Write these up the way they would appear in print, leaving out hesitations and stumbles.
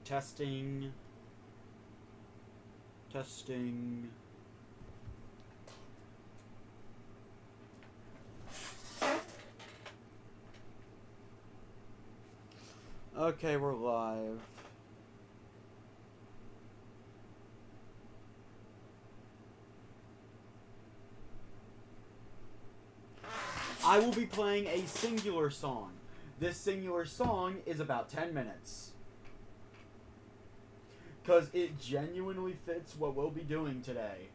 Testing. Testing. Okay, we're live. I will be playing a singular song. This singular song is about 10 minutes. Because it genuinely fits what we'll be doing today.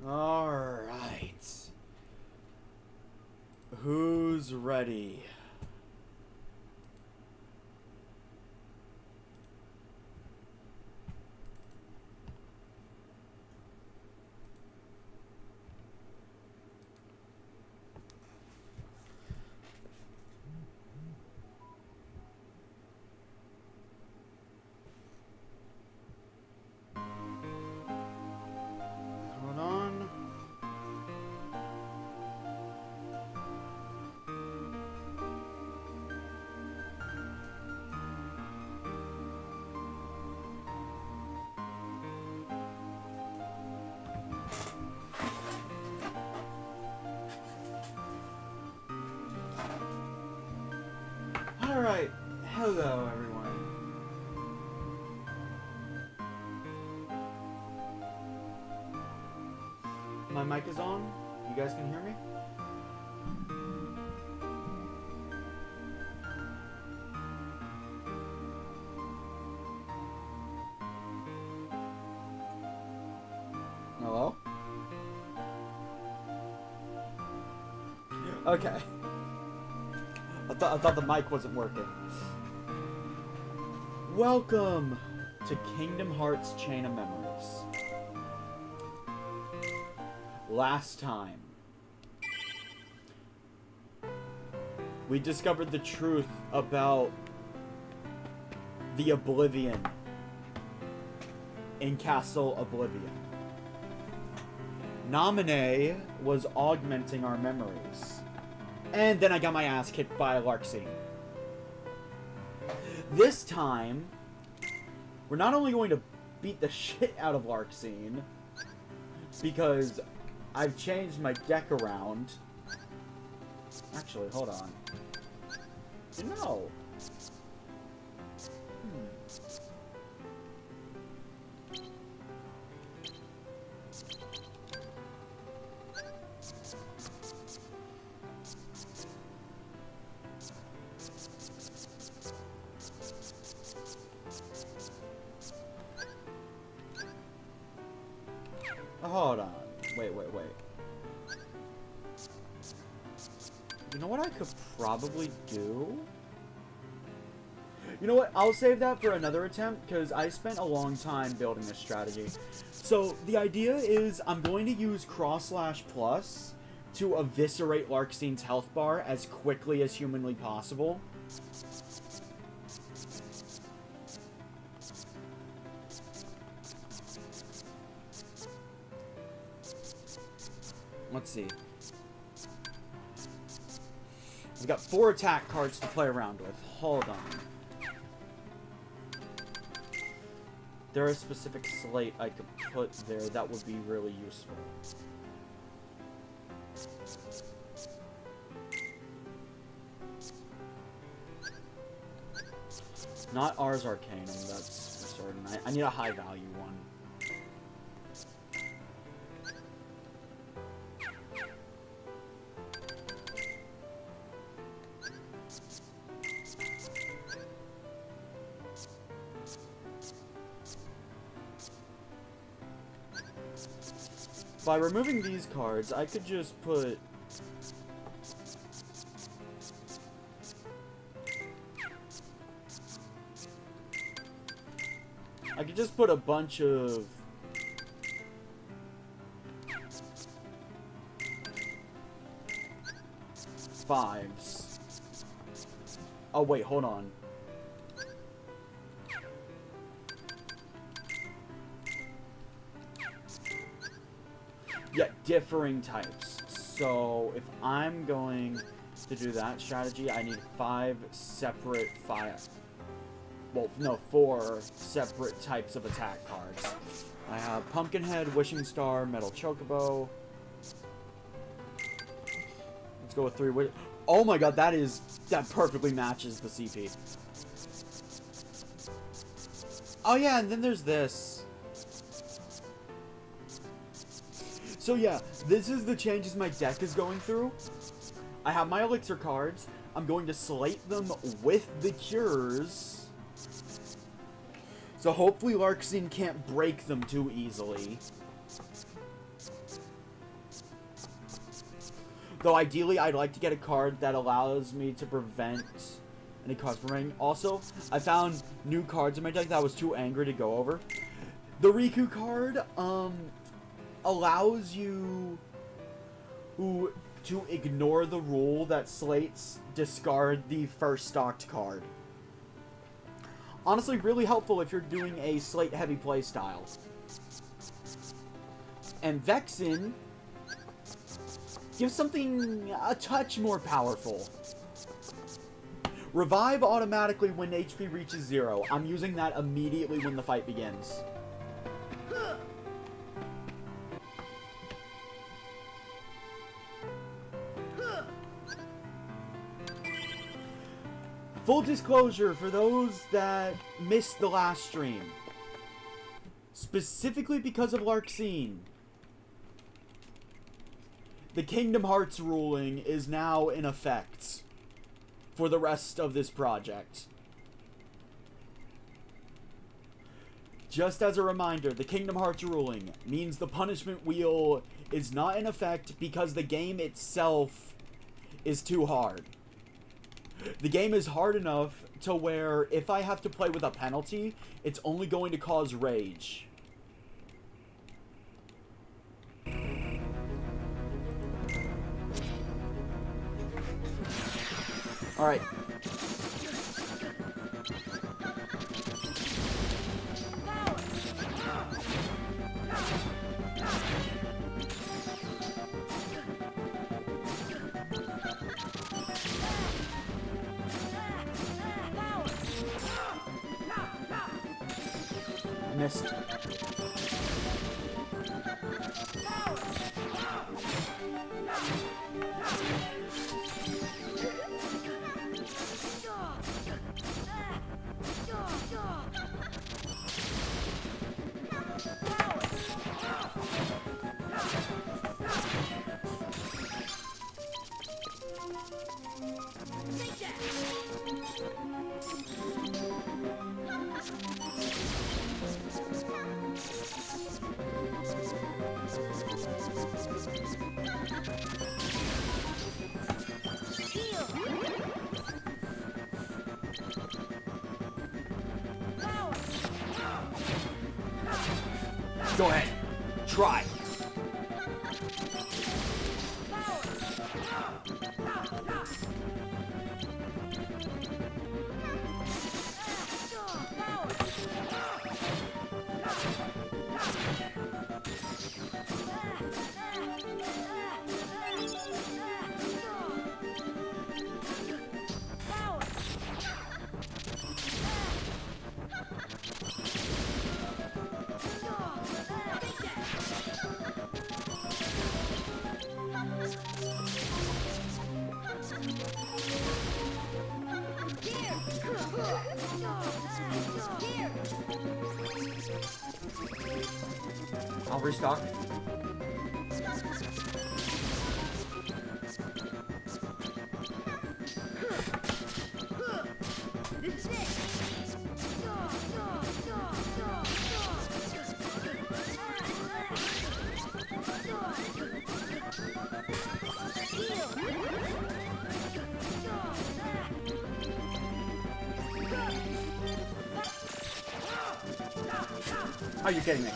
Alright. Who's ready? Hold on. Alright, hello everyone. My mic is on. You guys can hear me? Hello? Okay. I thought the mic wasn't working. Welcome to Kingdom Hearts Chain of Memories. Last time, we discovered the truth about the Oblivion in Castle Oblivion. Naminé was augmenting our memories. And then I got my ass kicked by Larxene. This time, we're not only going to beat the shit out of Larxene, because I've changed my deck around. Actually, hold on. No. Hold on. Wait. You know what I could probably do? You know what? I'll save that for another attempt, because I spent a long time building this strategy. So, the idea is I'm going to use /+ to eviscerate Larxene's health bar as quickly as humanly possible. Let's see. We've got 4 attack cards to play around with. Hold on. There is a specific slate I could put there that would be really useful. Not Ars Arcanum, that's for certain. I need a high value one. By removing these cards, I could just put... I could just put a bunch of... fives. Oh, wait, hold on. Yeah, differing types. So, if I'm going to do that strategy, I need 4 separate types of attack cards. I have Pumpkinhead, Wishing Star, Metal Chocobo. Let's go with 3. Oh my god, that perfectly matches the CP. Oh yeah, and then there's this. So yeah, this is the changes my deck is going through. I have my elixir cards. I'm going to slate them with the cures. So hopefully Larxene can't break them too easily. Though ideally, I'd like to get a card that allows me to prevent any cards from running. Also, I found new cards in my deck that I was too angry to go over. The Riku card, allows you to ignore the rule that slates discard the first stocked card. Honestly, really helpful if you're doing a slate-heavy playstyle. And Vexen gives something a touch more powerful. Revive automatically when HP reaches 0. I'm using that immediately when the fight begins. Full disclosure for those that missed the last stream. Specifically because of Larxene, the Kingdom Hearts ruling is now in effect for the rest of this project. Just as a reminder, the Kingdom Hearts ruling means the punishment wheel is not in effect because the game itself is too hard. The game is hard enough to where if I have to play with a penalty, it's only going to cause rage. Alright. Missed. Go ahead. Try. I'll restock. Are you kidding me?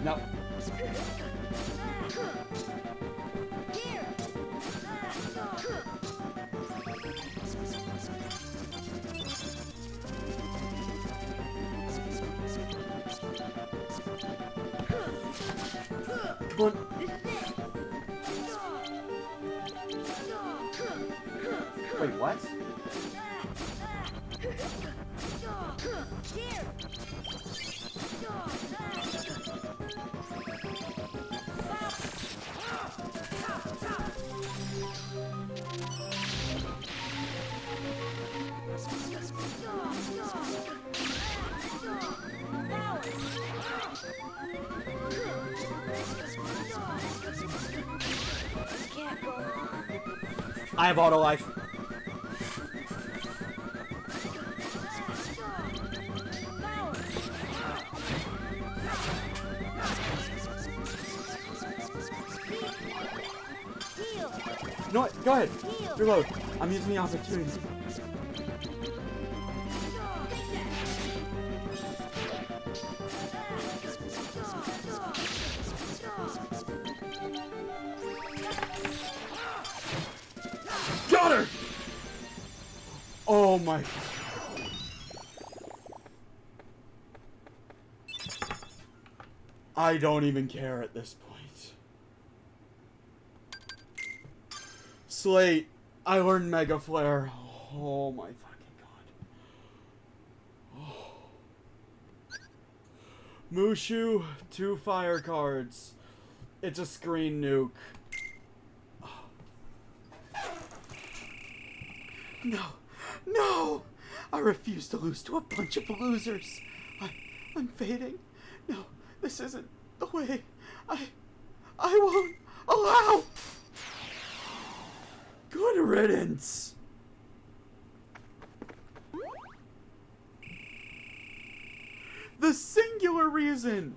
No. Come on. Wait, what? I have auto life. You know what? Go ahead. Reload. I'm using the opportunity. Got her! Oh my. I don't even care at this point. Slate, I learned Mega Flare. Oh my fucking god. Oh. Mushu, 2 fire cards. It's a screen nuke. No, no! I refuse to lose to a bunch of losers. I'm fading. No, this isn't the way. I won't allow. Good riddance. The singular reason.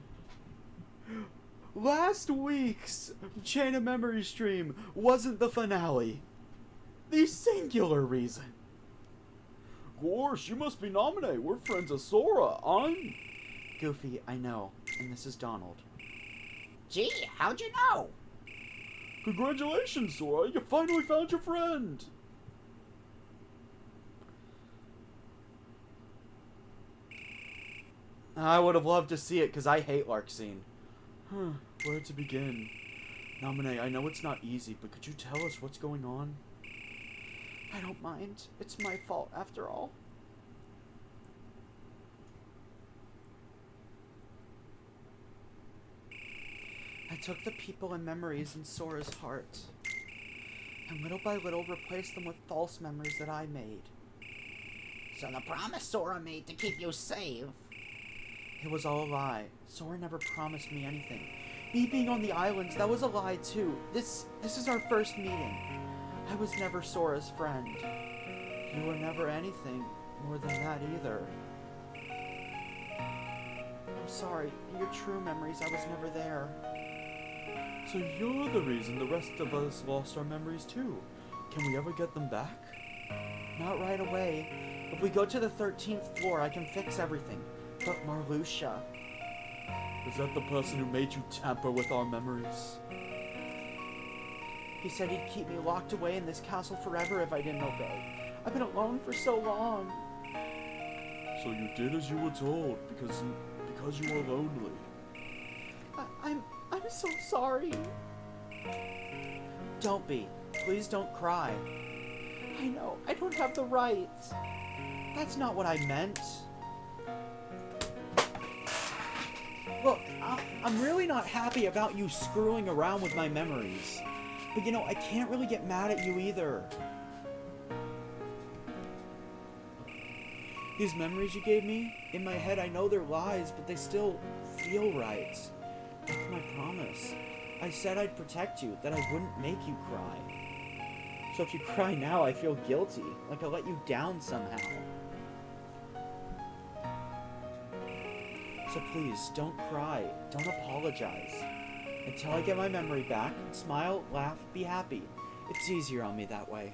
Last week's Chain of Memory stream wasn't the finale. The singular reason. Gorsh, you must be nominated. We're friends of Sora. I'm... Goofy, I know. And this is Donald. Gee, how'd you know? Congratulations, Sora. You finally found your friend. I would have loved to see it because I hate Larkscene. Where to begin? Nominee, I know it's not easy, but could you tell us what's going on? I don't mind. It's my fault, after all. I took the people and memories in Sora's heart, and little by little replaced them with false memories that I made. So the promise Sora made to keep you safe. It was all a lie. Sora never promised me anything. Me being on the islands, that was a lie too. This is our first meeting. I was never Sora's friend. You were never anything more than that either. I'm sorry. In your true memories, I was never there. So you're the reason the rest of us lost our memories too. Can we ever get them back? Not right away. If we go to the 13th floor, I can fix everything. But Marluxia... Is that the person who made you tamper with our memories? He said he'd keep me locked away in this castle forever if I didn't obey. I've been alone for so long. So you did as you were told, because you were lonely. I'm so sorry. Don't be. Please don't cry. I know, I don't have the rights. That's not what I meant. Look, I'm really not happy about you screwing around with my memories. But you know, I can't really get mad at you either. These memories you gave me, in my head I know they're lies, but they still feel right. Like my promise. I said I'd protect you, that I wouldn't make you cry. So if you cry now, I feel guilty, like I let you down somehow. So please, don't cry, don't apologize. Until I get my memory back, smile, laugh, be happy. It's easier on me that way.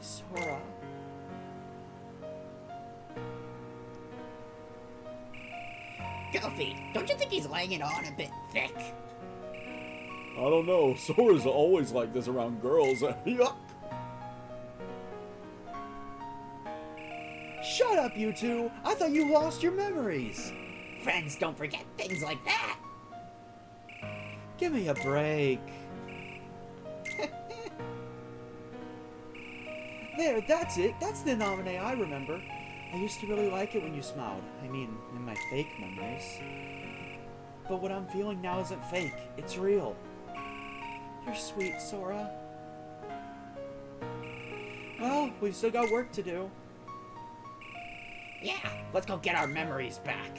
Sora. Goofy, don't you think he's laying it on a bit thick? I don't know. Sora's always like this around girls. Yuck! Shut up, you two! I thought you lost your memories! Friends don't forget things like that! Give me a break. There, that's it. That's the nominee I remember. I used to really like it when you smiled. I mean, in my fake memories. But what I'm feeling now isn't fake. It's real. You're sweet, Sora. Well, we've still got work to do. Yeah, let's go get our memories back.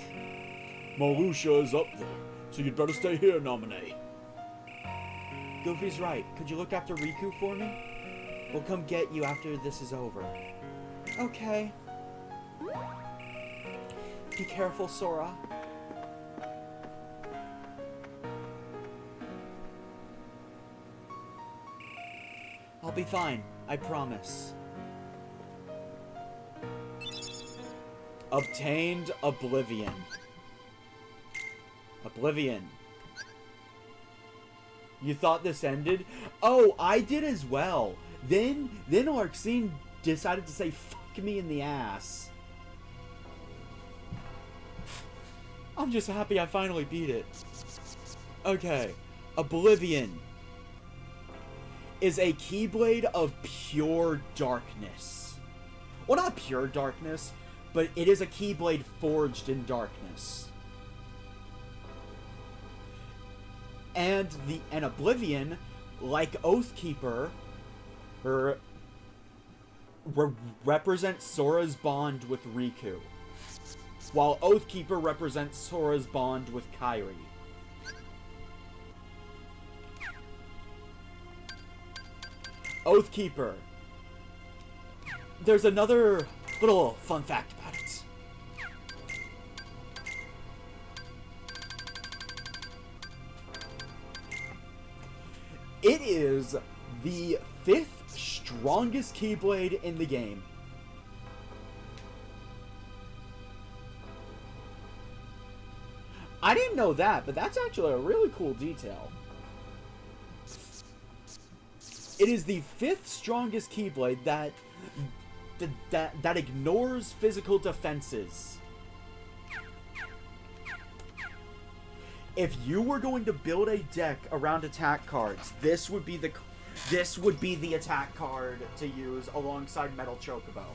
Marluxia is up there, so you'd better stay here, nominee. Goofy's right. Could you look after Riku for me? We'll come get you after this is over. Okay. Be careful, Sora. I'll be fine, I promise. Obtained Oblivion. Oblivion. You thought this ended? Oh, I did as well. Then Larxene decided to say fuck me in the ass. I'm just happy I finally beat it. Okay. Oblivion is a Keyblade of pure darkness. Well, not pure darkness, but it is a Keyblade forged in darkness. And Oblivion, like Oathkeeper, represents Sora's bond with Riku, while Oathkeeper represents Sora's bond with Kairi. Oathkeeper. There's another little fun fact about it. It is the 5th strongest Keyblade in the game. I didn't know that, but that's actually a really cool detail. It is the 5th strongest Keyblade that ignores physical defenses. If you were going to build a deck around attack cards, this would be the attack card to use alongside Metal Chocobo.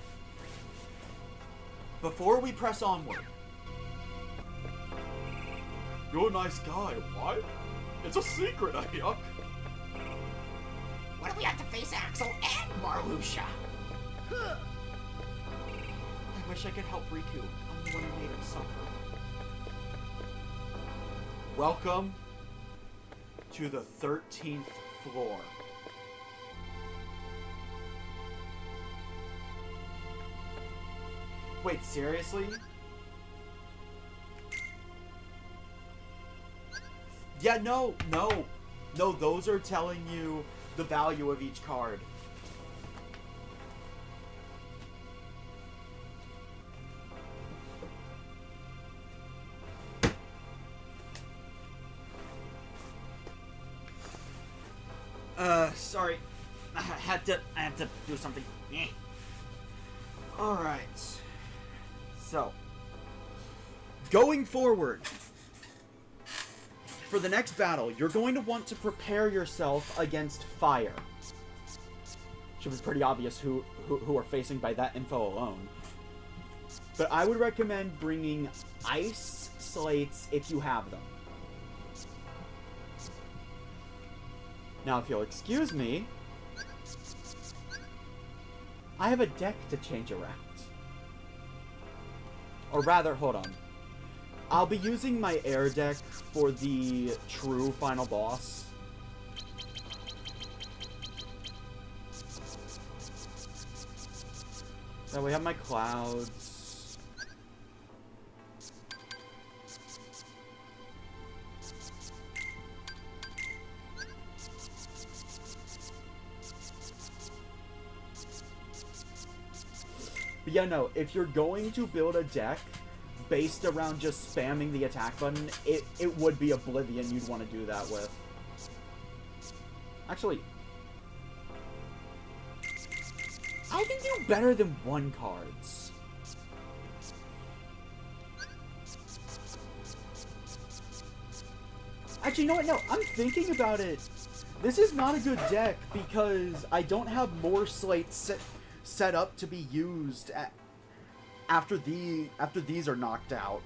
Before we press onward. You're a nice guy, what? It's a secret, Yuck. What if we have to face Axel and Marluxia? I wish I could help Riku. I'm the one who made him suffer. Welcome to the 13th floor. Wait, seriously? Yeah, no, those are telling you the value of each card. Sorry. I had to do something. Alright. So, going forward, for the next battle, you're going to want to prepare yourself against fire. Should be pretty obvious who are facing by that info alone. But I would recommend bringing ice slates if you have them. Now, if you'll excuse me, I have a deck to change around. Or rather, hold on. I'll be using my air deck for the true final boss. Now we have my clouds. But yeah, no, if you're going to build a deck based around just spamming the attack button, it would be Oblivion you'd want to do that with. Actually, I can do better than 1 cards. Actually, you know what? No, I'm thinking about it. This is not a good deck because I don't have more slates set up to be used after these are knocked out.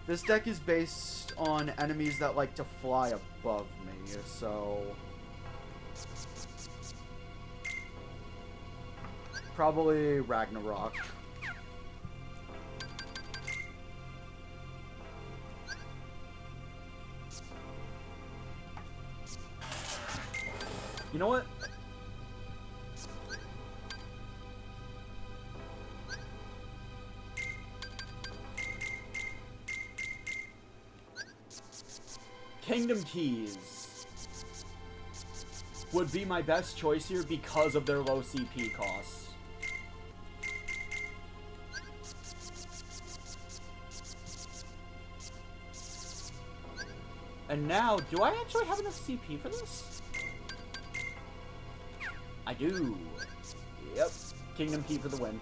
This deck is based on enemies that like to fly above me, so probably Ragnarok. You know what? Kingdom Keys would be my best choice here because of their low CP costs. And now, do I actually have enough CP for this? I do. Yep. Kingdom Key for the win.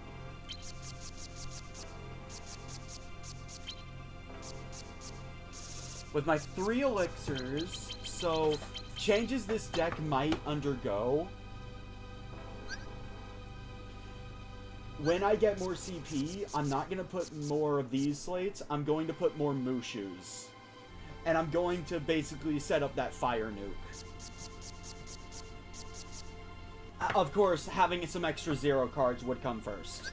With my 3 elixirs, so changes this deck might undergo. When I get more CP, I'm not going to put more of these slates. I'm going to put more Mushus. And I'm going to basically set up that fire nuke. Of course, having some extra 0 cards would come first.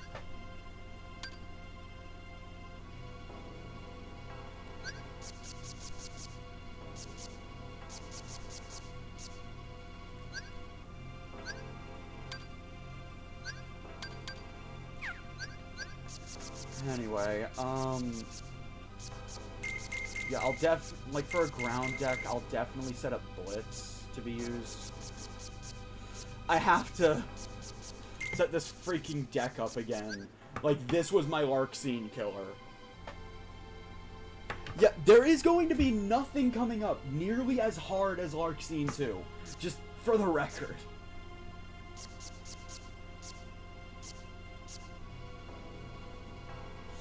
Anyway, yeah, I'll like, for a ground deck, I'll definitely set up Blitz to be used. I have to set this freaking deck up again. Like, this was my Larkscene killer. Yeah, there is going to be nothing coming up nearly as hard as Larkscene 2. Just for the record.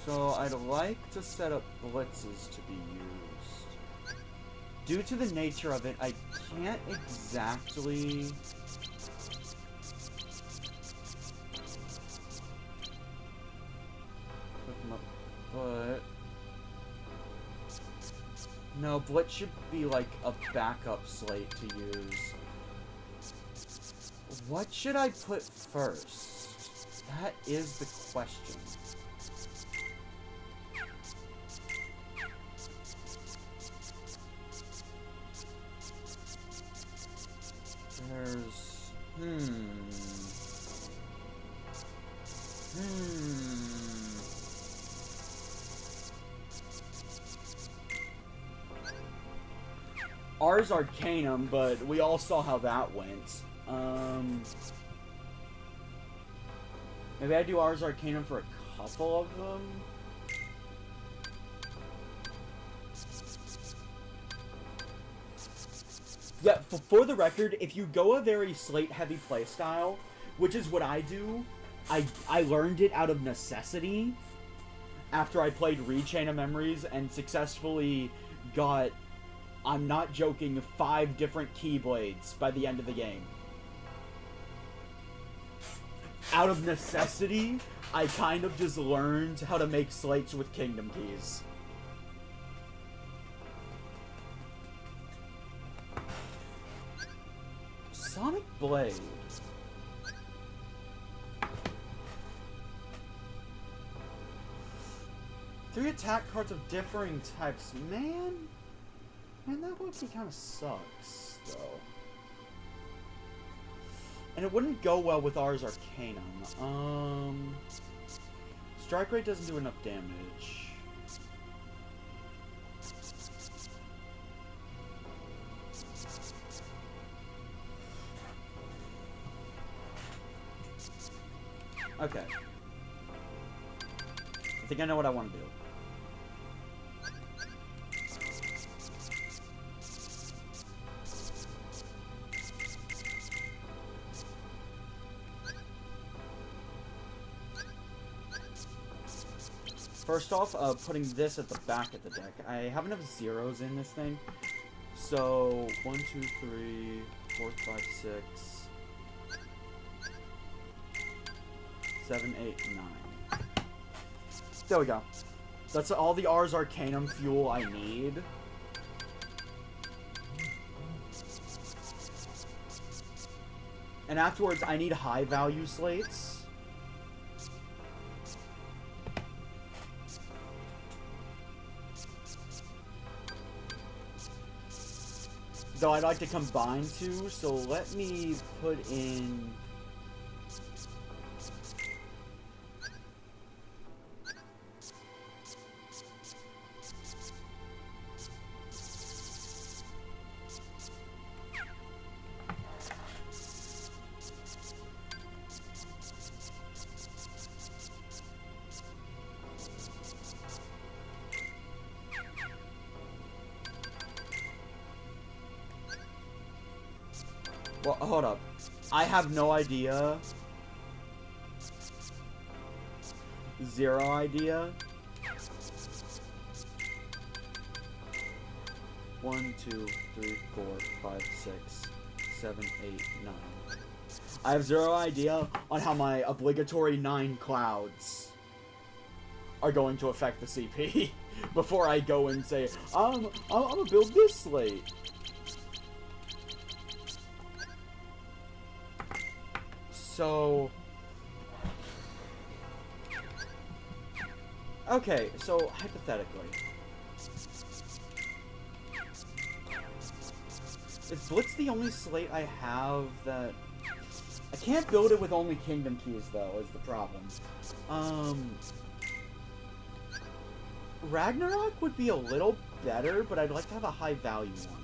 So, I'd like to set up blitzes to be used. Due to the nature of it, I can't exactly... put them up, but... No, blitz should be like a backup slate to use. What should I put first? That is the question. There's... Ars Arcanum, but we all saw how that went. Maybe I do Ars Arcanum for a couple of them? Yeah, for the record, if you go a very slate-heavy playstyle, which is what I do, I learned it out of necessity after I played Rechain of Memories and successfully got, I'm not joking, 5 different Keyblades by the end of the game. Out of necessity, I kind of just learned how to make slates with Kingdom Keys. Sonic Blade. Three attack cards of differing types. Man, that would be kind of sucks, though. And it wouldn't go well with Ars Arcanum. Strike rate doesn't do enough damage. Okay. I think I know what I want to do. First off, putting this at the back of the deck. I have enough zeros in this thing. So, 1, 2, 3, 4, 5, 6, 7, 8, 9. There we go. That's all the Ars Arcanum fuel I need. And afterwards, I need high value slates. Though I'd like to combine two, so let me put in... Well, hold up. I have no idea. Zero idea. 1, 2, 3, 4, 5, 6, 7, 8, 9. I have zero idea on how my obligatory 9 clouds are going to affect the CP before I go and say, I'm gonna build this slate. So, okay, so hypothetically, is Blitz the only slate I have that... I can't build it with only Kingdom keys, though, is the problem. Ragnarok would be a little better, but I'd like to have a high value one.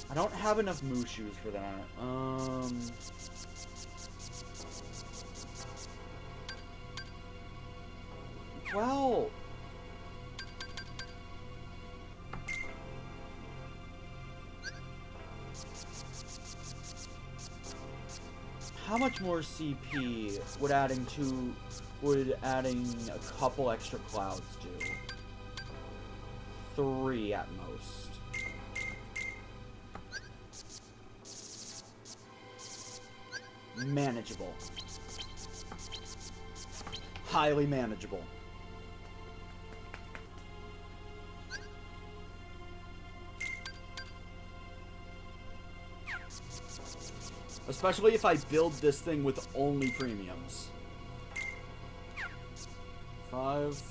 I don't have enough Mushus for that. Well... How much more CP would adding a couple extra clouds do? 3 at most. Manageable. Highly manageable. Especially if I build this thing with only premiums. 5.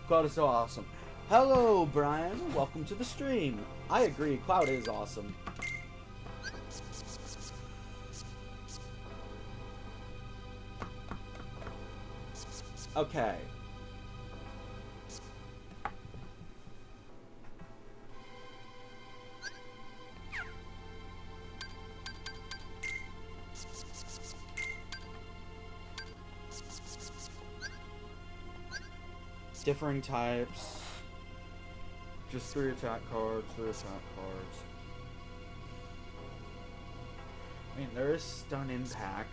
Cloud is so awesome. Hello, Brian. Welcome to the stream. I agree, Cloud is awesome. Okay. Differing types. Just 3 attack cards, 3 attack cards. I mean, there is stun impact.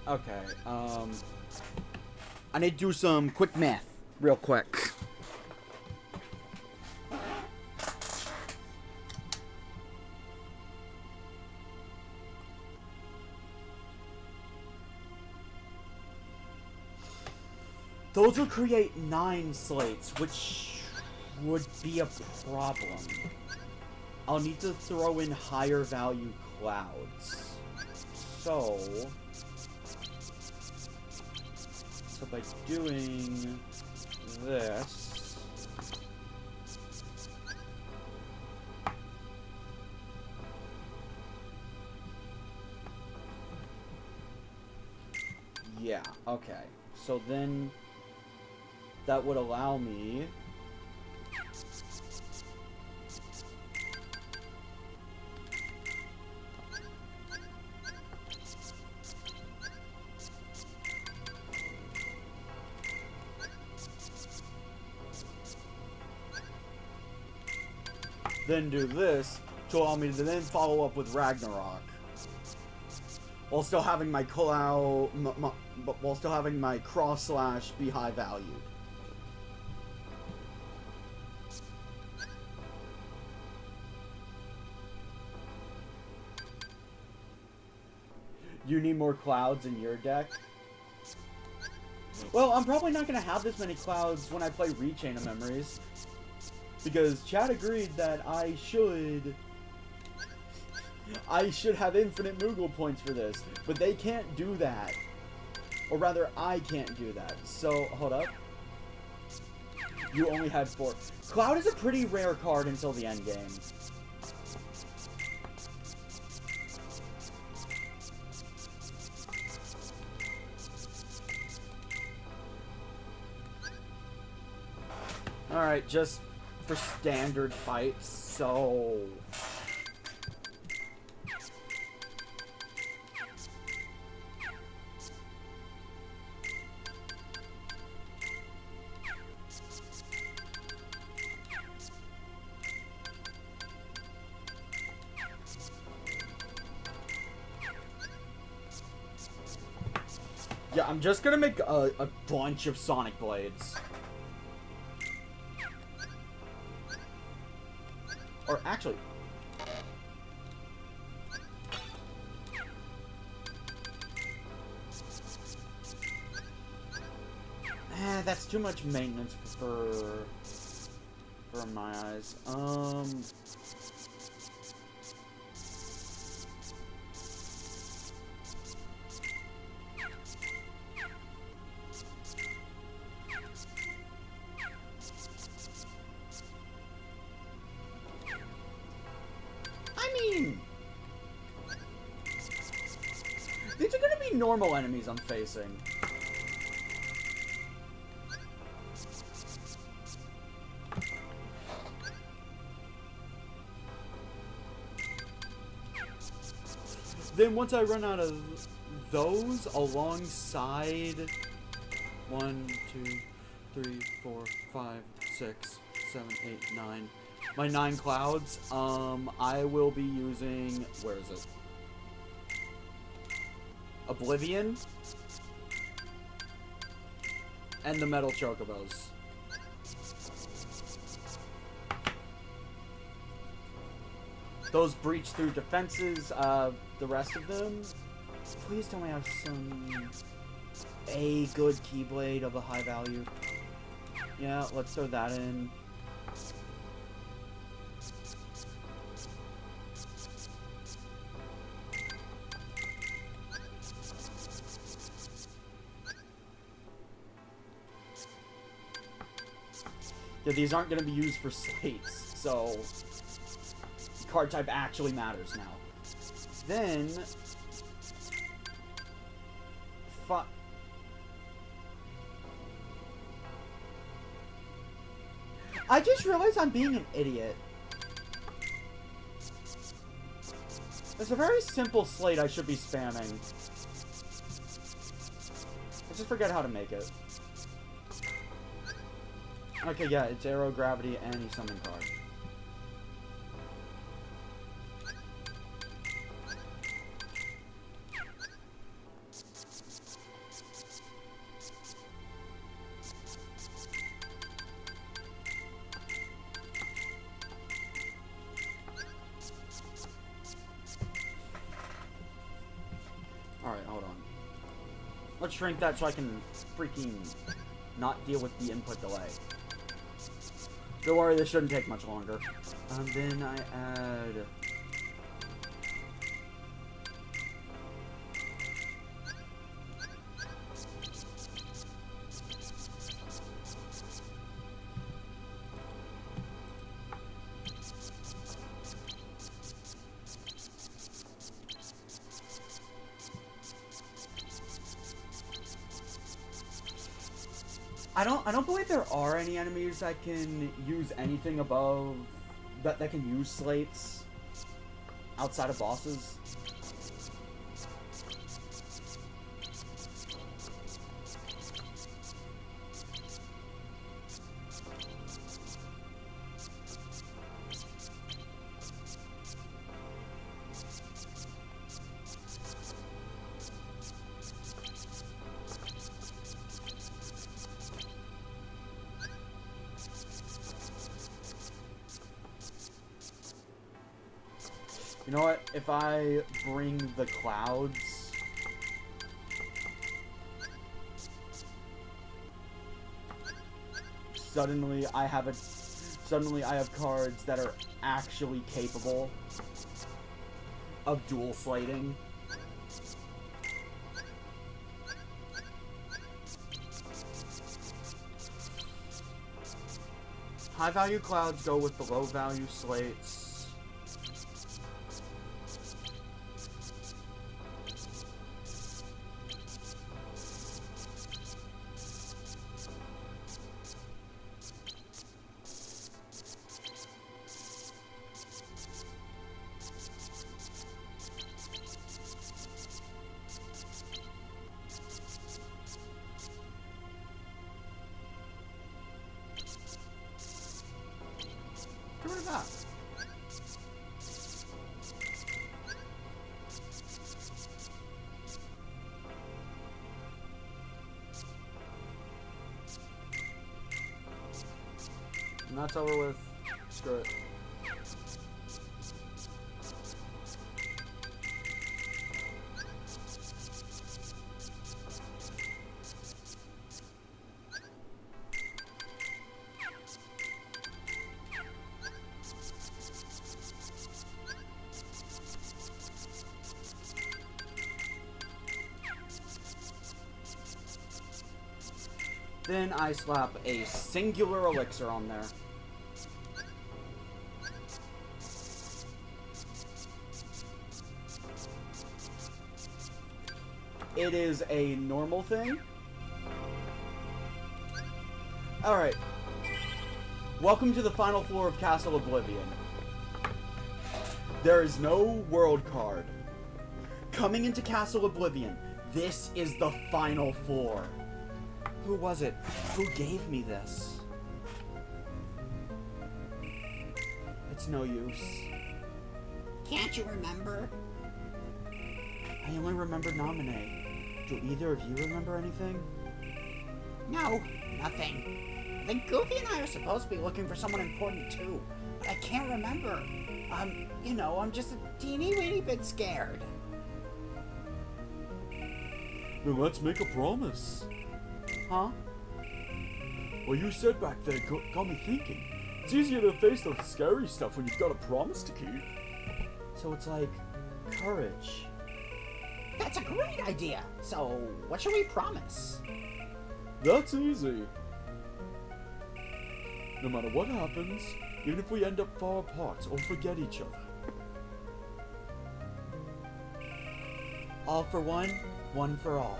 Okay, I need to do some quick math, real quick. Those would create 9 slates, which would be a problem. I'll need to throw in higher value clouds. So by doing this, yeah, okay. So then that would allow me then do this to allow me to then follow up with Ragnarok, while still having my cloud, while still having my cross slash be high valued. You need more clouds in your deck? Well, I'm probably not going to have this many clouds when I play Rechain of Memories. Because Chad agreed that I should have infinite Moogle points for this. But they can't do that. Or rather, I can't do that. So, hold up. You only had 4. Cloud is a pretty rare card until the end game. Alright, just for standard fights, so... Yeah, I'm just gonna make a bunch of Sonic Blades. Or actually... that's too much maintenance for my eyes. These are gonna be normal enemies I'm facing. Then once I run out of those alongside 1, 2, 3, 4, 5, 6, 7, 8, 9. My 9 clouds, I will be using, where is it? Oblivion and the metal chocobos. Those breach through defenses, the rest of them, please tell me I have a good keyblade of a high value. Yeah, let's throw that in. Yeah, these aren't going to be used for slates, so card type actually matters now. Then, I just realized I'm being an idiot. It's a very simple slate I should be spamming. I just forget how to make it. Okay, yeah, it's Arrow, Gravity, and Summon card. Alright, hold on. Let's shrink that so I can freaking not deal with the input delay. Don't worry, this shouldn't take much longer. And then I add... I don't believe there are any enemies that can use anything above that can use slates outside of bosses. You know what? If I bring the clouds suddenly I have cards that are actually capable of dual slating. High value clouds go with the low value slates. Get rid of that. And that's over with. Screw it. Then I slap a singular elixir on there. It is a normal thing. Alright. Welcome to the final floor of Castle Oblivion. There is no world card. Coming into Castle Oblivion, this is the final floor. Who was it? Who gave me this? It's no use. Can't you remember? I only remember Nominate. Do either of you remember anything? No, nothing. I think Goofy and I are supposed to be looking for someone important too, but I can't remember. You know, I'm just a teeny weeny bit scared. Then let's make a promise. Huh? What you said back there got me thinking. It's easier to face the scary stuff when you've got a promise to keep. So it's like courage. That's a great idea. So, what should we promise? That's easy. No matter what happens, even if we end up far apart or forget each other. All for one, one for all.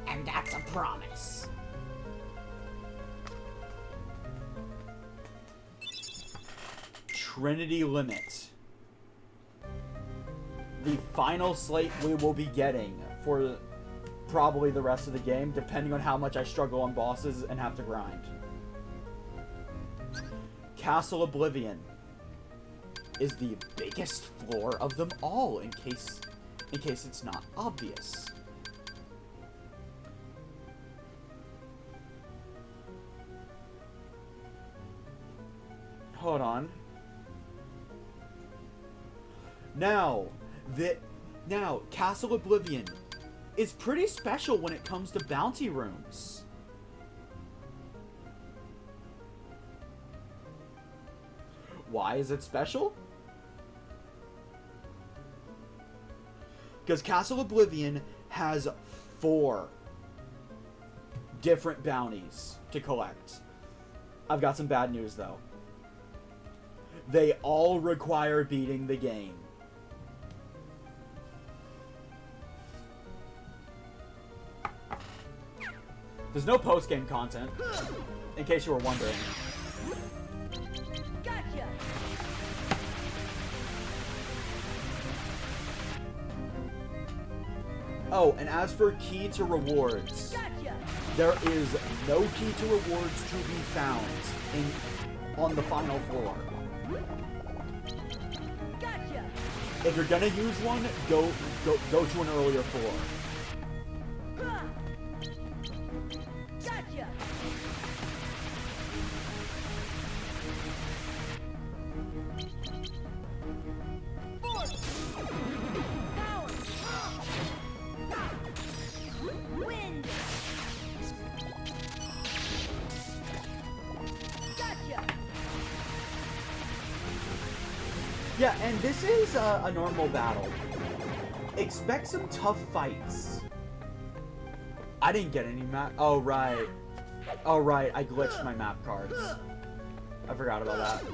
And that's a promise. Trinity Limit. The final slate we will be getting for probably the rest of the game, depending on how much I struggle on bosses and have to grind. Castle Oblivion is the biggest floor of them all, in case it's not obvious. Hold on. Now, Castle Oblivion is pretty special when it comes to bounty rooms. Why is it special? Because Castle Oblivion has 4 different bounties to collect. I've got some bad news, though. They all require beating the game. There's no post-game content, in case you were wondering. Gotcha. Oh, and as for key to rewards, Gotcha. there is no key to rewards to be found on the final floor. Gotcha. If you're gonna use one, go to an earlier floor. Huh. Gotcha. Force. Power. Wind. Yeah, and this is a normal battle. Expect some tough fights. I didn't get any map. Oh, right. Oh, right. I glitched my map cards. I forgot about that.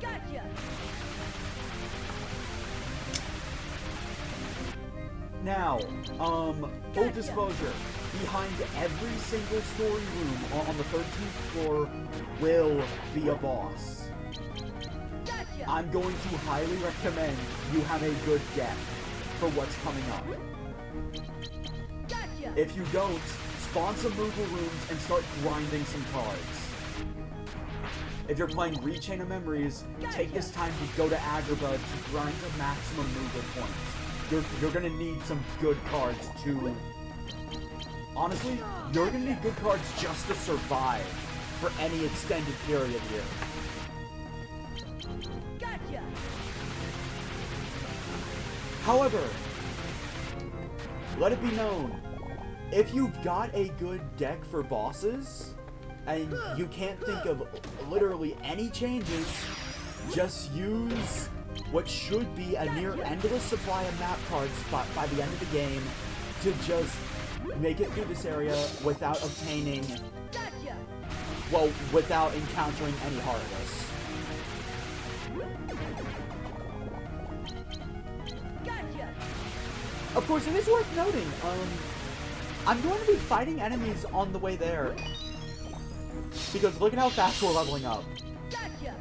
Gotcha. Now, full disclosure, behind every single story room on the 13th floor will be a boss. Gotcha. I'm going to highly recommend you have a good deck for what's coming up. Gotcha. If you don't, spawn some movable rooms and start grinding some cards. If you're playing Chain of Memories, take this time to go to Agrabah to grind the maximum movable points. You're gonna need some good cards too. Honestly, you're gonna need good cards just to survive for any extended period here. Gotcha. However, let it be known, if you've got a good deck for bosses, and you can't think of literally any changes, just use what should be a near endless supply of map cards by the end of the game to just make it through this area without obtaining, Gotcha. well, without encountering any hardness. Gotcha. Of course, it is worth noting, I'm going to be fighting enemies on the way there, because look at how fast we're leveling up. Gotcha.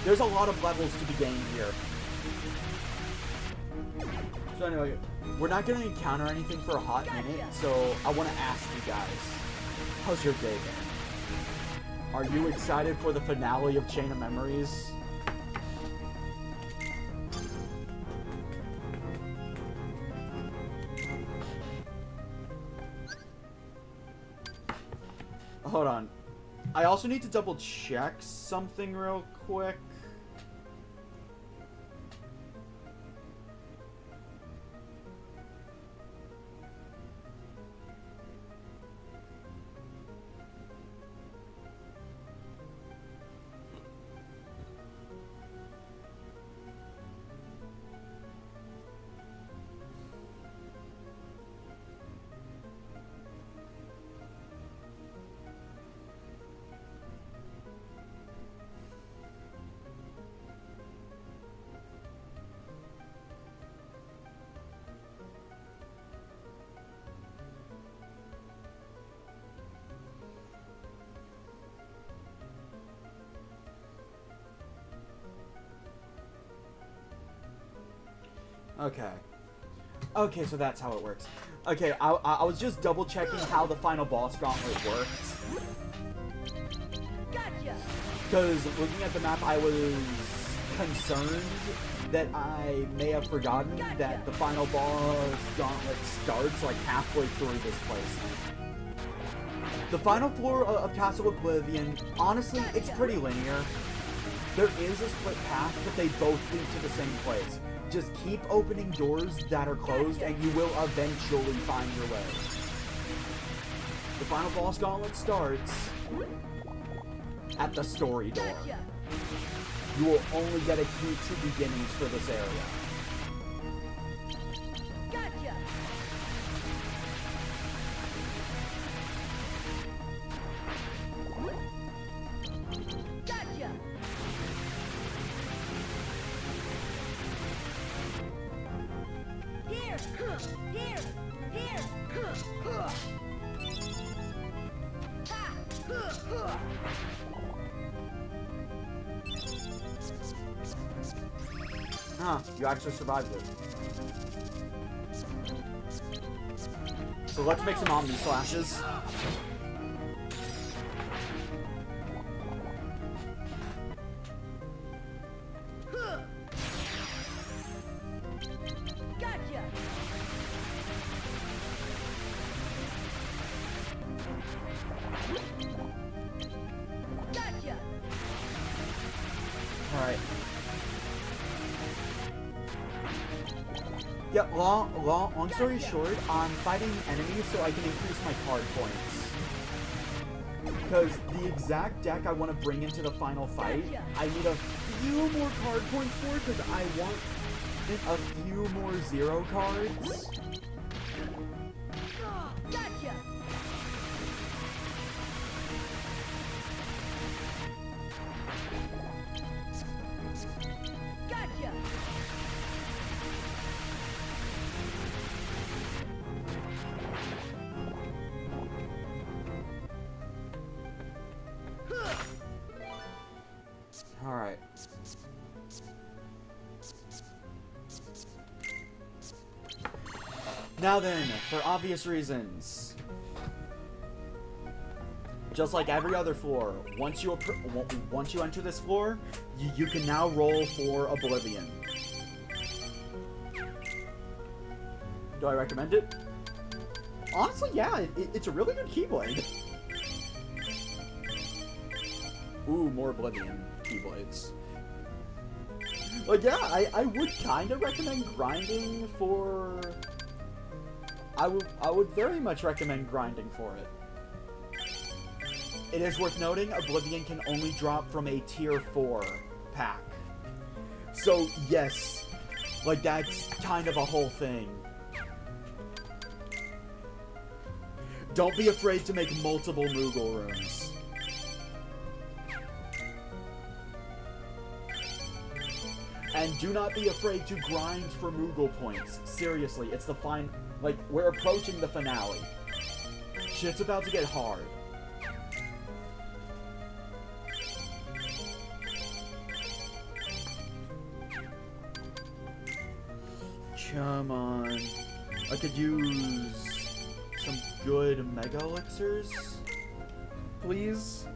There's a lot of levels to be gained here. So anyway, we're not going to encounter anything for a hot minute, so I want to ask you guys, how's your day been? Are you excited for the finale of Chain of Memories? Hold on. I also need to double check something real quick. Okay. Okay, so that's how it works. Okay, I was just double checking how the final boss gauntlet worked. Gotcha. Because looking at the map, I was concerned that I may have forgotten that the final boss gauntlet starts like halfway through this place. The final floor of Castle Oblivion, honestly, it's pretty linear. There is a split path, but they both lead to the same place. Just keep opening doors that are closed and you will eventually find your way. The final boss gauntlet starts at the story door. Gotcha. You will only get a key to beginnings for this area. Gotcha. Gotcha. Here. Here. Here. Ha. Huh, you actually survived it. So let's make some Omni Slashes. Gotcha. Gotcha. Alright. Yeah, long story short, I'm fighting enemies so I can increase my card points. because the exact deck I want to bring into the final fight, I need a few more card points for because I want a few more 0 cards. Gotcha! Gotcha! Alright. Now then, for obvious reasons. Just like every other floor, once you enter this floor, you can now roll for Oblivion. Do I recommend it? Honestly, yeah, it's a really good Keyblade. Ooh, more Oblivion Keyblades. Like, yeah, I would kind of recommend grinding for... I would very much recommend grinding for it. It is worth noting, Oblivion can only drop from a tier 4 pack. So, yes, like, that's kind of a whole thing. Don't be afraid to make multiple Moogle rooms. And do not be afraid to grind for Moogle points. Seriously, it's the like, we're approaching the finale. Shit's about to get hard. Come on. I could use some good Mega Elixirs, please.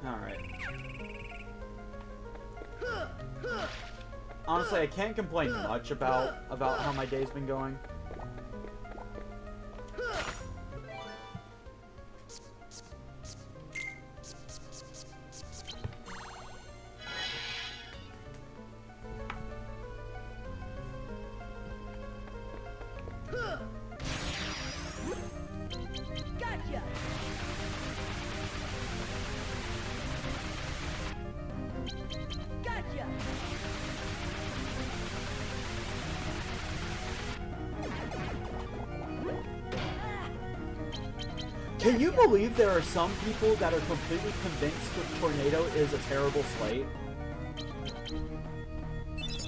Alright. Honestly, I can't complain much about how my day's been going. Gotcha! Gotcha! Can you believe there are some people that are completely convinced that Tornado is a terrible slate?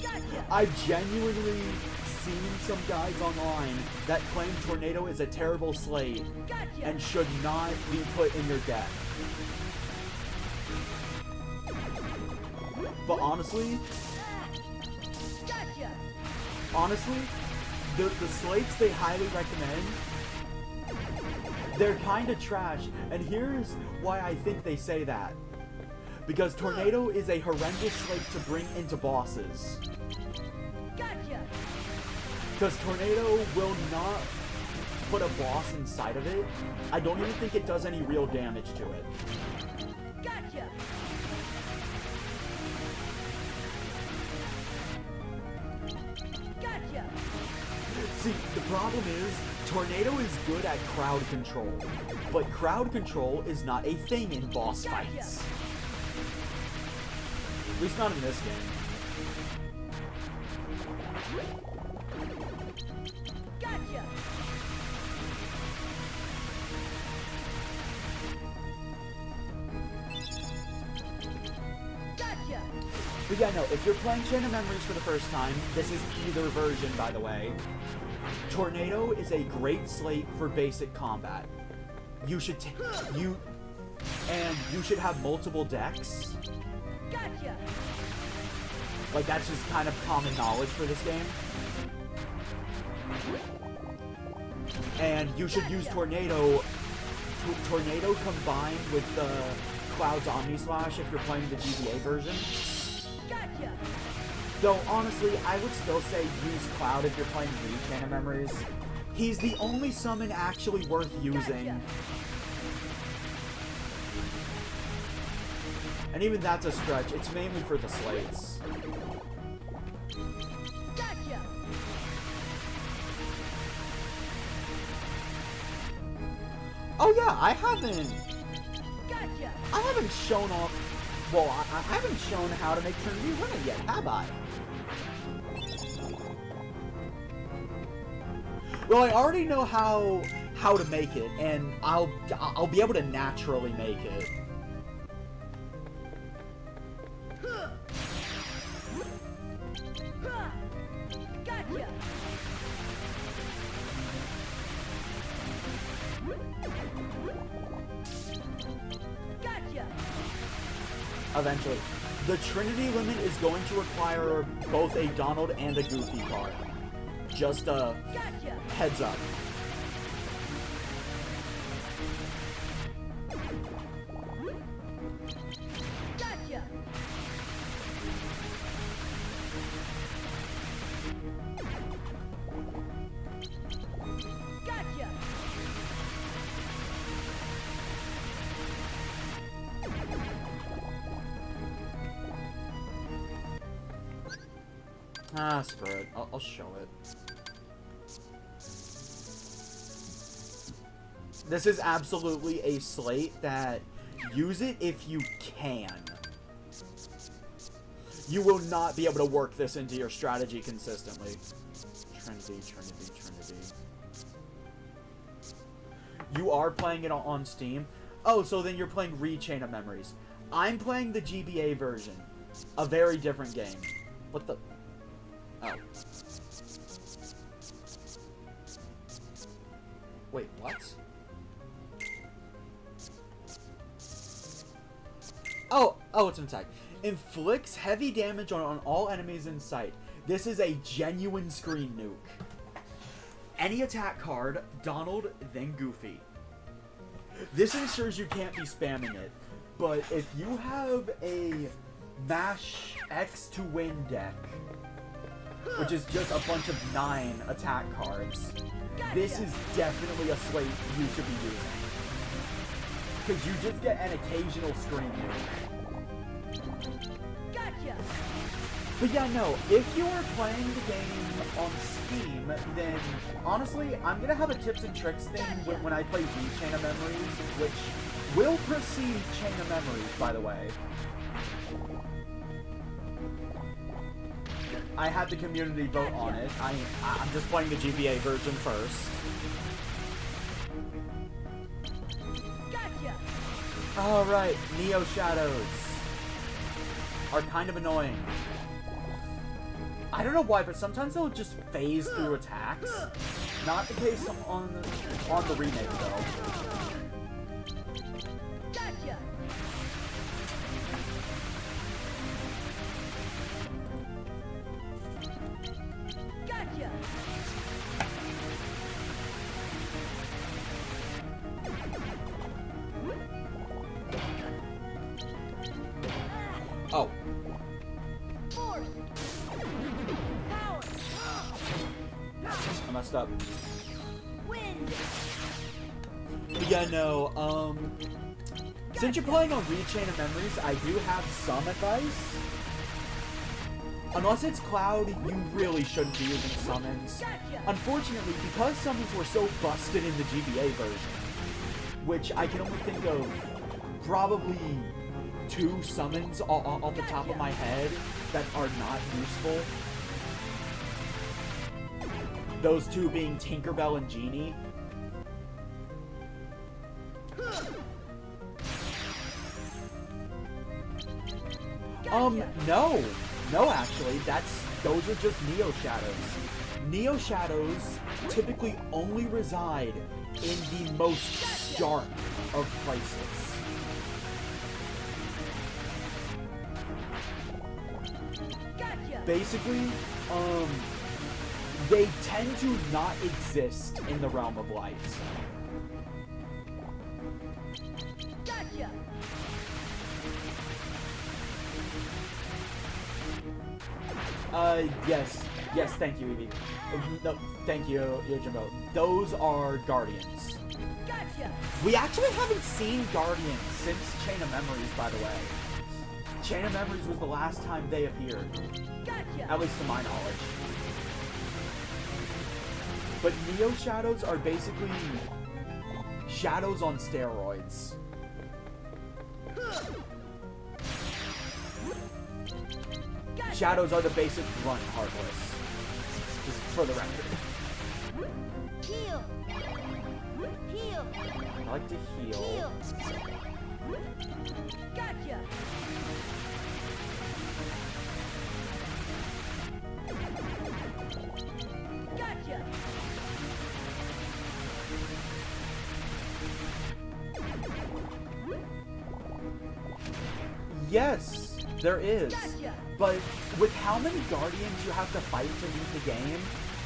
Gotcha! I've genuinely seen some guys online that claim Tornado is a terrible slate Gotcha! and should not be put in your deck. But honestly, Gotcha! the slates they highly recommend, they're kind of trash, and here's why I think they say that. Because Tornado is a horrendous slate to bring into bosses. Gotcha! Because Tornado will not put a boss inside of it. I don't even think it does any real damage to it. Gotcha! Gotcha! See, the problem is, Tornado is good at crowd control, but crowd control is not a thing in boss fights. At least not in this game. Gotcha! Gotcha! But yeah, no, if you're playing Chain of Memories for the first time, this is either version, by the way. Tornado is a great slate for basic combat. You should you should have multiple decks. Gotcha! Like, that's just kind of common knowledge for this game. And you should use Tornado combined with the Cloud's Omni Slash if you're playing the GBA version. Gotcha. Though, honestly, I would still say use Cloud if you're playing Chain of Memories. He's the only summon actually worth using. Gotcha. And even that's a stretch. It's mainly for the slates. Gotcha. Oh yeah, I haven't Gotcha. shown off. Well, I haven't shown how to make Trinity Limit yet, have I? Well, I already know how to make it, and I'll be able to naturally make it. Huh. Gotcha. Gotcha. Eventually. The Trinity Limit is going to require both a Donald and a Goofy card. Just a Gotcha. heads up. Gotcha. Gotcha. Ah, screw it. I'll show it. This is absolutely a slate that use it if you can. You will not be able to work this into your strategy consistently. Trinity. You are playing it on Steam? Oh, so then you're playing Chain of Memories. I'm playing the GBA version. A very different game. What the... Oh. Wait, what? Oh, it's an attack. Inflicts heavy damage on all enemies in sight. This is a genuine screen nuke. Any attack card, Donald, then Goofy. This ensures you can't be spamming it, but if you have a Mash X to win deck, which is just a bunch of 9 attack cards, this is definitely a slate you should be using. Because you just get an occasional screen nuke. Gotcha. But yeah, no, if you are playing the game on Steam, then honestly, I'm going to have a tips and tricks thing when I play Chain of Memories, which will precede Chain of Memories, by the way. I had the community vote on it. I'm just playing the GBA version first. Gotcha. Alright, Neo Shadows are kind of annoying. I don't know why, but sometimes they'll just phase through attacks. Not the case on the remake, though. Gotcha. Gotcha. Oh. Force. Power. I messed up. Wind. But yeah, no, since you're playing on Chain of Memories, I do have some advice. Unless it's Cloud, you really shouldn't be using summons. Unfortunately, because summons were so busted in the GBA version, which I can only think of probably 2 summons off the top of my head that are not useful. Those 2 being Tinkerbell and Genie. No, actually, those are just Neo Shadows. Neo Shadows typically only reside in the most dark of places. Basically, they tend to not exist in the realm of light. Gotcha. Yes. Yes, thank you, Evie. No, thank you, Yojimbo. Those are Guardians. Gotcha. We actually haven't seen Guardians since Chain of Memories, by the way. Chain of Memories was the last time they appeared. Gotcha. At least to my knowledge. But Neo Shadows are basically shadows on steroids. Gotcha. Shadows are the basic grunt Heartless. Just for the record. Heal. Heal. I like to heal. Heal. Gotcha. Gotcha. Yes, there is. Gotcha. But with how many Guardians you have to fight to beat the game,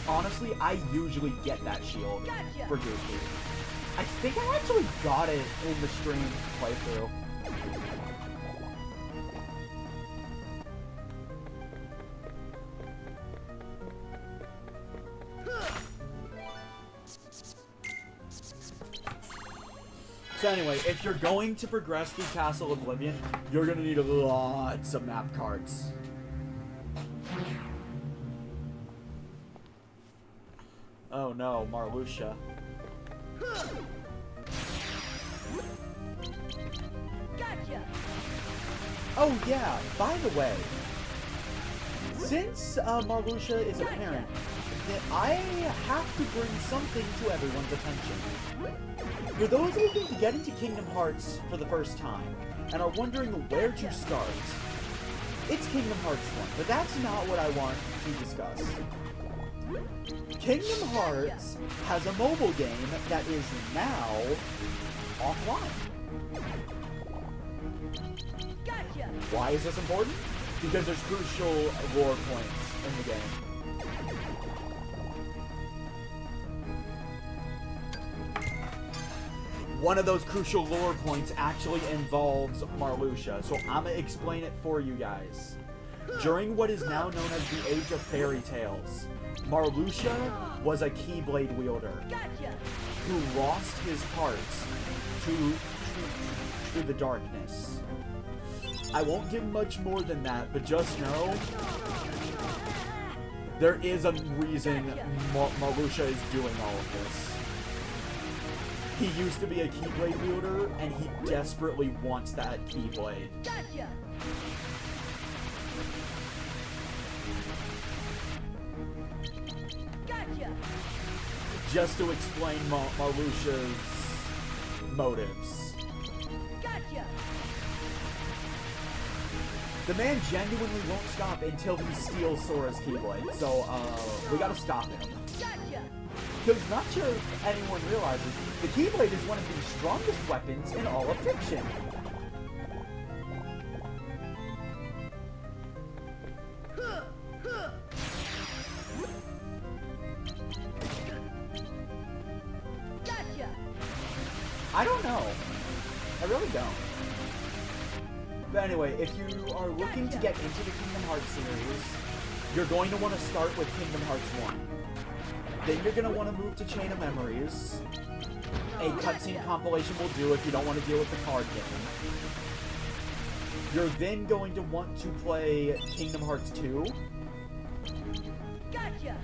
honestly, I usually get that shield Gotcha. for Goofy. I think I actually got it in the stream playthrough. So anyway, if you're going to progress through Castle Oblivion, you're gonna need lots of map cards. Oh no, Marluxia. Gotcha. Oh yeah, by the way, since Marluxia is a parent, then I have to bring something to everyone's attention. For those looking to get into Kingdom Hearts for the first time, and are wondering where to start, it's Kingdom Hearts 1, but that's not what I want to discuss. Kingdom Hearts has a mobile game that is now offline. Gotcha. Why is this important? Because there's crucial lore points in the game. One of those crucial lore points actually involves Marluxia, so I'm gonna explain it for you guys. During what is now known as the Age of Fairy Tales, Marluxia was a Keyblade wielder Gotcha. who lost his heart to the darkness. I won't give much more than that, but just know there is a reason Marluxia is doing all of this. He used to be a Keyblade wielder, and he desperately wants that Keyblade. Gotcha. Gotcha. Just to explain Marluxia's motives. Gotcha. The man genuinely won't stop until he steals Sora's Keyblade, so we gotta stop him. Gotcha. Because not sure if anyone realizes, the Keyblade is one of the strongest weapons in all of fiction. Gotcha. I don't know. I really don't. But anyway, if you are looking to get into the Kingdom Hearts series, you're going to want to start with Kingdom Hearts 1. Then you're going to want to move to Chain of Memories. A cutscene compilation will do if you don't want to deal with the card game. You're then going to want to play Kingdom Hearts 2. Gotcha.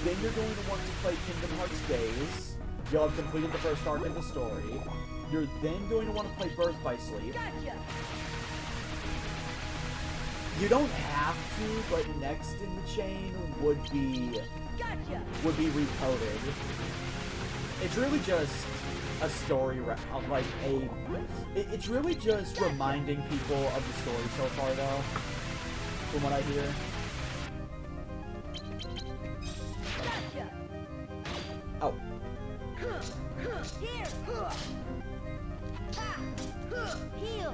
Then you're going to want to play Kingdom Hearts Days. You'll have completed the first arc of the story. You're then going to want to play Birth by Sleep. Gotcha. You don't have to, but next in the chain would be Gotcha. recoded. It's really just a story, it's really just reminding people of the story so far, though, from what I hear. Gotcha. Oh, Here. Ha. Heal.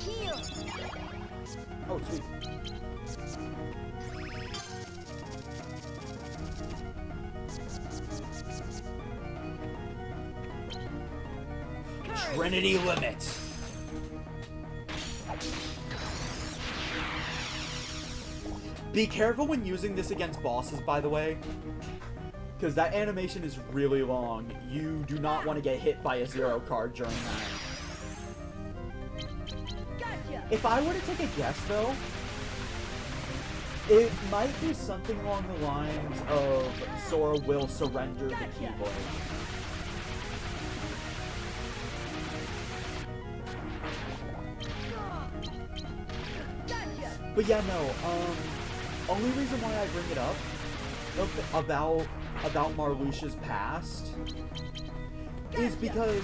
Heal. oh, sweet. Trinity Limit. Be careful when using this against bosses, by the way. Because that animation is really long. You do not want to get hit by a 0 card during that. Gotcha. If I were to take a guess, though, it might be something along the lines of Sora will surrender the Keyblade. Gotcha. But yeah, no, only reason why I bring it up about Marluxia's past is because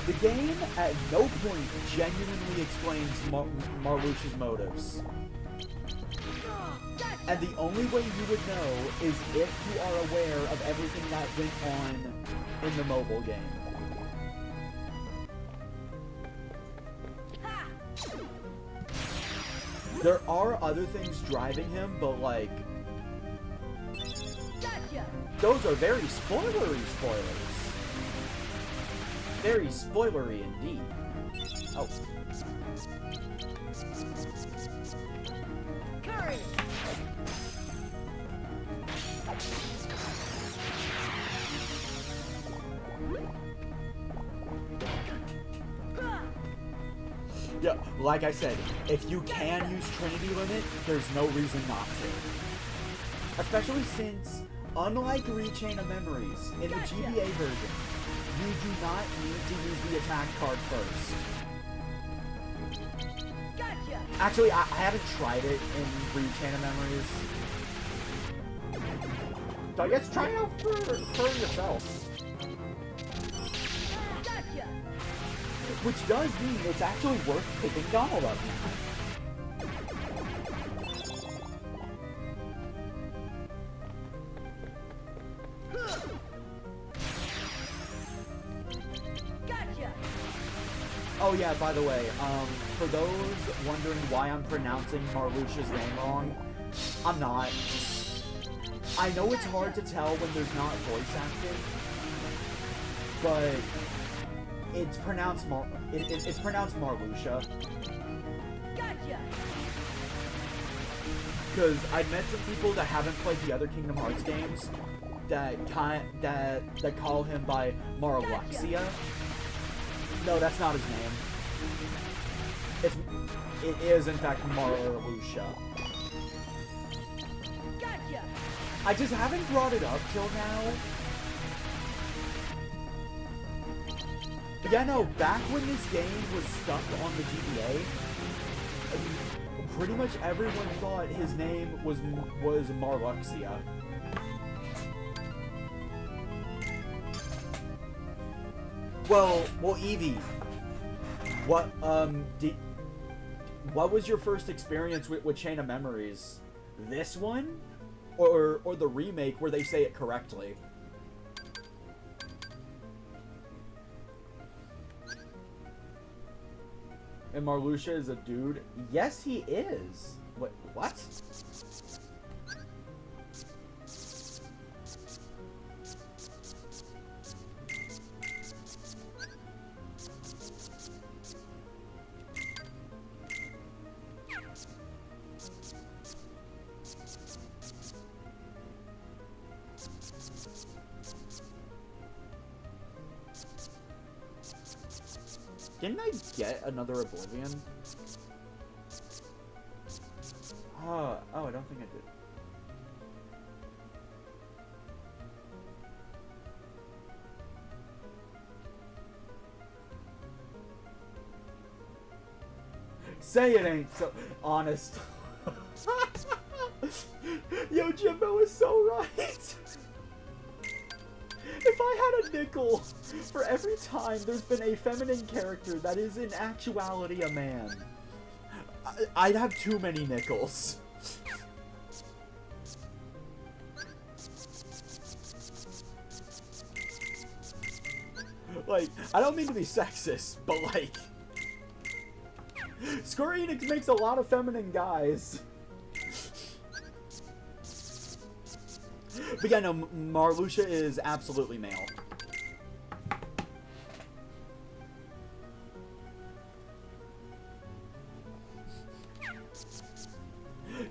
the game at no point genuinely explains Marluxia's motives. And the only way you would know is if you are aware of everything that went on in the mobile game. There are other things driving him, but like, Gotcha. those are very spoilery spoilers. Very spoilery indeed. Oh. Courage. Yeah, like I said, if you can use Trinity Limit, there's no reason not to. Especially since, unlike Rechain of Memories, in the GBA version, you do not need to use the attack card first. Gotcha. Actually, I haven't tried it in Rechain of Memories. So I guess try it out for yourself. Gotcha. Which does mean it's actually worth picking Donald up now. Gotcha. Oh yeah, by the way, for those wondering why I'm pronouncing Marluxia's name wrong, I'm not. I know it's hard to tell when there's not voice acting, but it's pronounced it's pronounced Marluxia. Gotcha. Because I've met some people that haven't played the other Kingdom Hearts games that call him by Marluxia. No, that's not his name. It is in fact Marluxia. Gotcha. I just haven't brought it up till now. But yeah, no, back when this game was stuck on the GBA, pretty much everyone thought his name was Marluxia. Well, Evie, what was your first experience with Chain of Memories? This one, or the remake where they say it correctly? And Marluxia is a dude? Yes, he is. What? Didn't I get another Oblivion? Oh, I don't think I did. Say it ain't so honest. Yo, Jimbo is so right. If I had a nickel for every time there's been a feminine character that is in actuality a man, I'd have too many nickels. Like, I don't mean to be sexist, but like, Square Enix makes a lot of feminine guys. But yeah, no, Marluxia is absolutely male.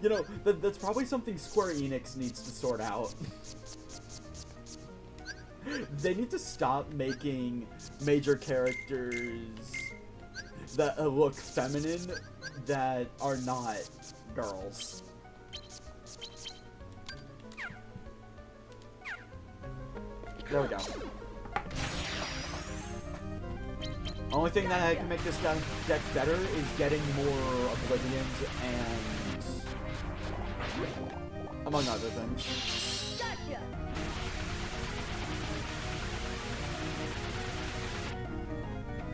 You know, that's probably something Square Enix needs to sort out. They need to stop making major characters that look feminine that are not girls. There we go. Only thing that can make this deck better is getting more Oblivions and... among other things. Gotcha.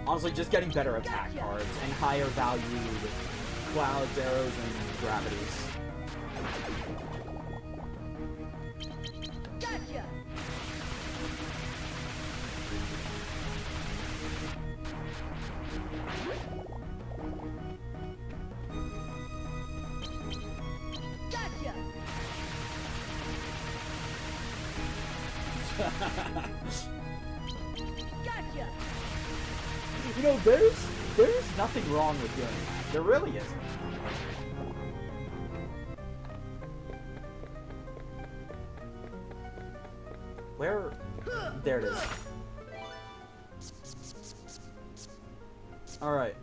Honestly, just getting better attack cards and higher valued clouds, arrows, and gravities. Gotcha. Gotcha. Gotcha. You know, there's nothing wrong with doing that. There really isn't. Where? There it is. Alright.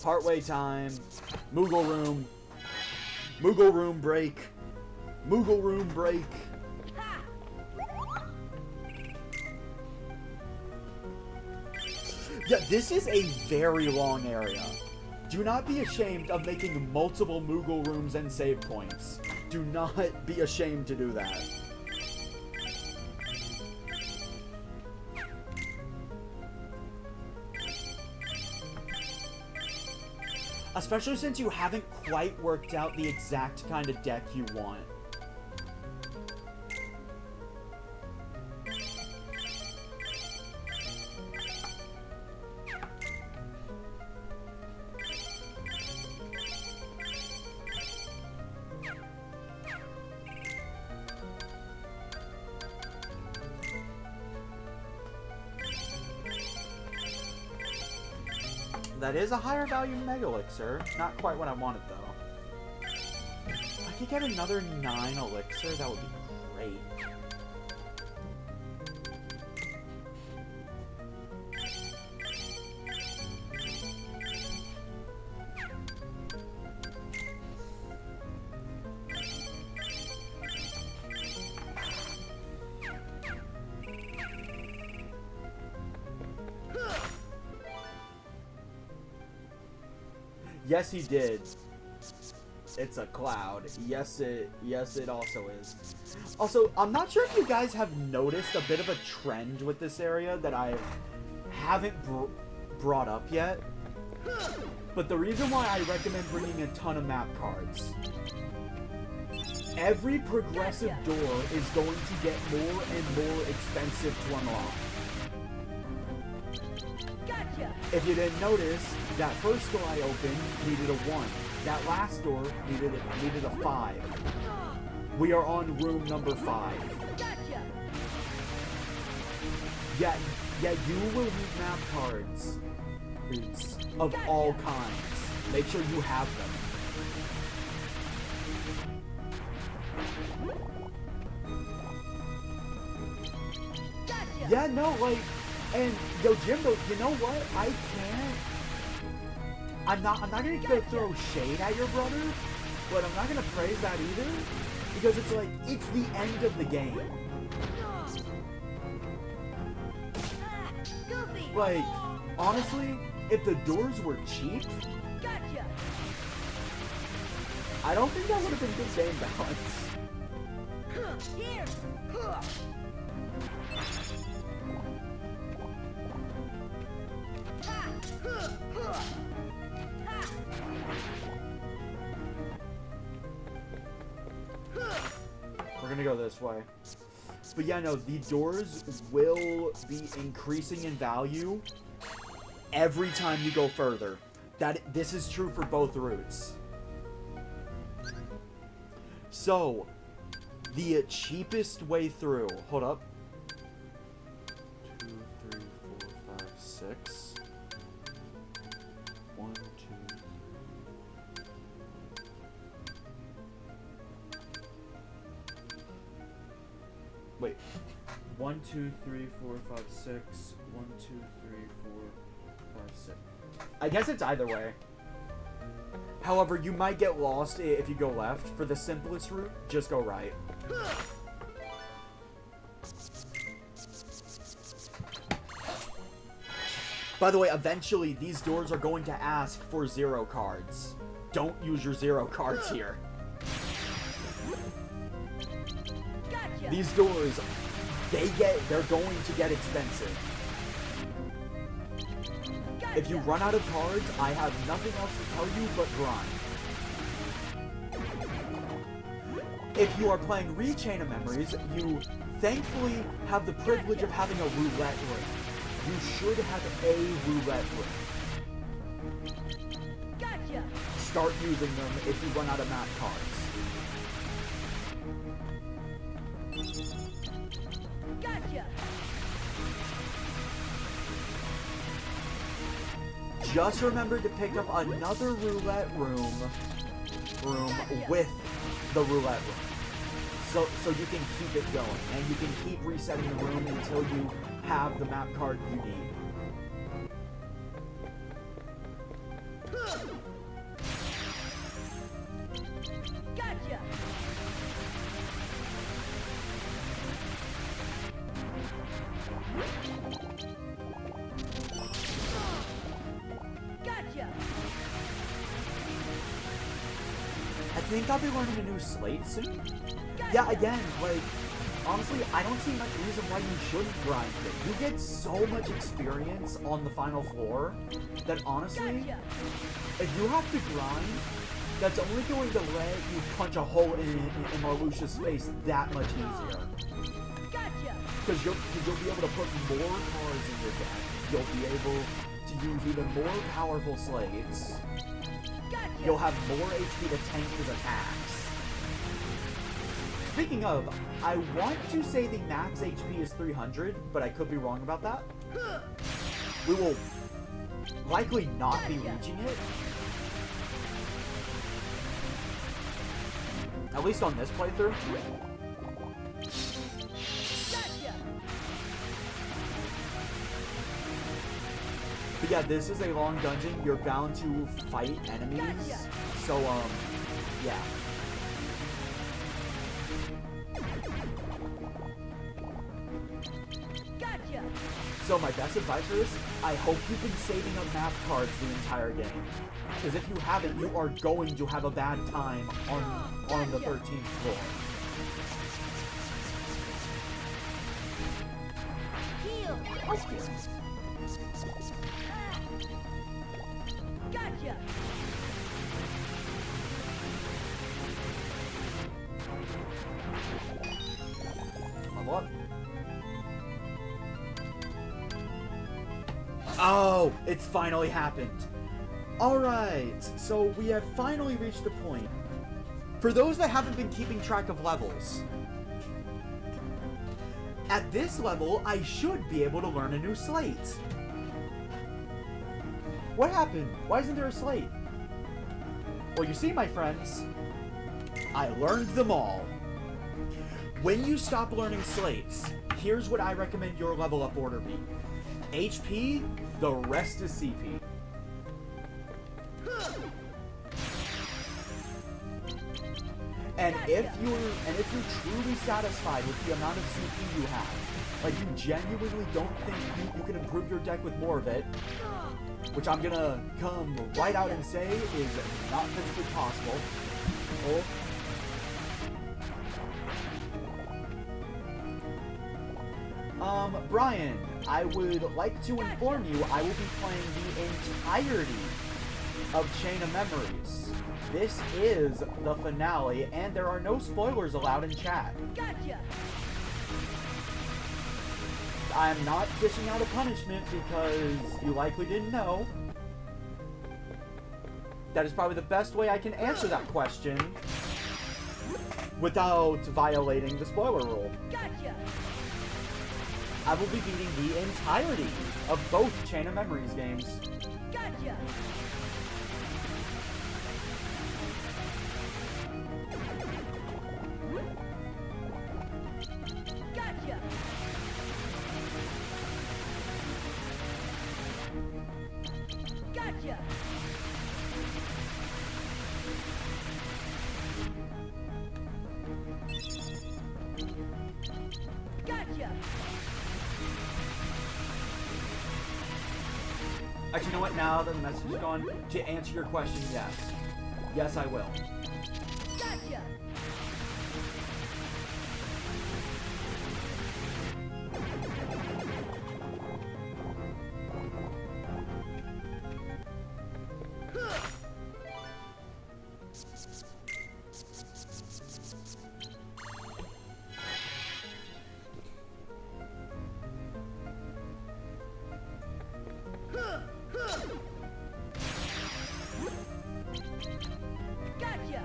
Partway time. Moogle room. Moogle room break. Moogle room break. Ha! Yeah, this is a very long area. Do not be ashamed of making multiple Moogle rooms and save points. Do not be ashamed to do that. Especially since you haven't quite worked out the exact kind of deck you want. That is a higher value Mega Elixir. Not quite what I wanted, though. If I could get another 9 Elixir, that would be great. Yes, he did. It's a cloud. Yes, it also is. Also, I'm not sure if you guys have noticed a bit of a trend with this area that I haven't brought up yet. But the reason why I recommend bringing a ton of map cards. Every progressive door is going to get more and more expensive to unlock. Gotcha. If you didn't notice, that first door I opened needed a 1. That last door needed a 5. We are on room number 5. Gotcha. Yeah, you will need map cards of all kinds. Make sure you have them. Gotcha. Yeah, no, like, and yo, Jimbo, you know what? I can't. I'm not gonna go throw shade at your brother, but I'm not gonna praise that either, because it's like it's the end of the game. Goofy. Like, honestly, if the doors were cheap, Gotcha. I don't think that would have been good game balance. Here. We're gonna go this way. But yeah, no, the doors will be increasing in value every time you go further. This is true for both routes. So, the cheapest way through. Hold up. 2, 3, 4, 5, 6. 1, 2. Wait. 1, 2, 3, 4, 5, 6. 1, 2, 3, 4, 5, 6. I guess it's either way. However, you might get lost if you go left. For the simplest route, just go right. By the way, eventually, these doors are going to ask for 0 cards. Don't use your 0 cards here. Gotcha. These doors, they're going to get expensive. Gotcha. If you run out of cards, I have nothing else to tell you but grind. If you are playing Chain of Memories, you thankfully have the privilege of having a roulette room. You should have a roulette room. Gotcha. Start using them if you run out of map cards. Gotcha. Just remember to pick up another roulette room with the roulette room. So you can keep it going, and you can keep resetting the room until you have the map card you need. Gotcha. Gotcha. I think I'll be learning a new slate soon. Yeah, again, like, honestly, I don't see much reason why you shouldn't grind it. You get so much experience on the final floor that honestly, Gotcha. if you have to grind, that's only going to let you punch a hole in Marluxia's face that much easier. Gotcha. Because you'll be able to put more cards in your deck. You'll be able to use even more powerful slates. Gotcha. You'll have more HP to tank his attacks. Speaking of, I want to say the max HP is 300, but I could be wrong about that. We will likely not be reaching it. At least on this playthrough. Gotcha. But yeah, this is a long dungeon. You're bound to fight enemies. Gotcha. So, yeah. Gotcha. So my best advice for this, I hope you've been saving up map cards the entire game. Because if you haven't, you are going to have a bad time on the 13th floor. Heal. Okay. Gotcha. Level up. Oh, it's finally happened. Alright, so we have finally reached a point. For those that haven't been keeping track of levels, at this level, I should be able to learn a new slate. What happened? Why isn't there a slate? Well, you see, my friends, I learned them all. When you stop learning slates, here's what I recommend your level up order be. HP, the rest is CP. And if you're truly satisfied with the amount of CP you have, like you genuinely don't think you can improve your deck with more of it, which I'm gonna come right out and say is not physically possible. Brian, I would like to inform you I will be playing the entirety of Chain of Memories. This is the finale, and there are no spoilers allowed in chat. Gotcha. I'm not dishing out a punishment because you likely didn't know. That is probably the best way I can answer that question without violating the spoiler rule. Gotcha. I will be beating the entirety of both Chain of Memories games. Gotcha. Gotcha. Gotcha. Actually, you know what? Now that the message is gone, to answer your question, yes. Yes, I will. Gotcha. Gotcha.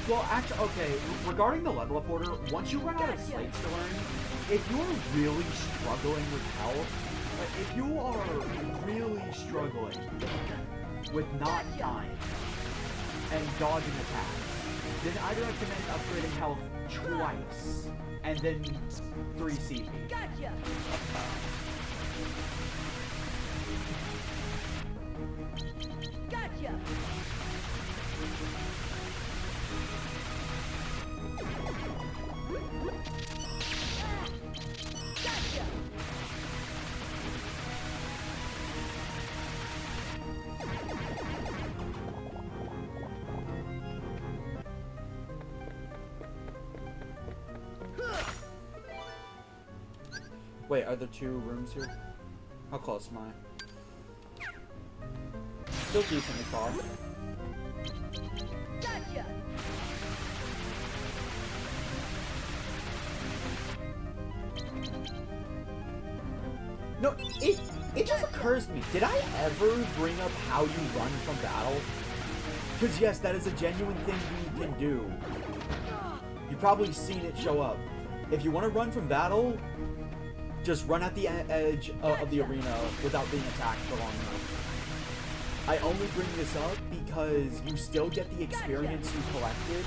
Well, actually, okay, regarding the level up order, once you run out of Gotcha. slates to learn, if you're really struggling with health, like, if you are really struggling with not Gotcha. dying and dodging attacks, then I'd recommend upgrading health twice and then 3 CP. Gotcha. Gotcha. Gotcha. Wait, are there 2 rooms here? How close am I? Still decently far. Gotcha. No, it just occurs to me, did I ever bring up how you run from battle? Because yes, that is a genuine thing you can do. You've probably seen it show up. If you want to run from battle, just run at the edge of the arena without being attacked for long enough. I only bring this up because you still get the experience you collected,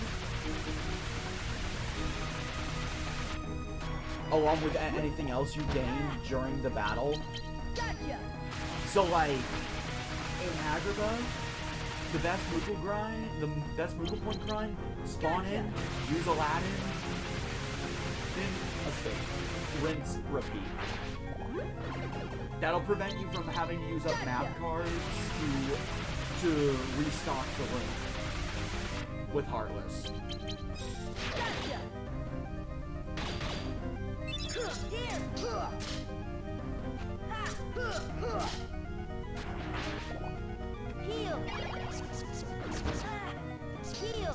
along with anything else you gained during the battle. Gotcha. So like, in Agrabah, the best Moogle point grind, spawn in, use Aladdin, then escape, rinse, repeat. That'll prevent you from having to use up map cards to restock the room with Heartless. Gotcha. Here. Ha. Heal. Heal.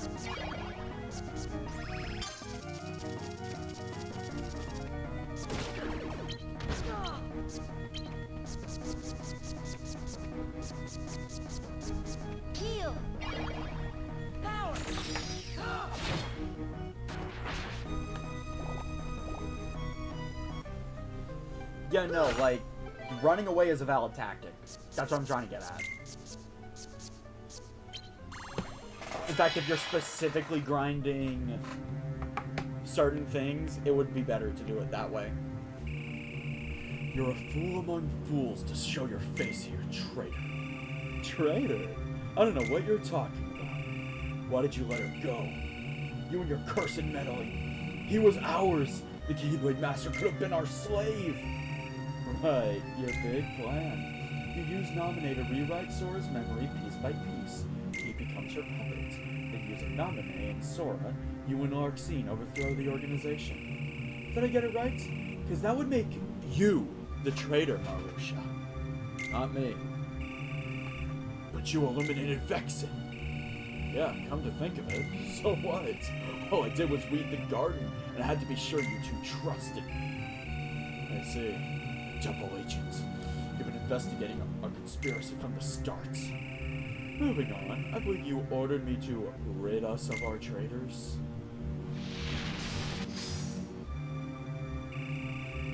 Heal. Power. Yeah, no, like, running away is a valid tactic. That's what I'm trying to get at. In fact, if you're specifically grinding certain things, it would be better to do it that way. You're a fool among fools to show your face here, traitor. Traitor? I don't know what you're talking about. Why did you let her go? You and your cursed meddling. He was ours. The Keyblade Master could have been our slave. Right, your big plan. You use Nominate to rewrite Sora's memory piece by piece. He becomes her puppet. Then using Nominate and Sora, you and Larxene overthrow the organization. Did I get it right? Because that would make you the traitor, Marusha. Not me. But you eliminated Vexen. Yeah, come to think of it. So what? All I did was weed the garden, and I had to be sure you two trusted me. I see. Double agents. You've been investigating a conspiracy from the start. Moving on, I believe you ordered me to rid us of our traitors.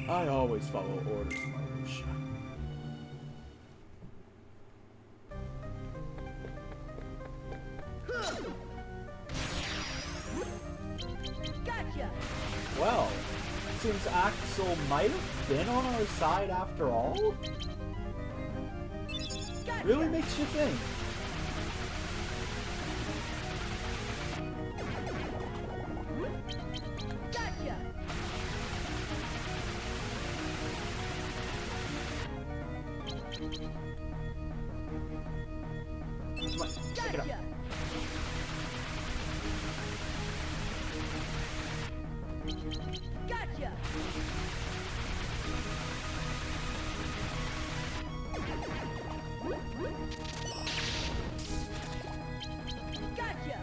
I always follow orders, Marusha. Gotcha. Well, seems Axel might have been on our side after all. Gotcha. Really makes you think. Gotcha. Come on, pick it up. Gotcha. Gotcha. Gotcha.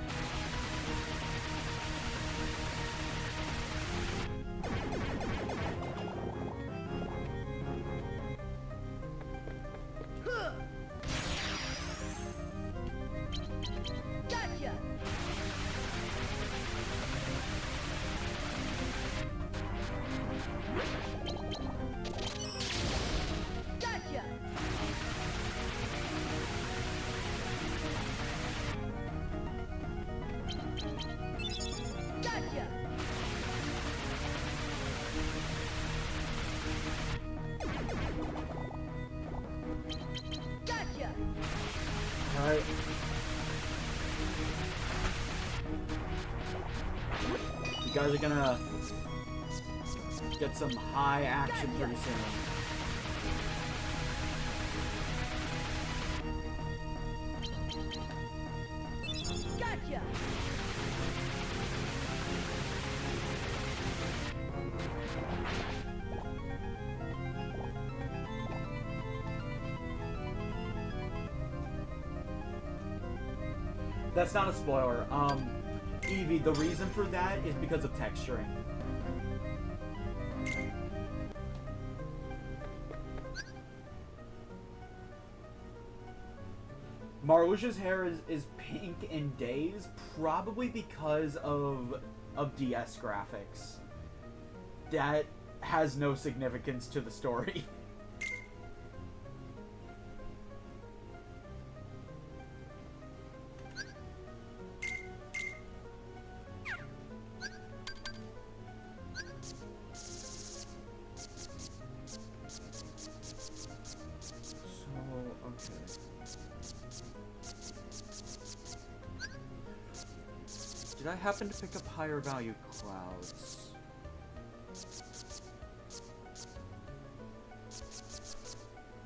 Huh. Gotcha. Gotcha. Gotcha. Gotcha. Alright. You guys are gonna get some high action pretty soon. Gotcha. That's not a spoiler. Evie, the reason for that is because of texturing. Marluxia's hair is pink in Days, probably because of DS graphics. That has no significance to the story. Did I happen to pick up higher value clouds?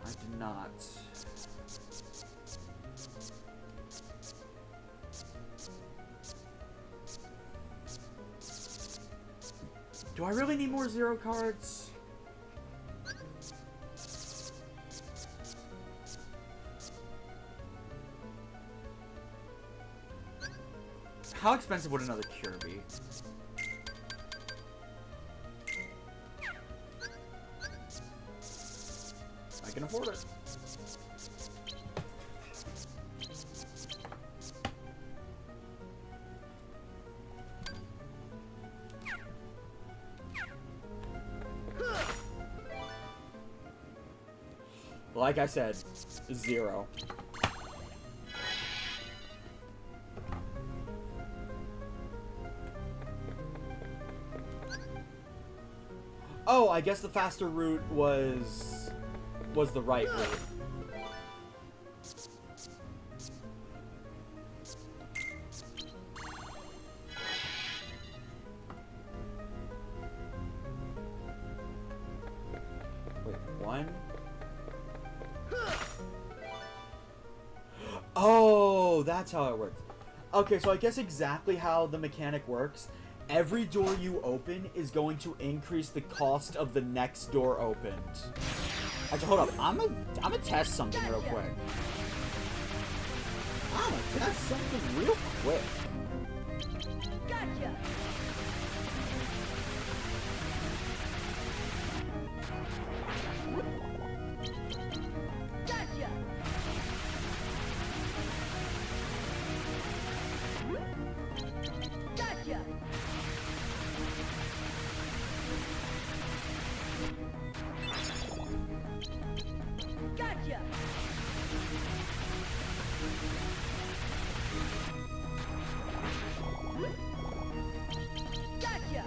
I did not. Do I really need more zero cards? How expensive would another cure be? I can afford it. Like I said, 0. Oh, I guess the faster route was the right route. Wait, 1? Oh, that's how it works. Okay, so I guess exactly how the mechanic works. Every door you open is going to increase the cost of the next door opened. Actually, hold up. I'm gonna test something real quick. I'm gonna test something real quick. Gotcha. Gotcha. Gotcha. Gotcha. Gotcha.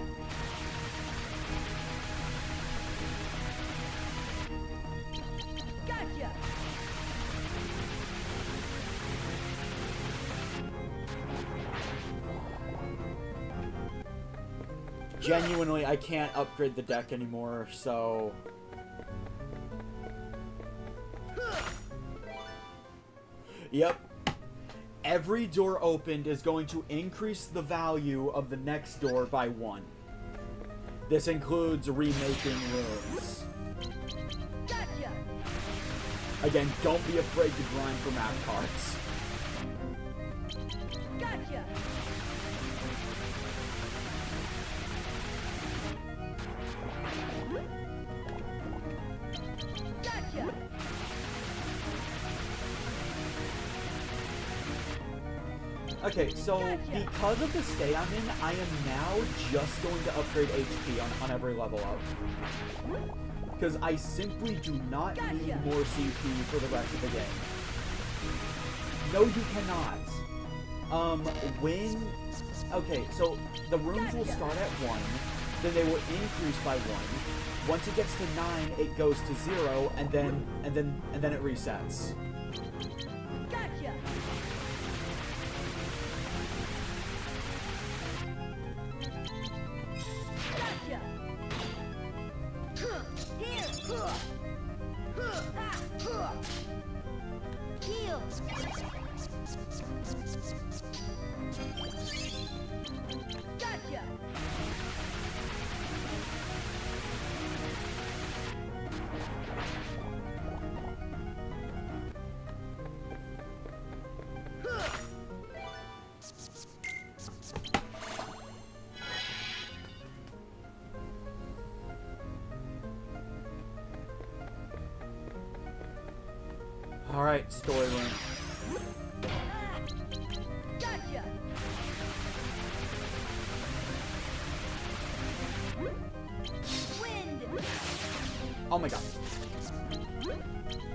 Gotcha. Genuinely, I can't upgrade the deck anymore, so... Huh. Yep. Every door opened is going to increase the value of the next door by 1. This includes remaking rooms. Gotcha. Again, don't be afraid to grind for map cards. Gotcha. Gotcha. Okay, so because of the state I'm in, I am now just going to upgrade HP on every level up. Because I simply do not need more CP for the rest of the game. No, you cannot. Okay, so the rooms will start at 1, then they will increase by 1. Once it gets to 9, it goes to 0, and then it resets. Gotcha. Gotcha. Here. Heal. Gotcha. Alright, story room. Gotcha. Wind. Oh my god.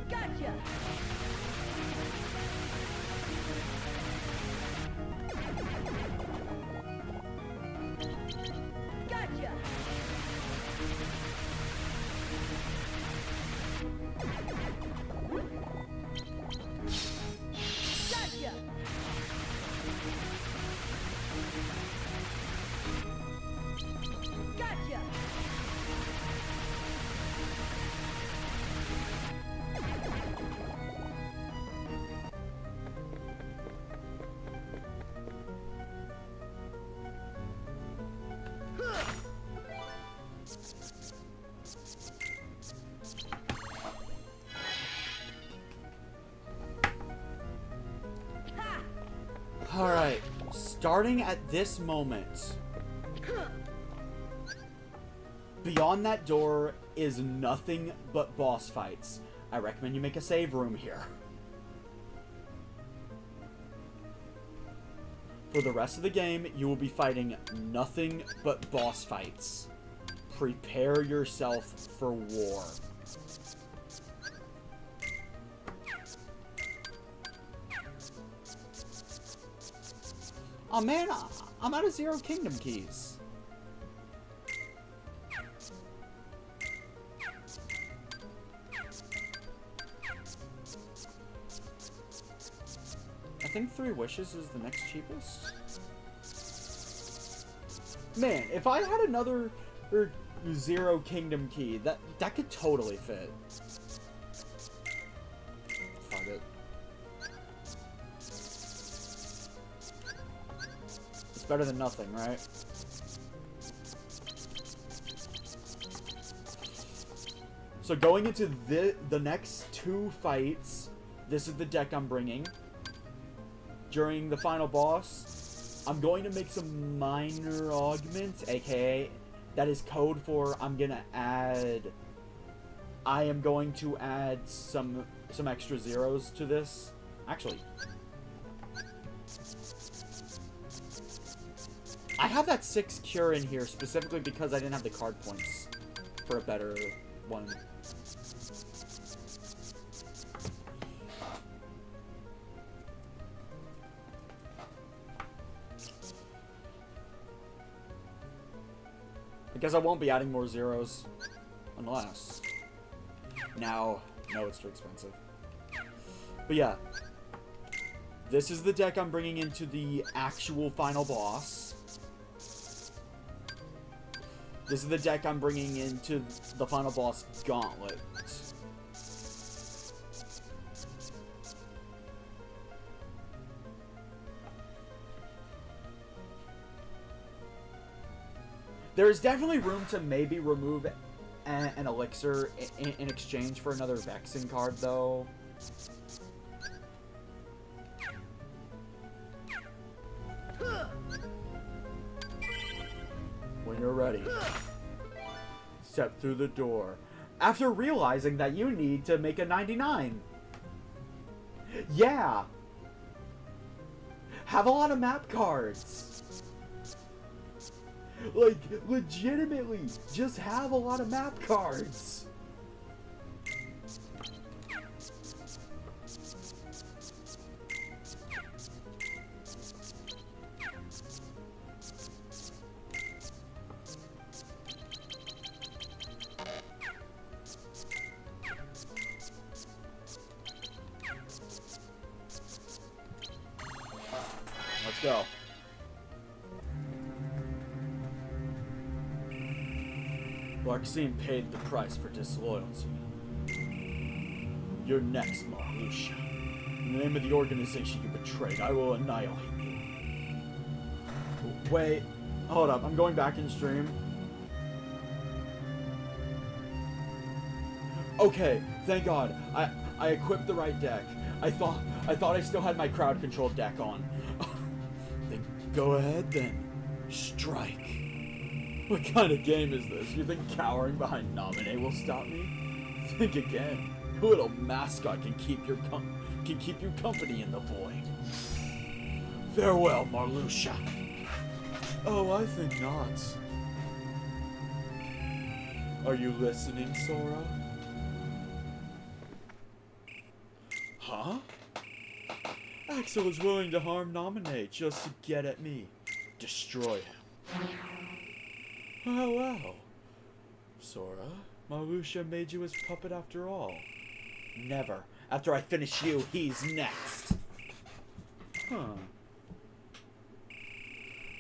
Gotcha. Gotcha. Gotcha. Gotcha. Ha! Alright, starting at this moment, beyond that door is nothing but boss fights. I recommend you make a save room here. For the rest of the game, you will be fighting nothing but boss fights. Prepare yourself for war. Oh man, I'm out of 0 Kingdom keys. I think 3 wishes is the next cheapest. Man, if I had another 0 Kingdom key, that could totally fit. Fuck it. It's better than nothing, right? So going into the next 2 fights, this is the deck I'm bringing. During the final boss, I'm going to make some minor augments, aka that is code for I am going to add some extra zeros to this. Actually, I have that 6 cure in here specifically because I didn't have the card points for a better one. I guess I won't be adding more zeros. Unless... No, it's too expensive. But yeah. This is the deck I'm bringing into the actual final boss. This is the deck I'm bringing into the final boss gauntlet. There's definitely room to maybe remove an elixir in exchange for another Vexing card, though. When you're ready, step through the door. After realizing that you need to make a 99. Yeah! Have a lot of map cards! Like, legitimately, just have a lot of map cards! Let's go. Larxene paid the price for disloyalty. You're next, Marluxia. In the name of the organization you betrayed, I will annihilate you. Wait, hold up, I'm going back in stream. Okay, thank God. I equipped the right deck. I thought I still had my crowd control deck on. Then go ahead then. Strike. What kind of game is this? You think cowering behind Nominate will stop me? Think again. A little mascot can keep you company in the void. Farewell, Marluxia. Oh, I think not. Are you listening, Sora? Huh? Axel is willing to harm Nominate just to get at me. Destroy him. Oh, well. Sora, Marluxia made you his puppet after all. Never. After I finish you, he's next. Huh.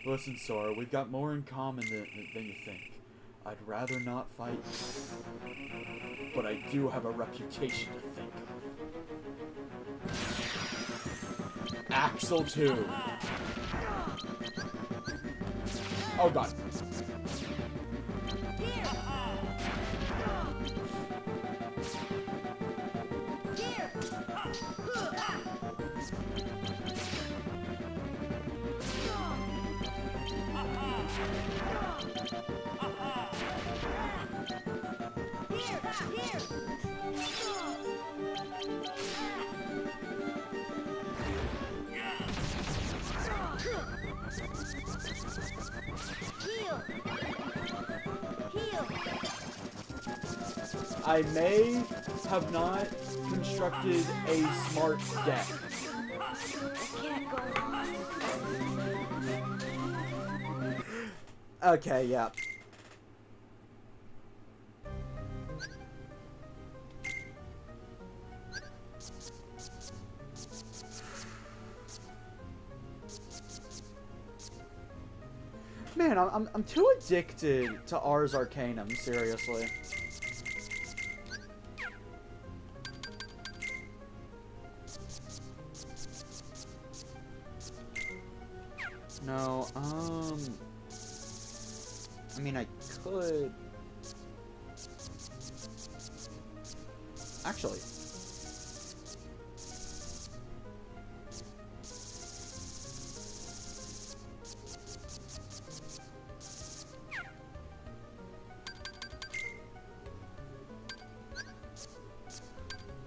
Listen, Sora, we've got more in common than you think. I'd rather not fight you. But I do have a reputation to think of. Axel 2. Oh, God. I may have not constructed a smart deck. Okay, yeah. Man, I'm too addicted to Ars Arcanum, seriously. No, I mean, I could... Actually...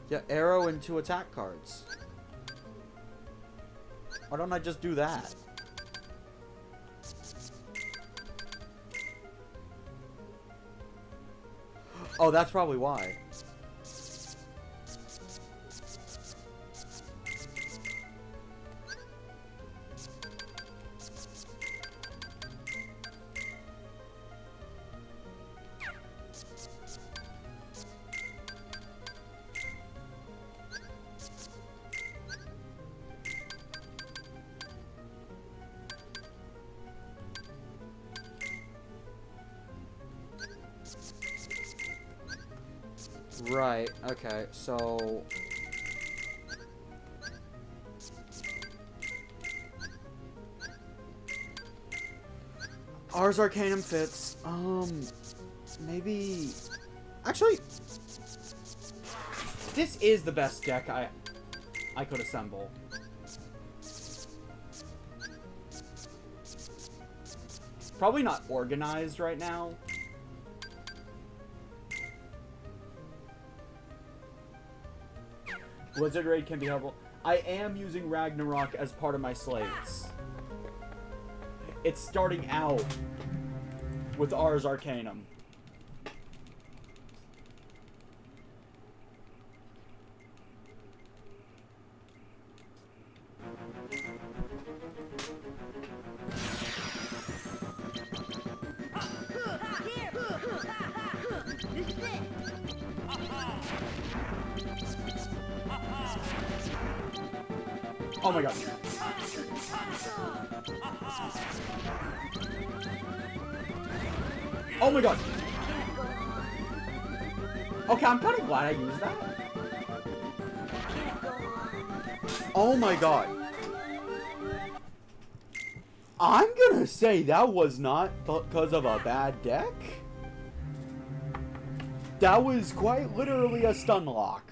Yeah, arrow and 2 attack cards. Why don't I just do that? Oh, that's probably why. Right, okay, so... Ars Arcanum fits. Maybe... Actually, this is the best deck I could assemble. Probably not organized right now. Blizzard Raid can be helpful. I am using Ragnarok as part of my slates. It's starting out with Ars Arcanum. Oh my god. Oh my god. Okay, I'm kind of glad I used that. Oh my god. I'm gonna say that was not because of a bad deck. That was quite literally a stun lock.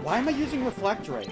Why am I using Reflect Ray?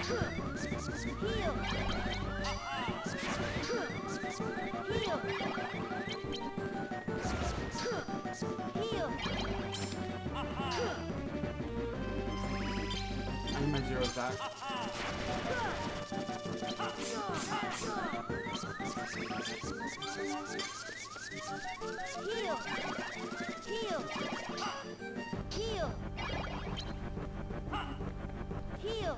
I need my zeros back. Heal! Heal! Heal! Heal!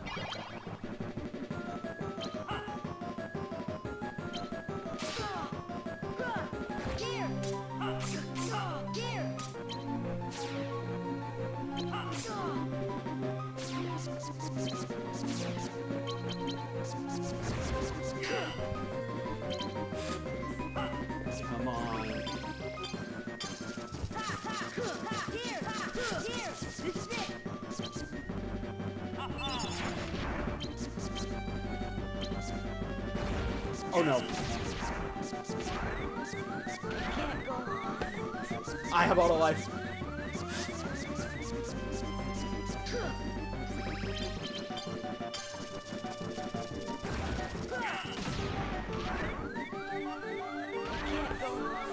Here! Here! Come on. Here! Here! This is it! Oh no. Can't go on. I have auto life. Can't go on.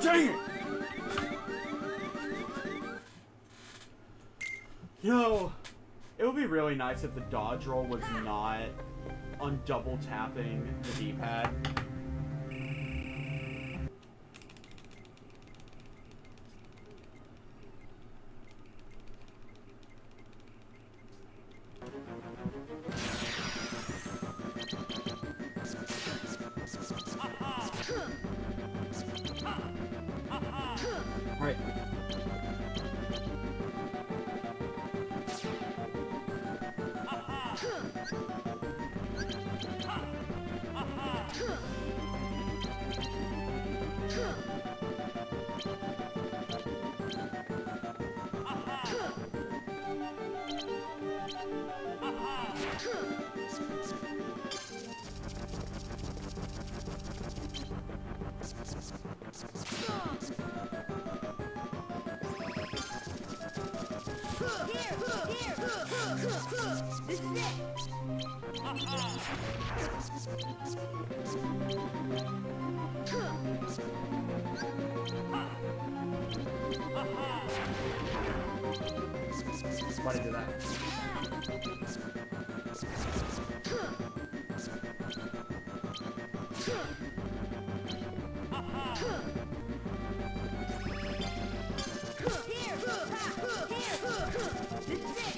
Dang it! You know, it would be really nice if the dodge roll was not on double tapping the D-pad. Alright. This is it! Why did I do that? Here! This is it!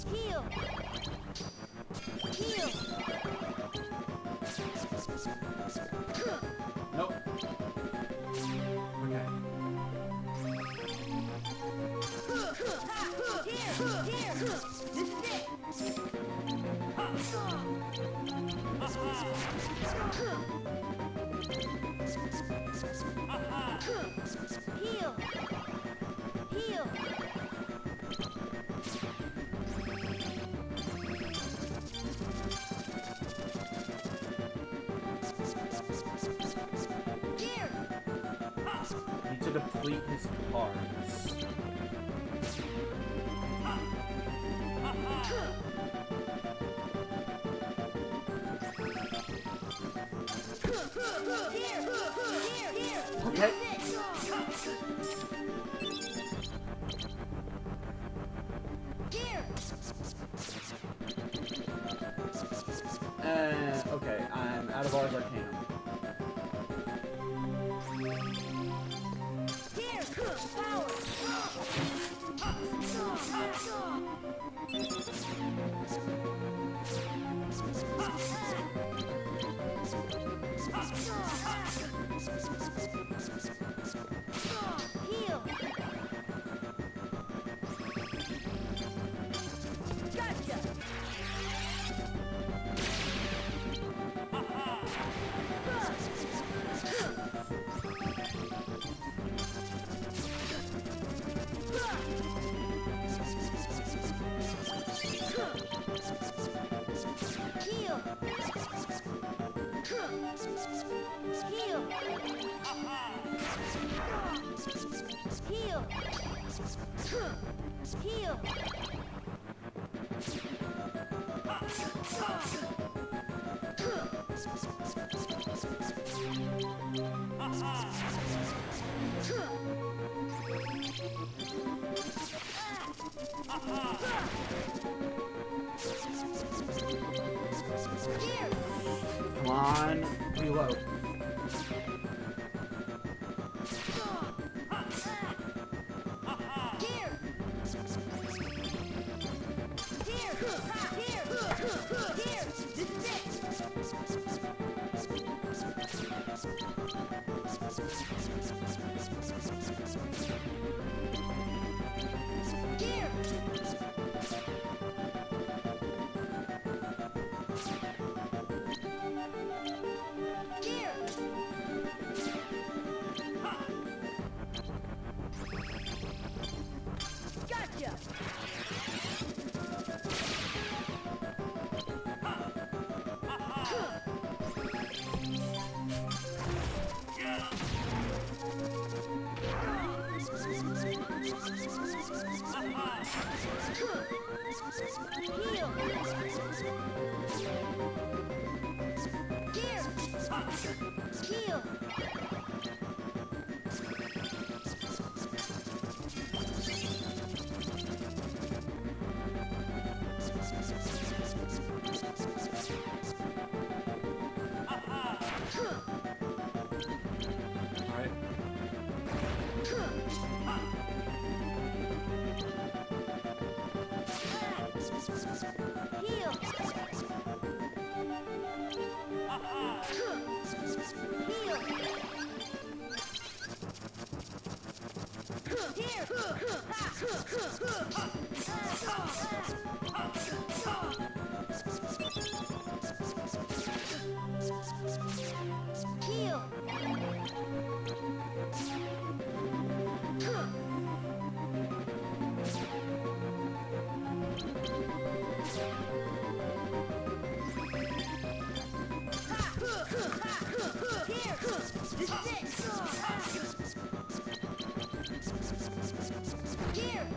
Heal! Heal! Nope. Okay. Here! This is it! Heal! Heal! Here! Need to deplete his cards. Here! Okay. Here! Okay, I'm out of Ars Arcanum. Here! Power! Heal! Heal. Heal. Here. Come on. Reload. Here. Here. Here. Here. This is it. Here. Here. Gotcha. Heal. Here. Heal. Alright. Heal. Heal. Here. Heal. Here. This is it. Here.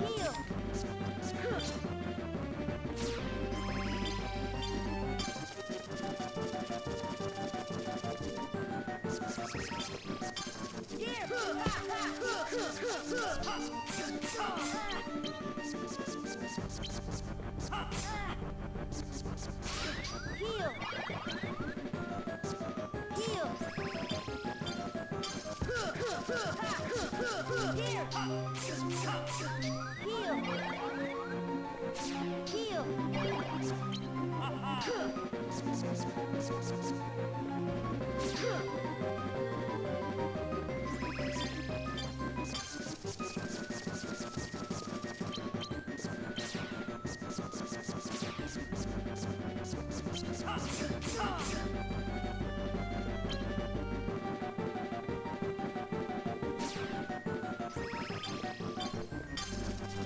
Heal. Heal. Heal. Here. Heal. Heal.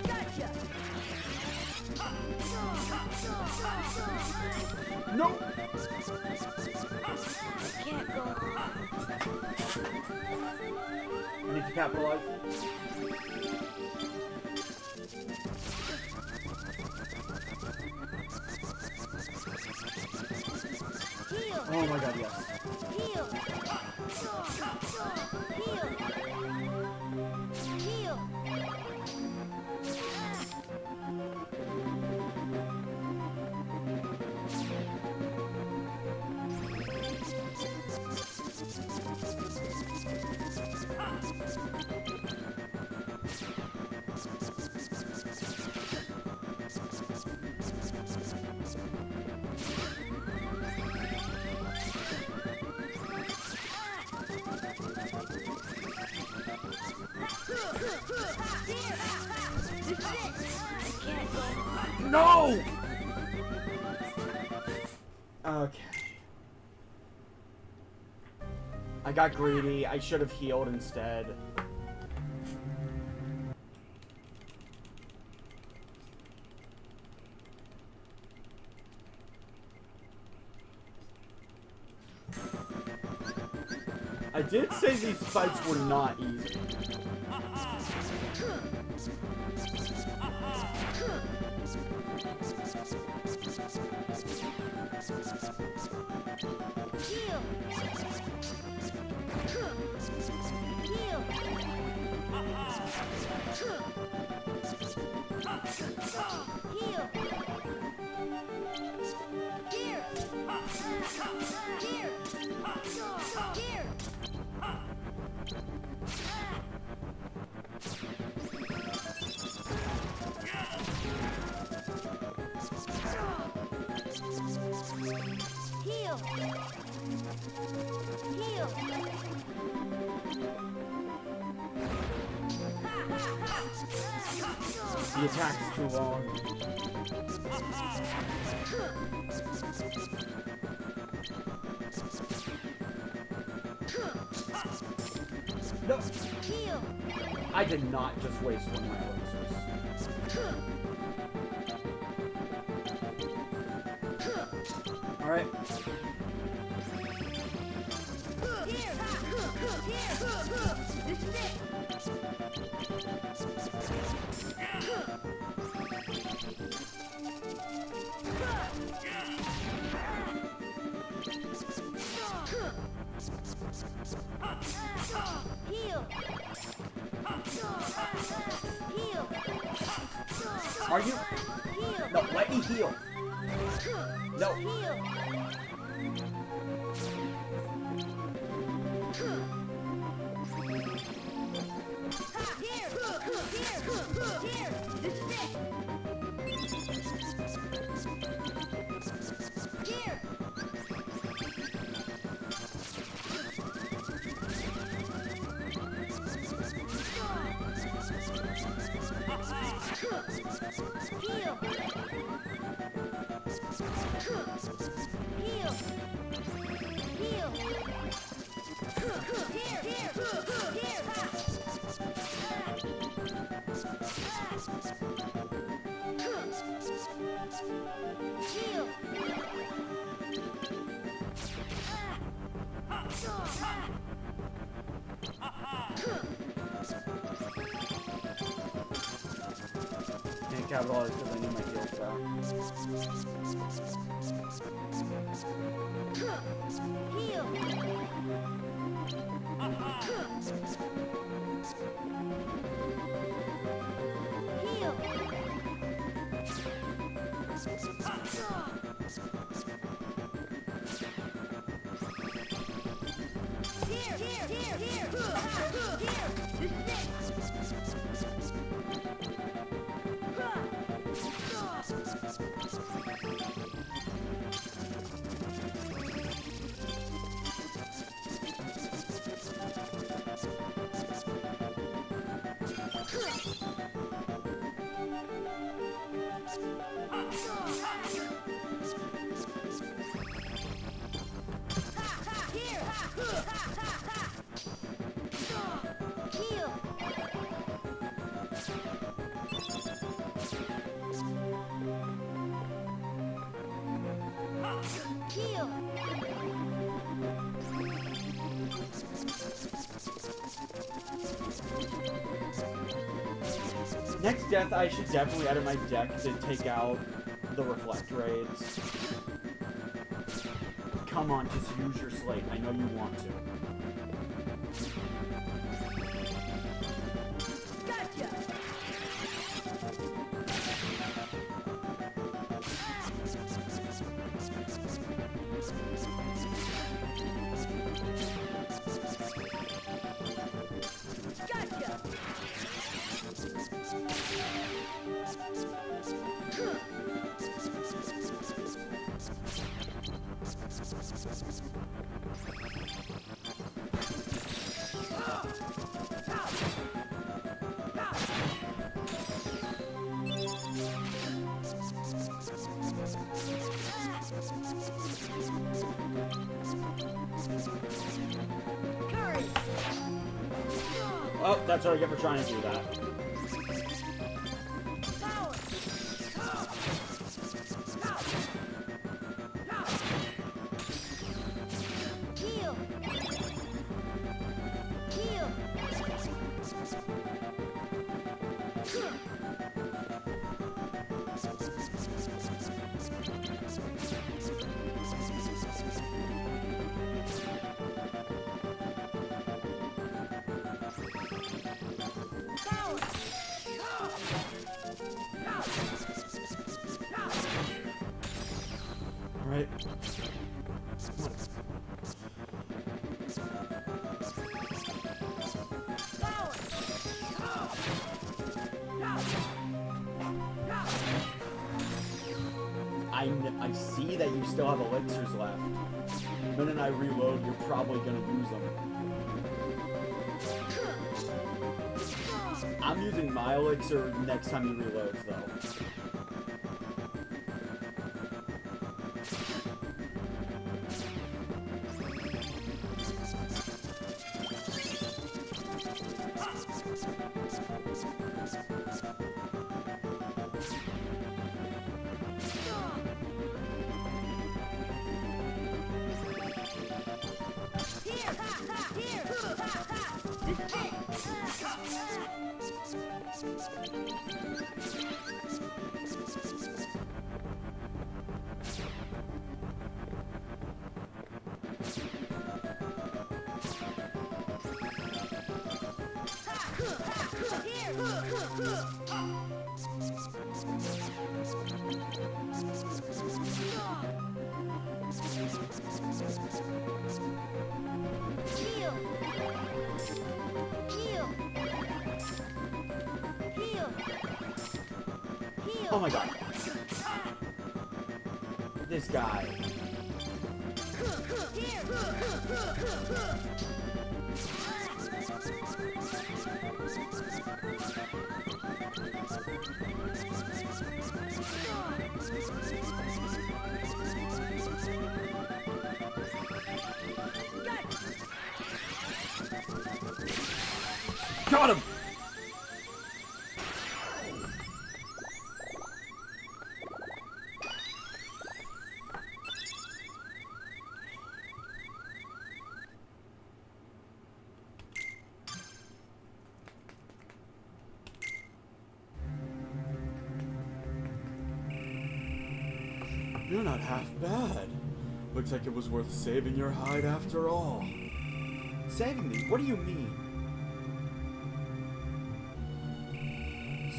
Gotcha. No! Can't go on. I need to capitalize. Heal. Oh my god, yes. Heal. Heal. Heal. No! Okay. I got greedy. I should have healed instead. I did say these fights were not easy. Heal. Heal. Heal. Here. Here. Here. Heal. Heal. The attack is too long. No! Heal. I did not just waste one of my elixirs. Alright. Here. Here. This is it. Heal. Heal. Are you? Heal. No, let me heal. No. Heal. Here. Here. This is it. Here. Heal. Heal. Heal. Here. Here. Heal. Can't capitalize because I need my heals back. Heal. Heal. Here. Here. Here. Here. This is it. Heal. Heal. Next death, I should definitely edit my deck to take out the reflect raids. Come on, just use your slate. I know you want to. Gotcha. Gotcha. Courage. Oh, that's what I get for trying to do that. Power. Heal. What? I see that you still have elixirs left. The minute I reload, you're probably gonna use them. I'm using my elixir next time he reloads, though. Oh my god. This guy. Got him! You're not half bad. Looks like it was worth saving your hide after all. Saving me? What do you mean?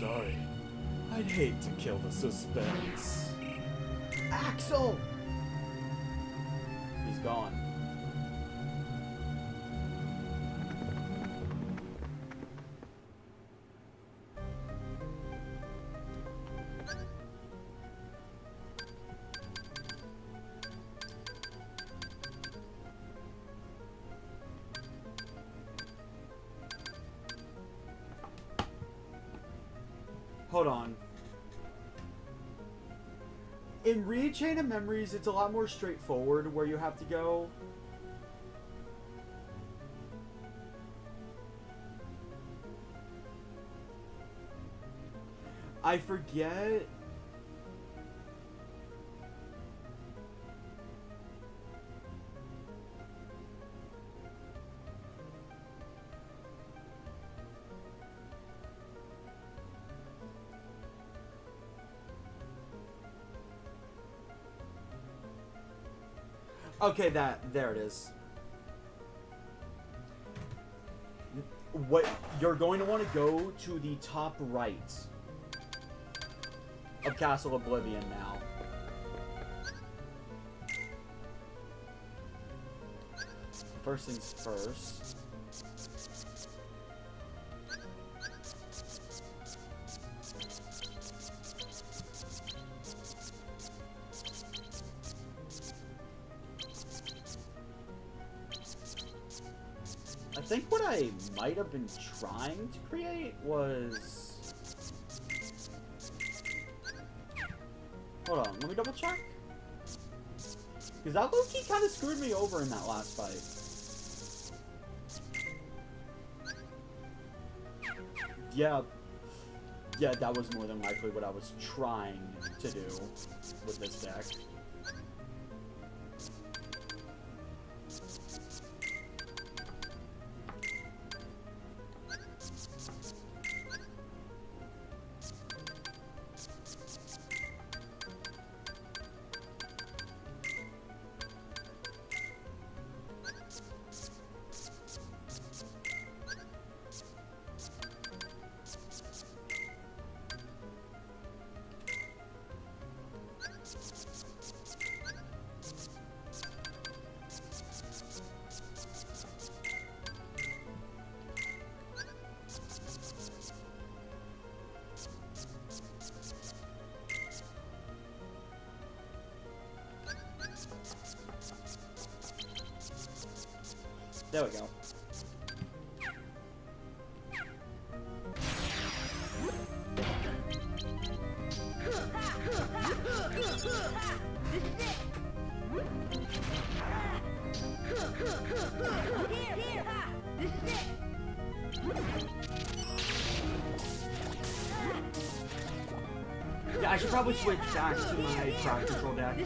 Sorry. I'd hate to kill the suspense. Axel! He's gone. Hold on. In Chain of Memories, it's a lot more straightforward where you have to go. I forget. Okay, there it is. What you're going to want to go to the top right of Castle Oblivion now. First things first. I think what I might have been trying to create was... Hold on, let me double check. Because that low-key kind of screwed me over in that last fight. Yeah, that was more than likely what I was trying to do with this deck. There we go. Yeah, I should probably switch back to my crowd control deck.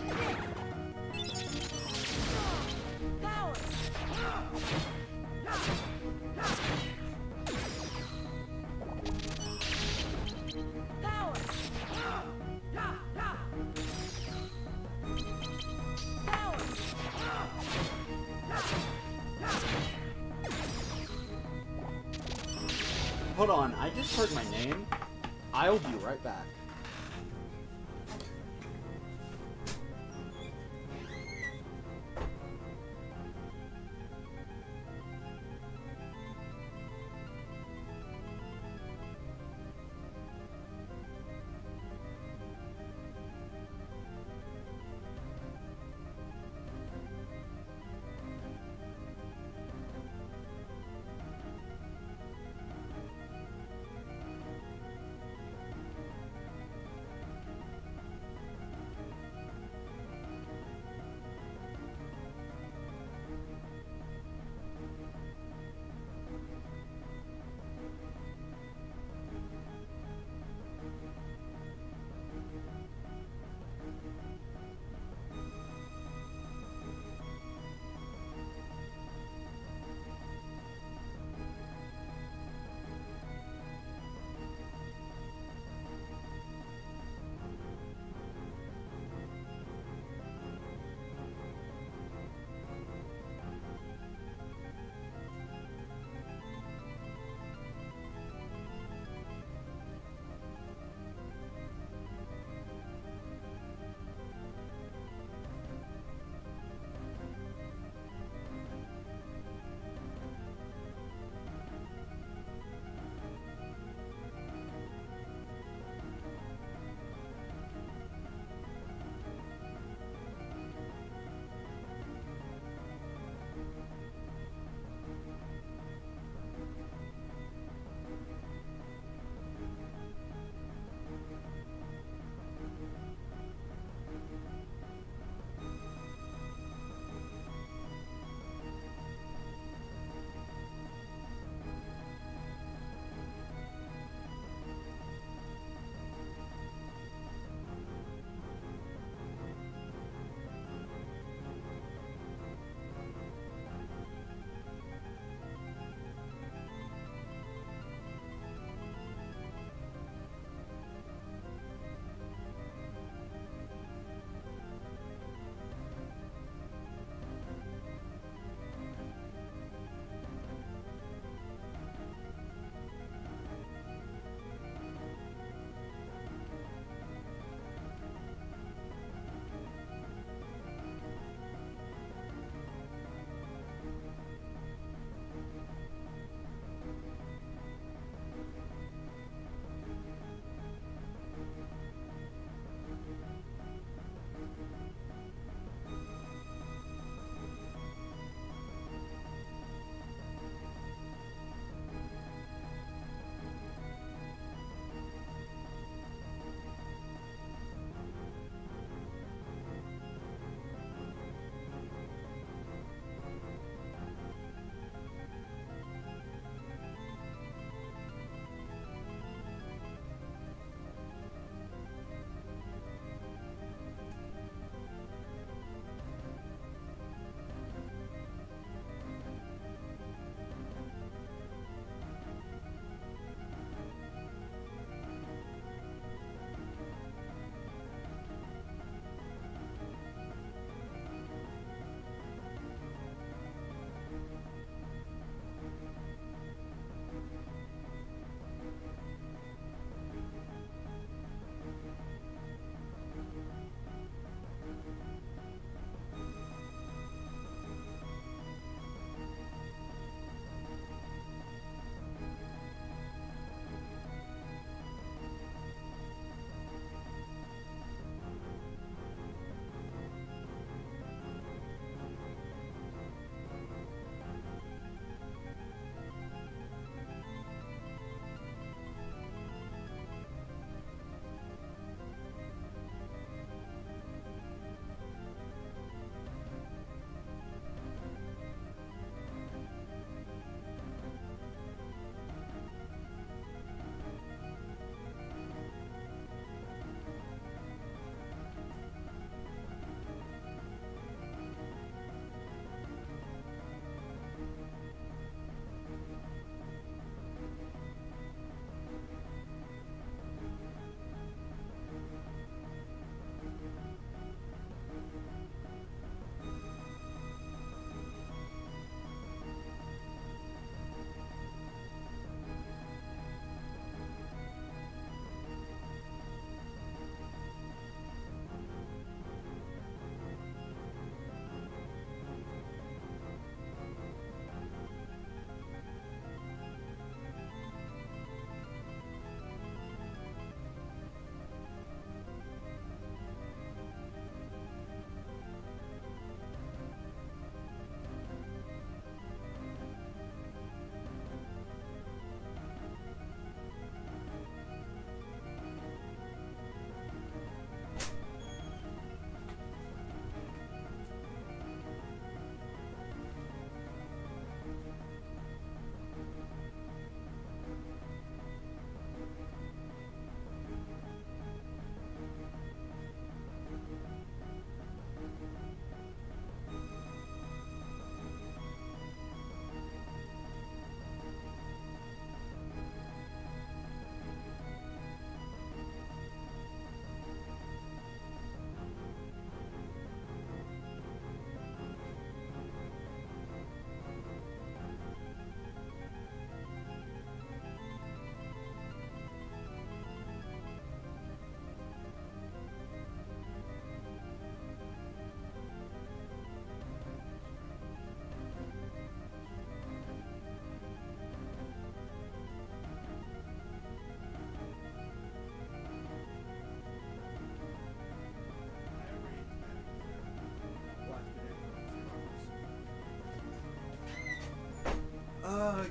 Hold on, I just heard my name. I'll be right back.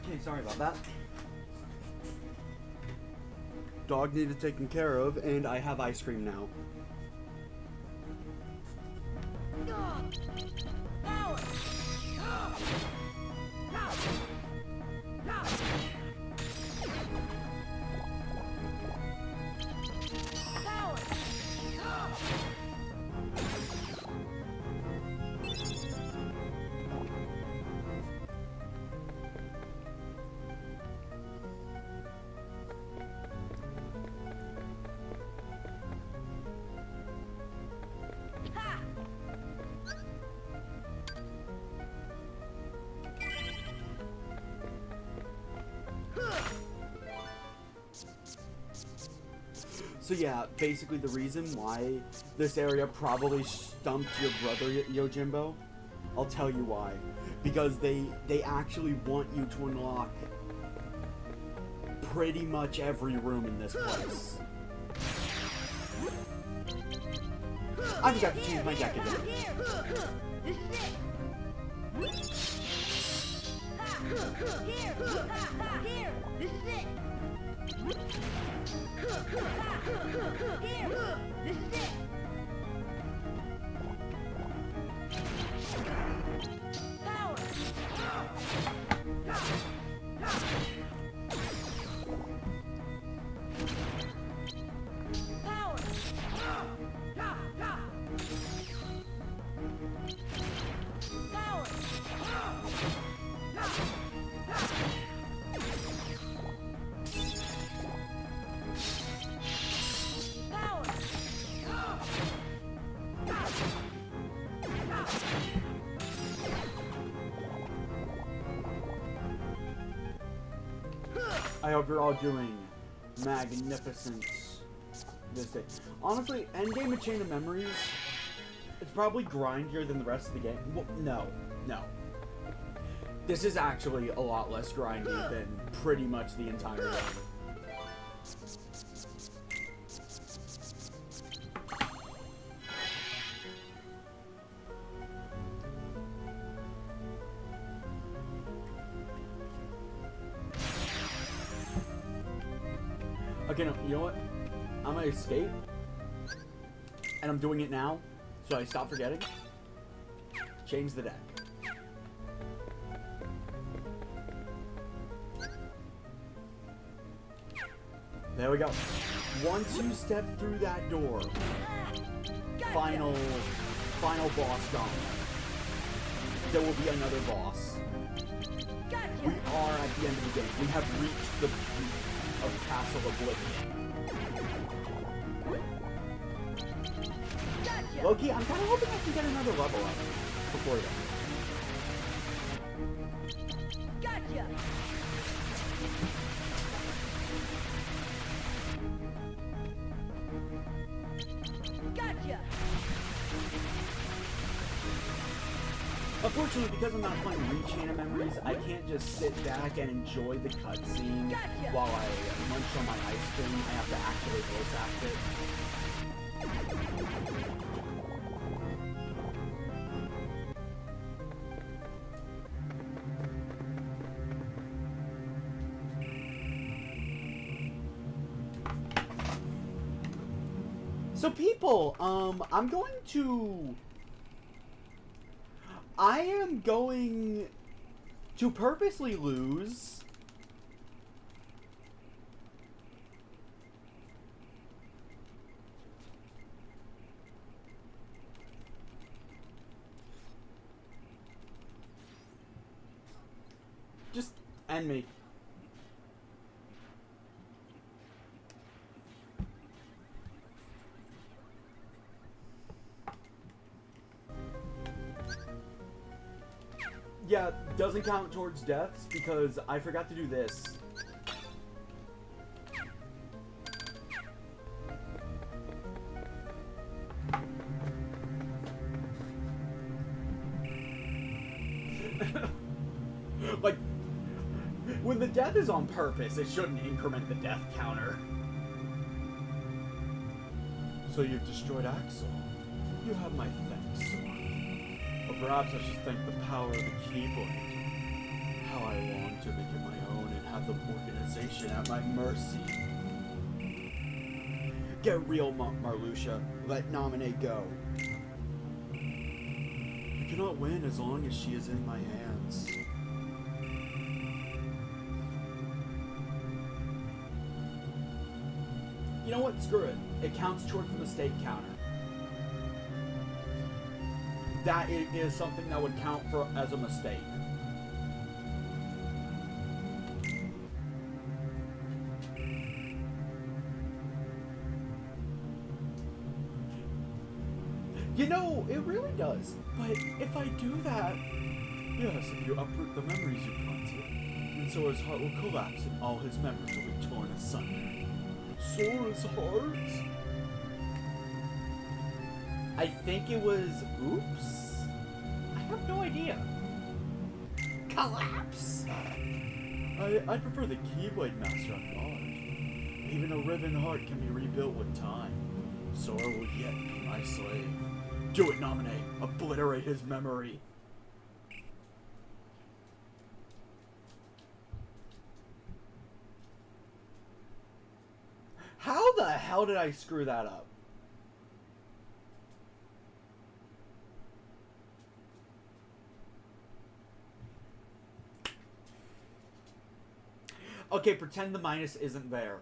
Okay, sorry about that. Dog needed taken care of, and I have ice cream now. Power! So yeah, basically the reason why this area probably stumped your brother, Yojimbo, I'll tell you why. Because they actually want you to unlock pretty much every room in this place. I forgot to change my deck again. This is it. This is it. Power. Power. I hope you're all doing magnificent this day. Honestly, endgame of Chain of Memories, it's probably grindier than the rest of the game. Well, no. This is actually a lot less grindy than pretty much the entire game. Okay, no, you know what? I'm gonna escape. And I'm doing it now, so I stop forgetting. Change the deck. There we go. Once you step through that door, final boss gone. There will be another boss. We are at the end of the game. We have reached the peak of Castle Oblivion. Loki, I'm kind of hoping I can get another level up before then. Gotcha. Gotcha. Unfortunately, because I'm not playing Chain of Memories, I can't just sit back and enjoy the cutscene while I munch on my ice cream. I have to actually voice act it. So people, I am going to purposely lose. Just end me. Yeah, doesn't count towards deaths because I forgot to do this. Like, when the death is on purpose, it shouldn't increment the death counter. So you've destroyed Axel. You have my thanks, Sword. Or perhaps I should thank the power of the keyblade. How I long to make it my own and have the organization at my mercy. Get real, Marluxia. Let Nominate go. I cannot win as long as she is in my hands. You know what? Screw it. It counts towards the mistake counter. That is something that would count for as a mistake. You know, it really does. But if I do that... Yes, if you uproot the memories you planted, and Sora's heart will collapse and all his memories will be torn asunder. Sora's heart? I think it was... Oops? I have no idea. Collapse! I prefer the Keyblade Master on Bard. Even a riven heart can be rebuilt with time. Sora will yet be my slave. Do it, Nominate. Obliterate his memory. How the hell did I screw that up? Okay, pretend the minus isn't there.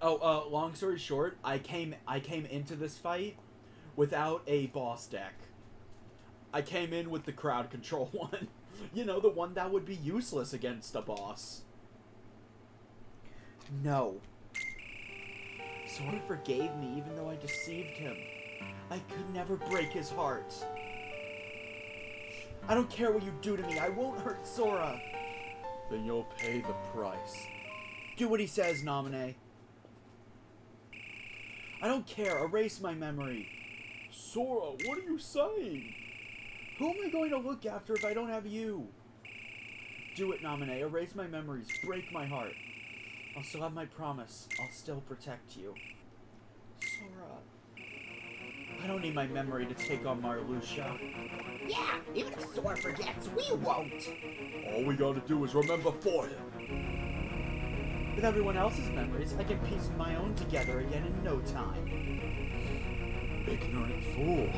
Oh, long story short, I came into this fight without a boss deck. I came in with the crowd control one. You know, the one that would be useless against a boss. No. Sora forgave me even though I deceived him. I could never break his heart. I don't care what you do to me, I won't hurt Sora. Then you'll pay the price. Do what he says, Nominee. I don't care, erase my memory. Sora, what are you saying? Who am I going to look after if I don't have you? Do it, Nominee. Erase my memories. Break my heart. I'll still have my promise. I'll still protect you. Sora. I don't need my memory to take on Marluxia. Yeah, even if Sora forgets, we won't. All we gotta do is remember for him. With everyone else's memories, I can piece my own together again in no time. Ignorant fool.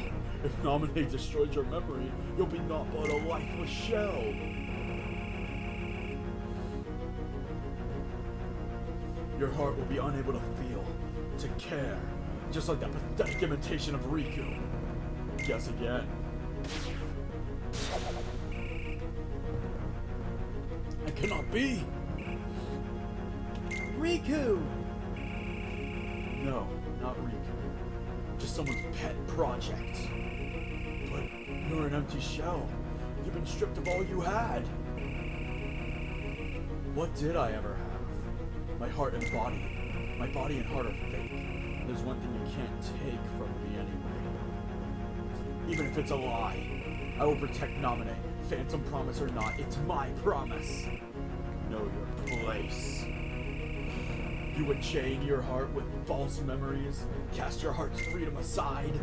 If Nominate destroys your memory, you'll be naught but a lifeless shell. Your heart will be unable to feel, to care, just like that pathetic imitation of Riku. Guess again. It cannot be! Riku! No, not Riku. Just someone's pet project. But you're an empty shell. You've been stripped of all you had. What did I ever have? My heart and body. My body and heart are fake. There's one thing you can't take from me anyway. Even if it's a lie, I will protect Nominate. Phantom promise or not, it's my promise. Know your place. You would chain your heart with false memories, cast your heart's freedom aside.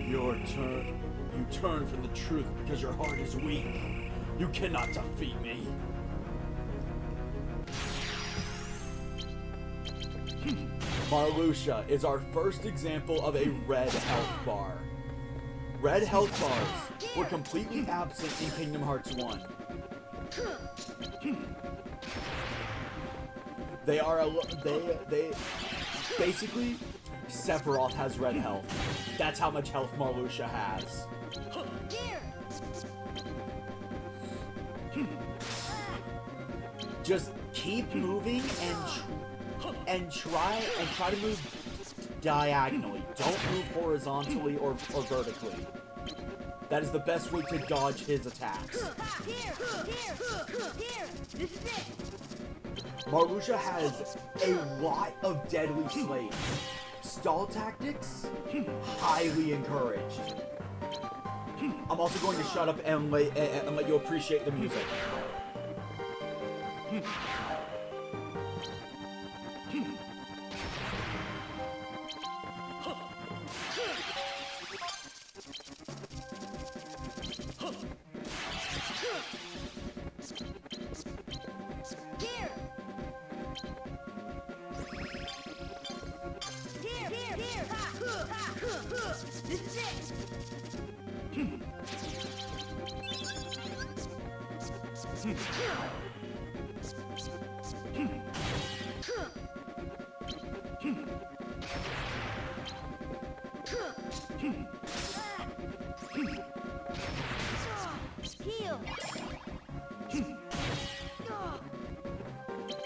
You turn from the truth because your heart is weak. You cannot defeat me. Marluxia is our first example of a red health bar. Red health bars were completely absent in Kingdom Hearts 1. They are they basically Sephiroth has red health. That's how much health Marluxia has. Just keep moving and try to move diagonally. Don't move horizontally or vertically. That is the best way to dodge his attacks. Marluxia has a lot of deadly slates. Stall tactics, highly encouraged. I'm also going to shut up and let you appreciate the music. Here! Here! Ha! Ha! This is it! Heal! Heal!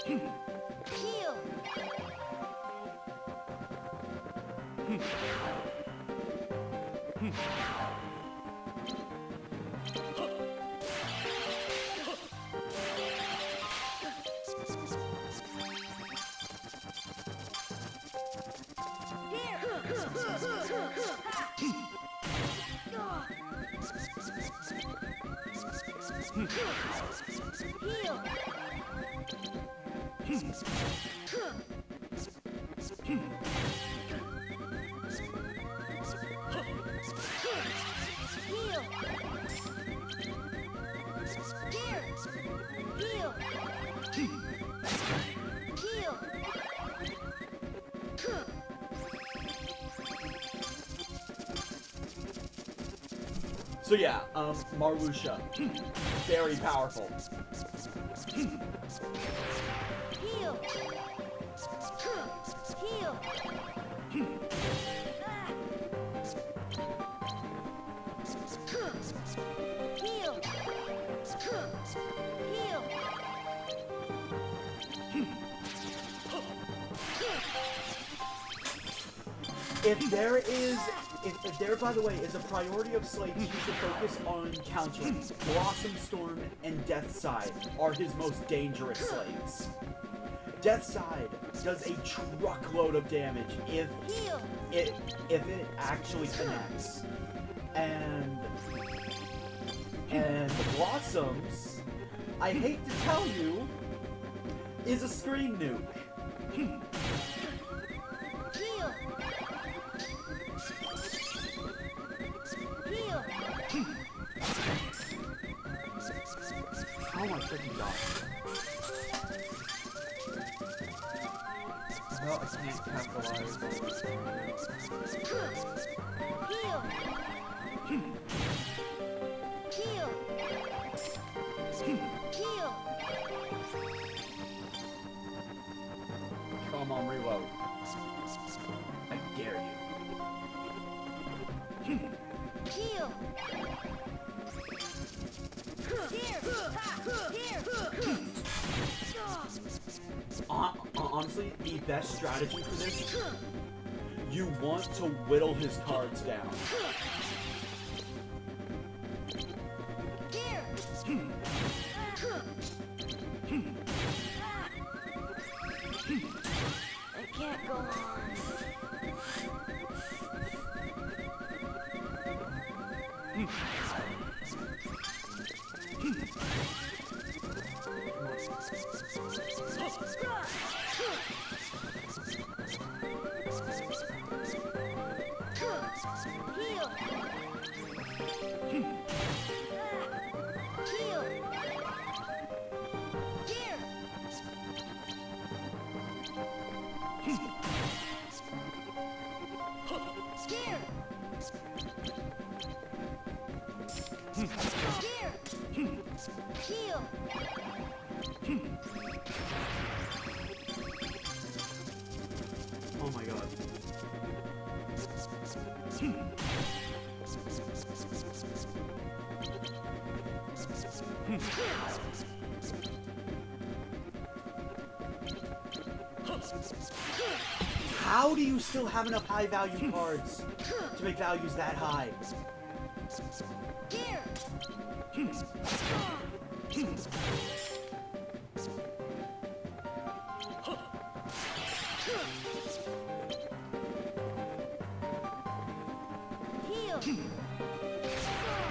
Heal! Heal! Here! Heal! Heal! So yeah, Marluxia, very powerful. Heal! Heal! Heal! Heal! If there, by the way, is a priority of slates you should focus on countering, Blossom Storm and Death Side are his most dangerous slates. Death Side does a truckload of damage if Heal! it actually connects. And the Blossoms, I hate to tell you, is a screen nuke. Heal! Heal! Oh my freaking god. Well, I can't capitalize. Heal! Heal! Heal! Come on, reload. I dare you. Heal! Here! Here! Honestly, the best strategy for this, you want to whittle his cards down. Here! I can't go on. Heal! Heal! Here! Here! Here! Heal! Oh my god. How do you still have enough high value cards to make values that high? Here! Heal!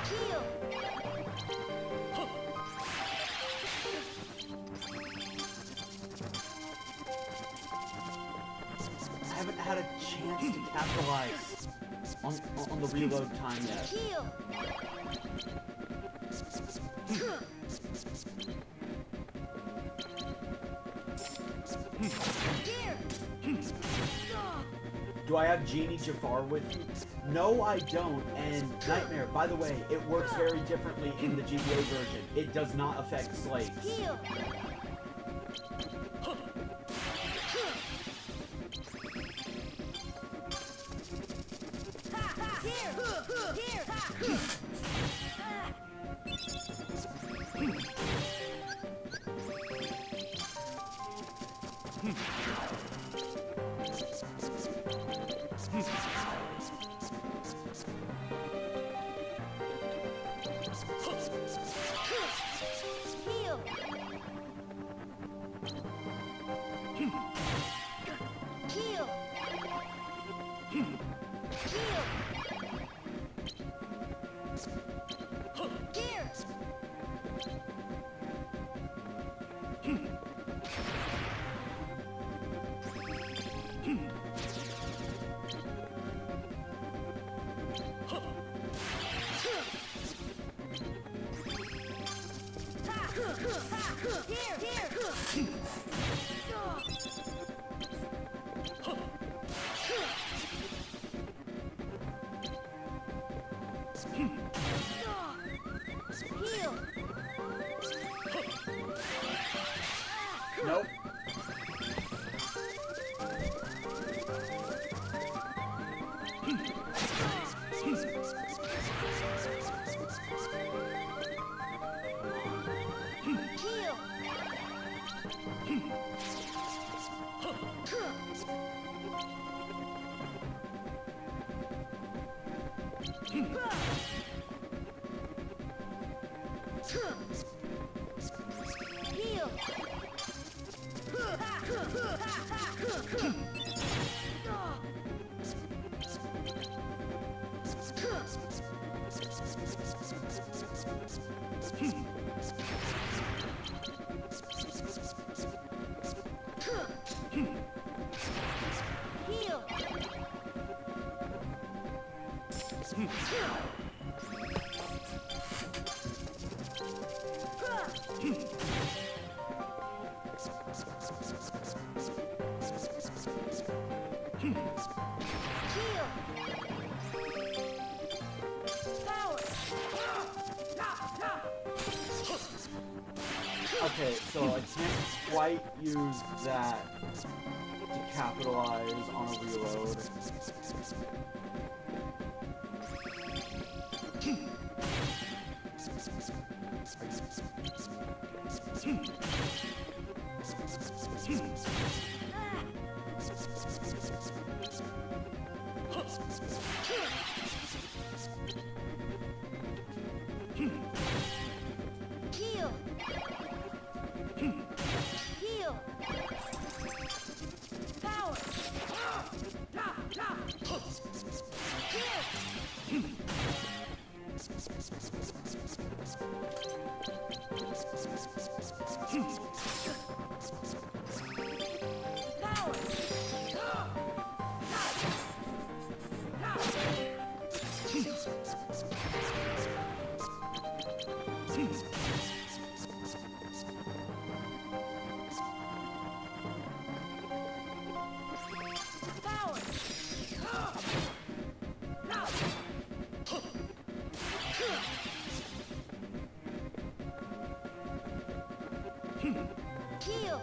Heal. I haven't had a chance to capitalize on the reload time yet. Heal. Here. Do I have Genie Jafar with you? No, I don't. And Nightmare, by the way, it works very differently in the GBA version. It does not affect slaves. Heal. Here. Here. Heal. Heal. Heal. Here. Here. Here. Heal. Nope. Heal. Heal. Heal. Heal. Power. Okay, so I can't quite use that to capitalize on a reload. Heal. Heal. Power. Here. Power. Power. Heal.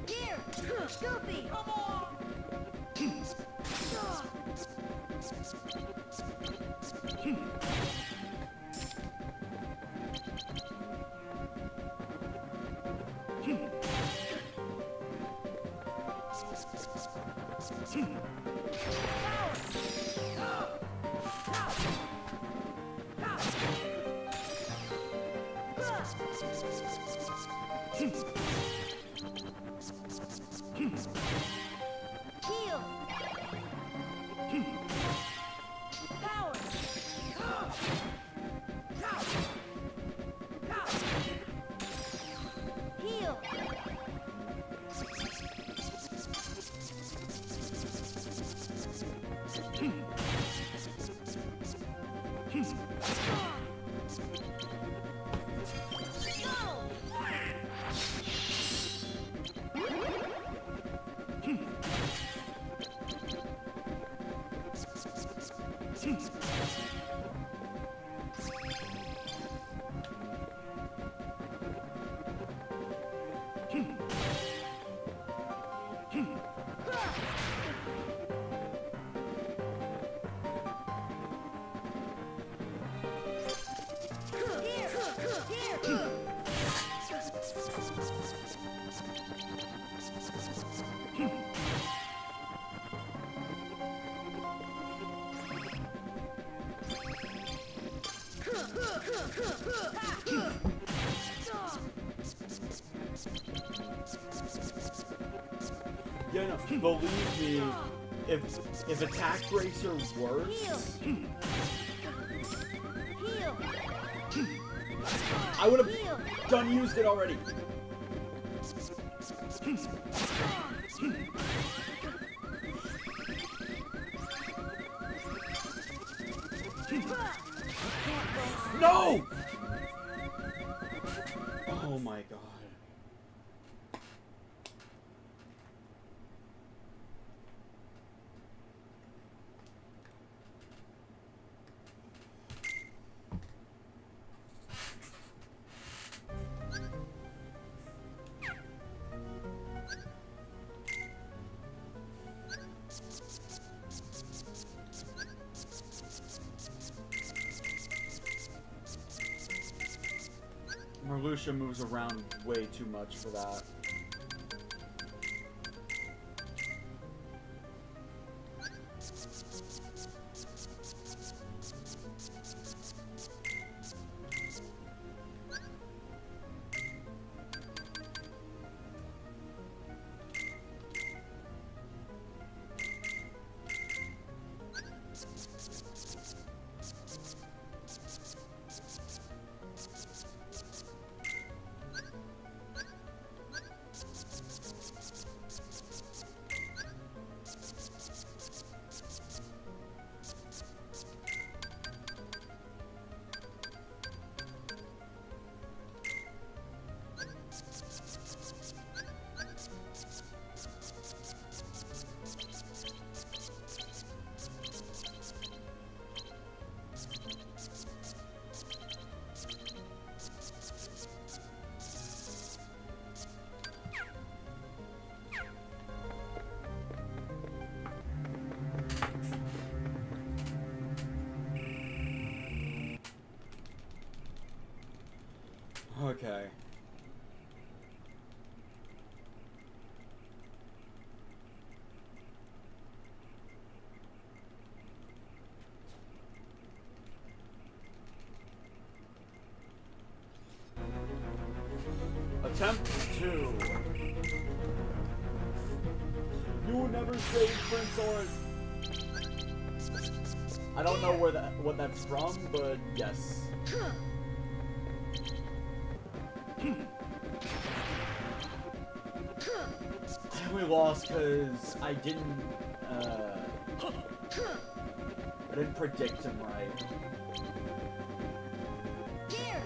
Here. Scoopy. Come on. Heal. Power. Heal. Yeah, no, believe me, if attack bracer works, Heal. I would have Heal. done used it already. No! Oh my god. Marluxia moves around way too much for that. Okay. Attempt 2. You will never save Prince Oris. I don't know where what that's from, but yes. I only lost because I didn't predict him right. Here.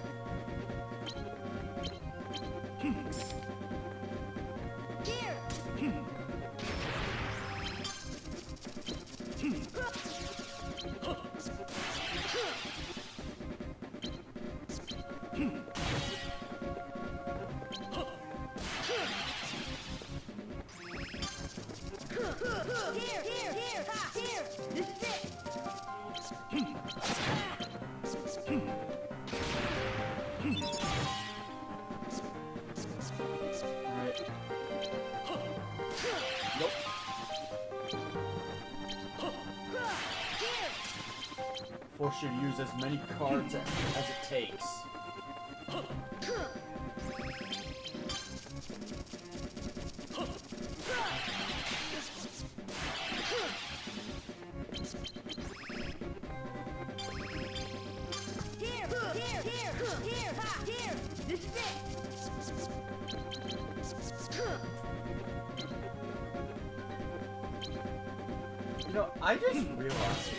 Here. Here, here, here, ha, here. This is it. Alright. Nope. Here. Force you to use as many cards as it takes. know, I just realized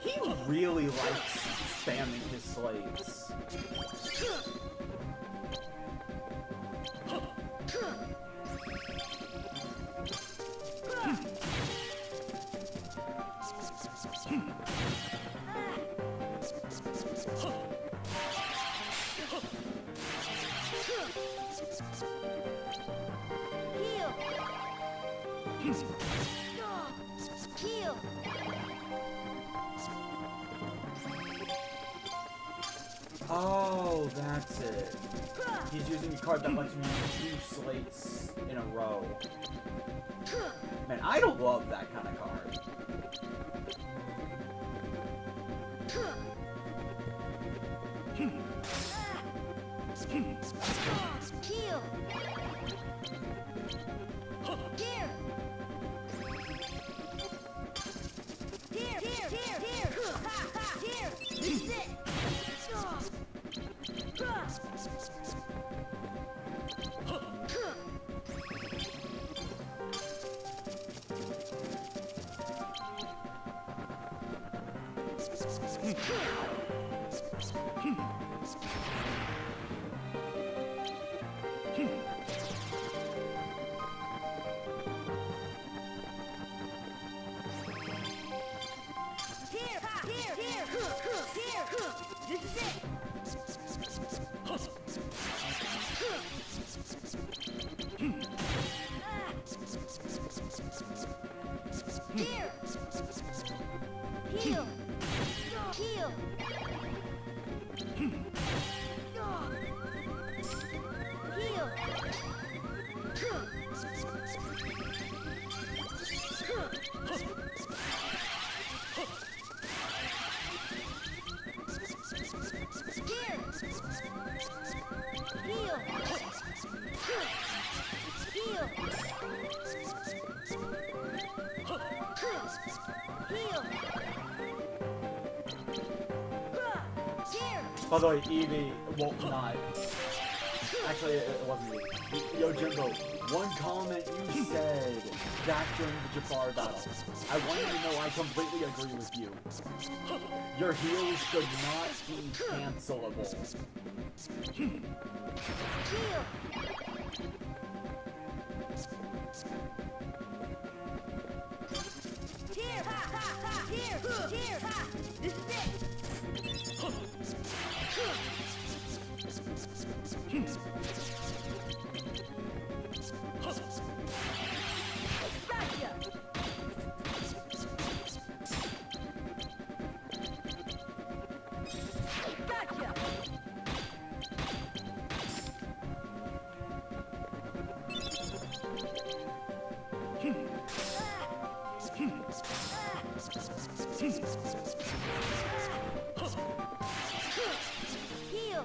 he really likes spamming his slates. Heal. Oh, that's it. He's using a card that lets him use 2 slates in a row. Man, I don't love that kind of card. Heal. Here. Here. Here. Here. Here. Ha ha. Here. This is it. Here. Here. Here. Here. This is it. Here. Heal. Heal. Heal. Here. Heal. Heal. Heal. Here. By the way, Eevee won't not. Actually, it wasn't Eevee. Yo, Jimbo, one comment you said back during the Jafar battle. I want you to know I completely agree with you. Your heals should not be cancelable. Heal. Here. Ha ha ha. Here. Here. Ha. This is it. Gotcha. Gotcha. Heal.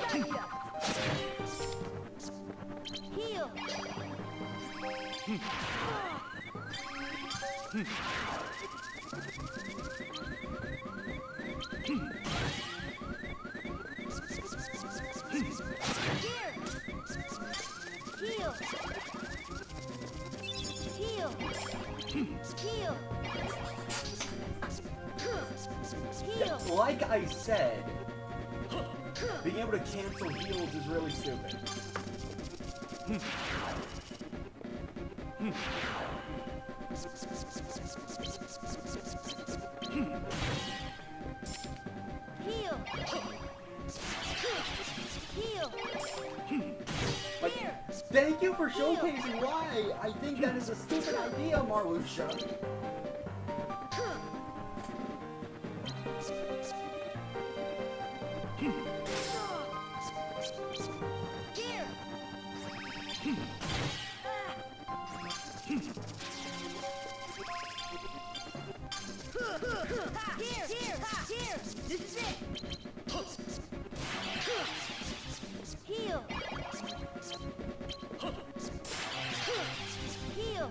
Gotcha. Heal. Here. Heal. Heal. Heal. Heal. Like I said, being able to cancel heals is really stupid. Heal. Heal. Like, Here. thank you for showcasing why I think that is a stupid idea, Marluxia. Here. Here. Here. Here. This is it. Heal. Heal.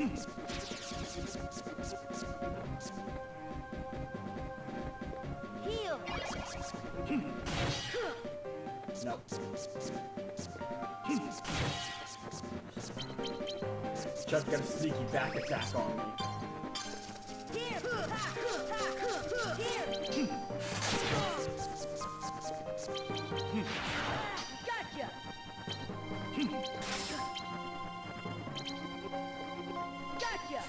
Heal. Nope. Chuck's got a sneaky back attack on me. Here. Here. Gotcha. Gotcha.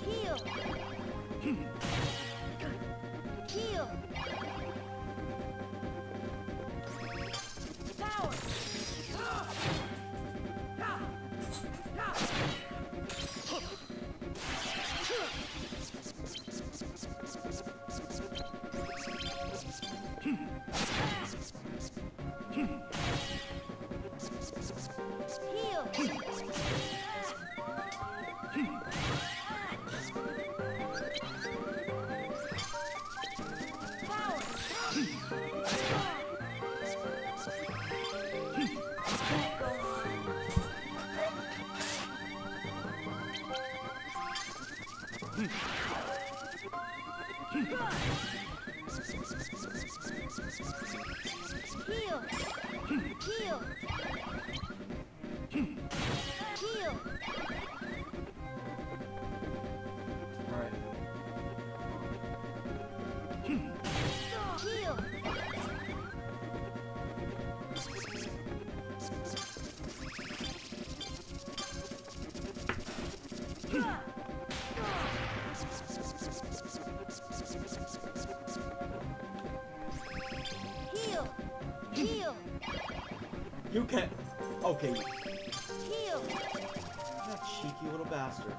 Heal. Heal. Power. Heal. Power. Can't go Heal. Heal. Heal. Alright. Heal. Heal. Heal. You can. Okay. Heal. That cheeky little bastard.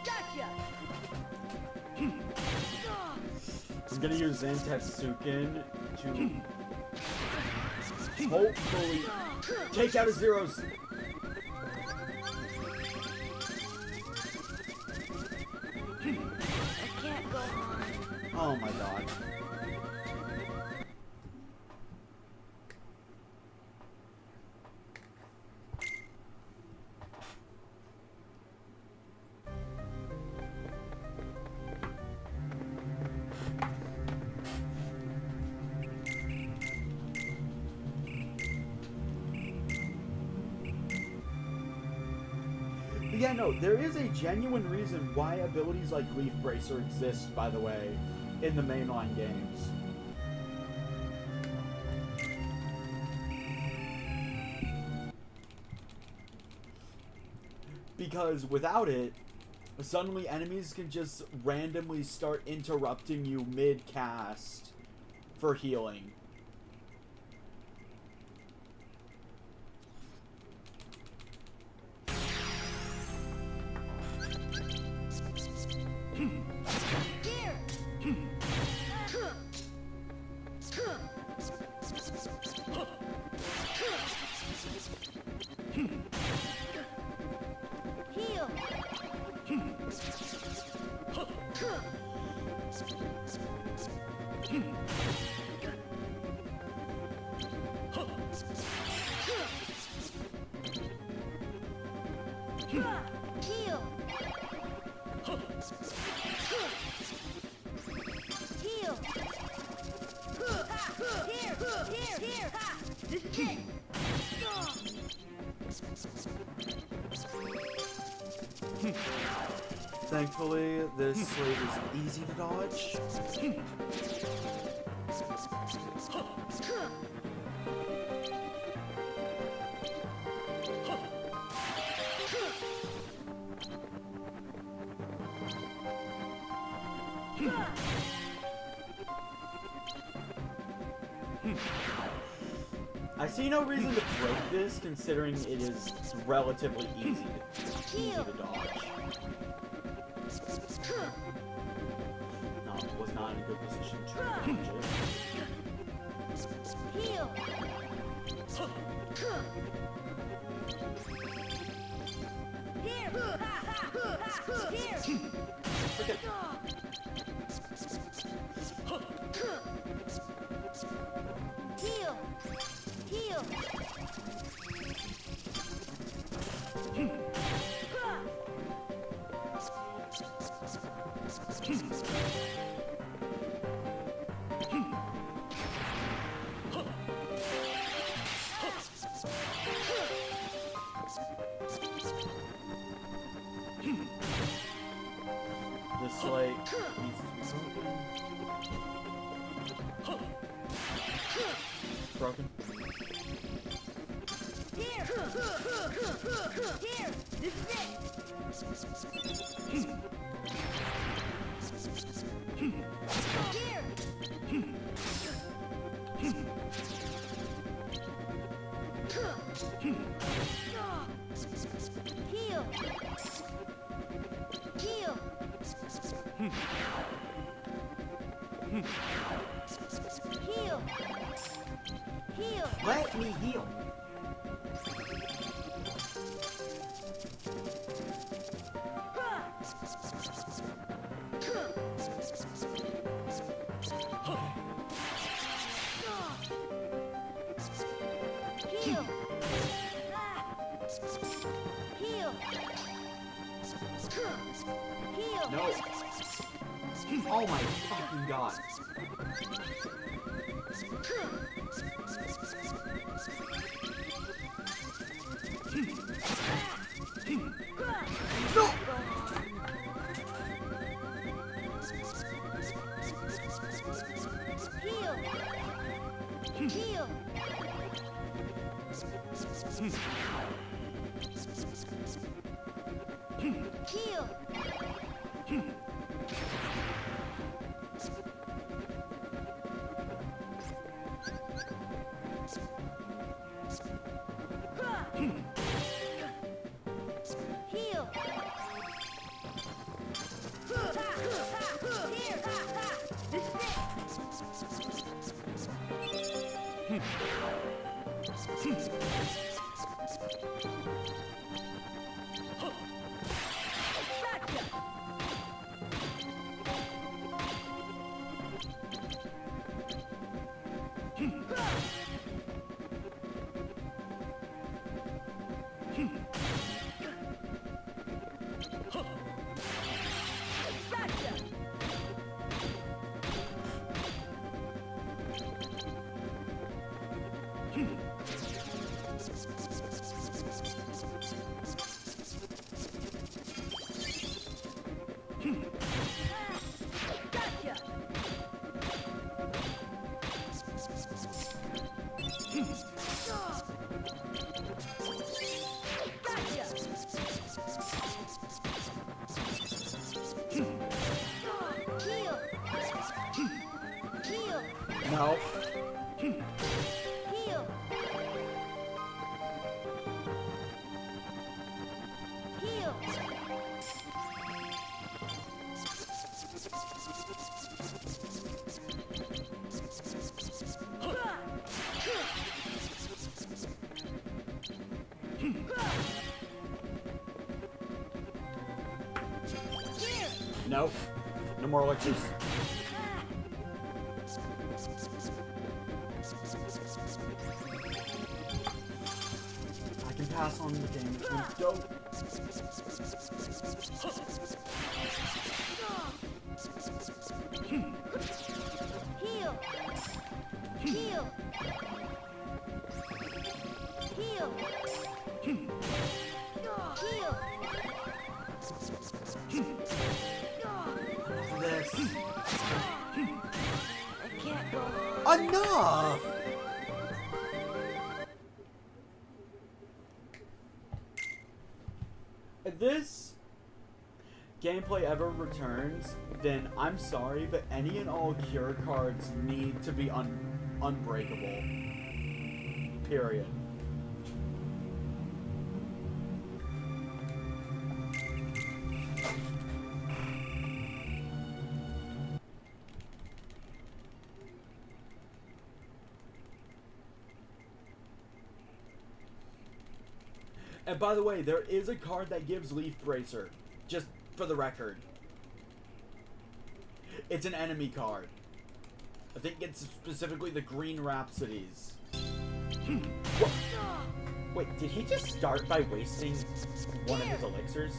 Gotcha. I'm gonna use Zantetsuken to hopefully take out his zeros. I can't go on. Oh my god. But yeah, no, there is a genuine reason why abilities like Leaf Bracer exist, by the way, in the mainline games. Because without it, suddenly enemies can just randomly start interrupting you mid-cast for healing. Here. Heal. Heal. Heal. Here. Ha. This is it. Thankfully, this slave is easy to dodge. I see no reason to break this, considering it is relatively easy to dodge. not in a good position to dodge it. Heal. Here. Here. Heal. Heal. This slate needs to be broken. Here. Here. This is it. Here. Heal. Heal. Heal. Heal. Let me heal. Heal. Heal. Heal. No. Oh my fucking god. No! Heal. Heal. Heal. Heal. Here. This is it. Gotcha. Gotcha. Gotcha. Gotcha. Heal. Heal. No. Heal. Heal. Here. No. No more elixirs. I can pass on the game. It's been dope. Heal. Heal. Heal. Heal. This. I can't go on. Enough! If this gameplay ever returns, then I'm sorry, but any and all cure cards need to be unbreakable. Period. And by the way, there is a card that gives Leaf Bracer, just for the record. It's an enemy card. I think it's specifically the Green Rhapsodies. What? Wait, did he just start by wasting one of his elixirs?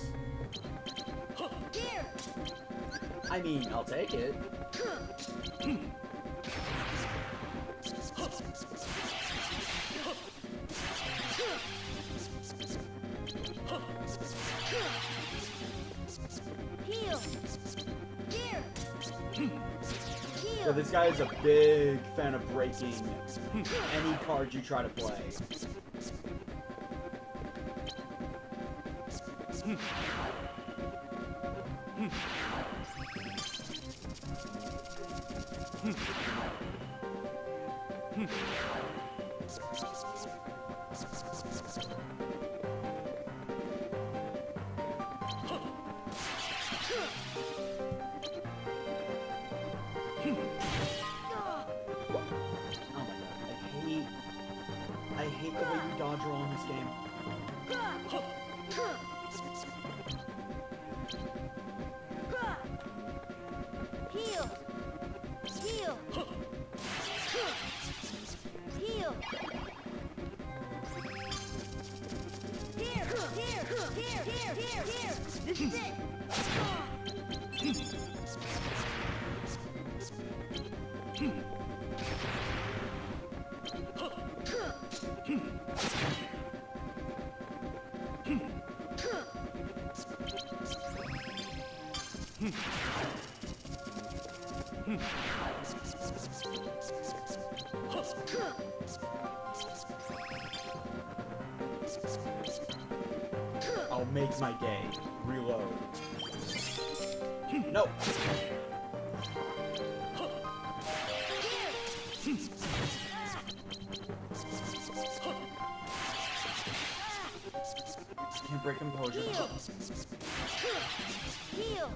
Here. I mean, I'll take it. Heal. Here. So this guy is a big fan of breaking any card you try to play. Oh my god, I hate the way you dodge roll in this game. Heal. Heal. Heal. Here. Here. Here. Here. Here. Here. This is it. I'll make my day. Reload. No. Can't break composure. Heal. Heal.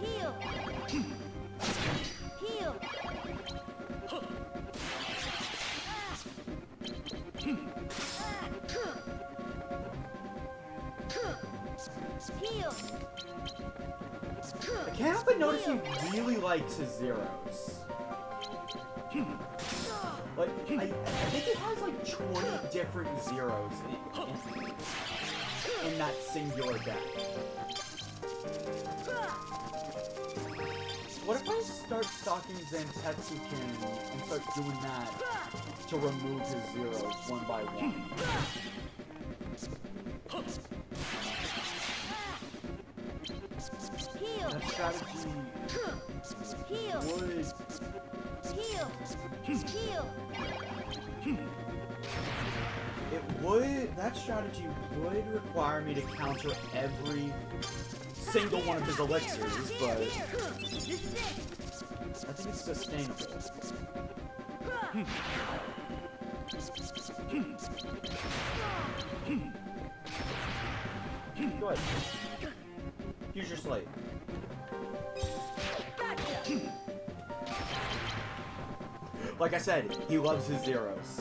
Heal. Heal. Heal. I can't help but notice he really likes his zeros. Like, I think it has like 20 different zeros in that singular deck. What if I start stocking Zantetsukin and start doing that to remove his zeros one by one? Heal. That strategy Heal. would... Heal. Heal. That strategy would require me to counter every single one of his elixirs, but This is it. I think it's sustainable. Go ahead. Use your slate. Gotcha. Like I said, he loves his zeros.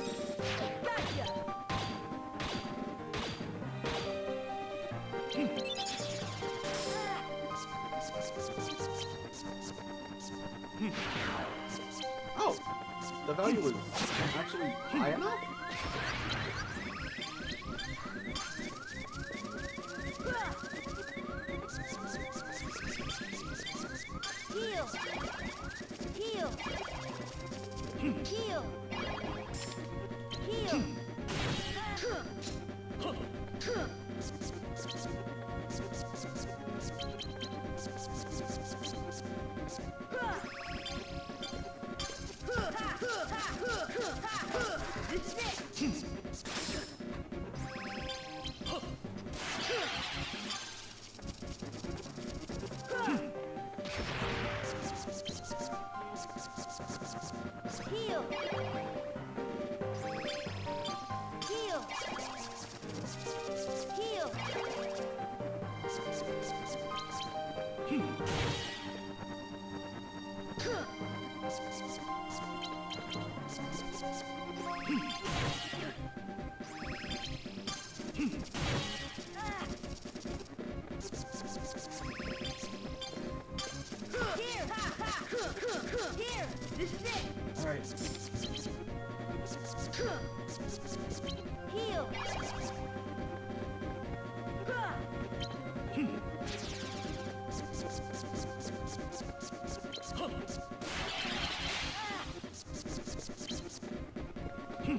Gotcha. Oh! The value was actually high enough? Heal. Heal. Heal. Heal. This is it. Heal. Here! Ha! Ha! Here! This is it! Alright. Heal!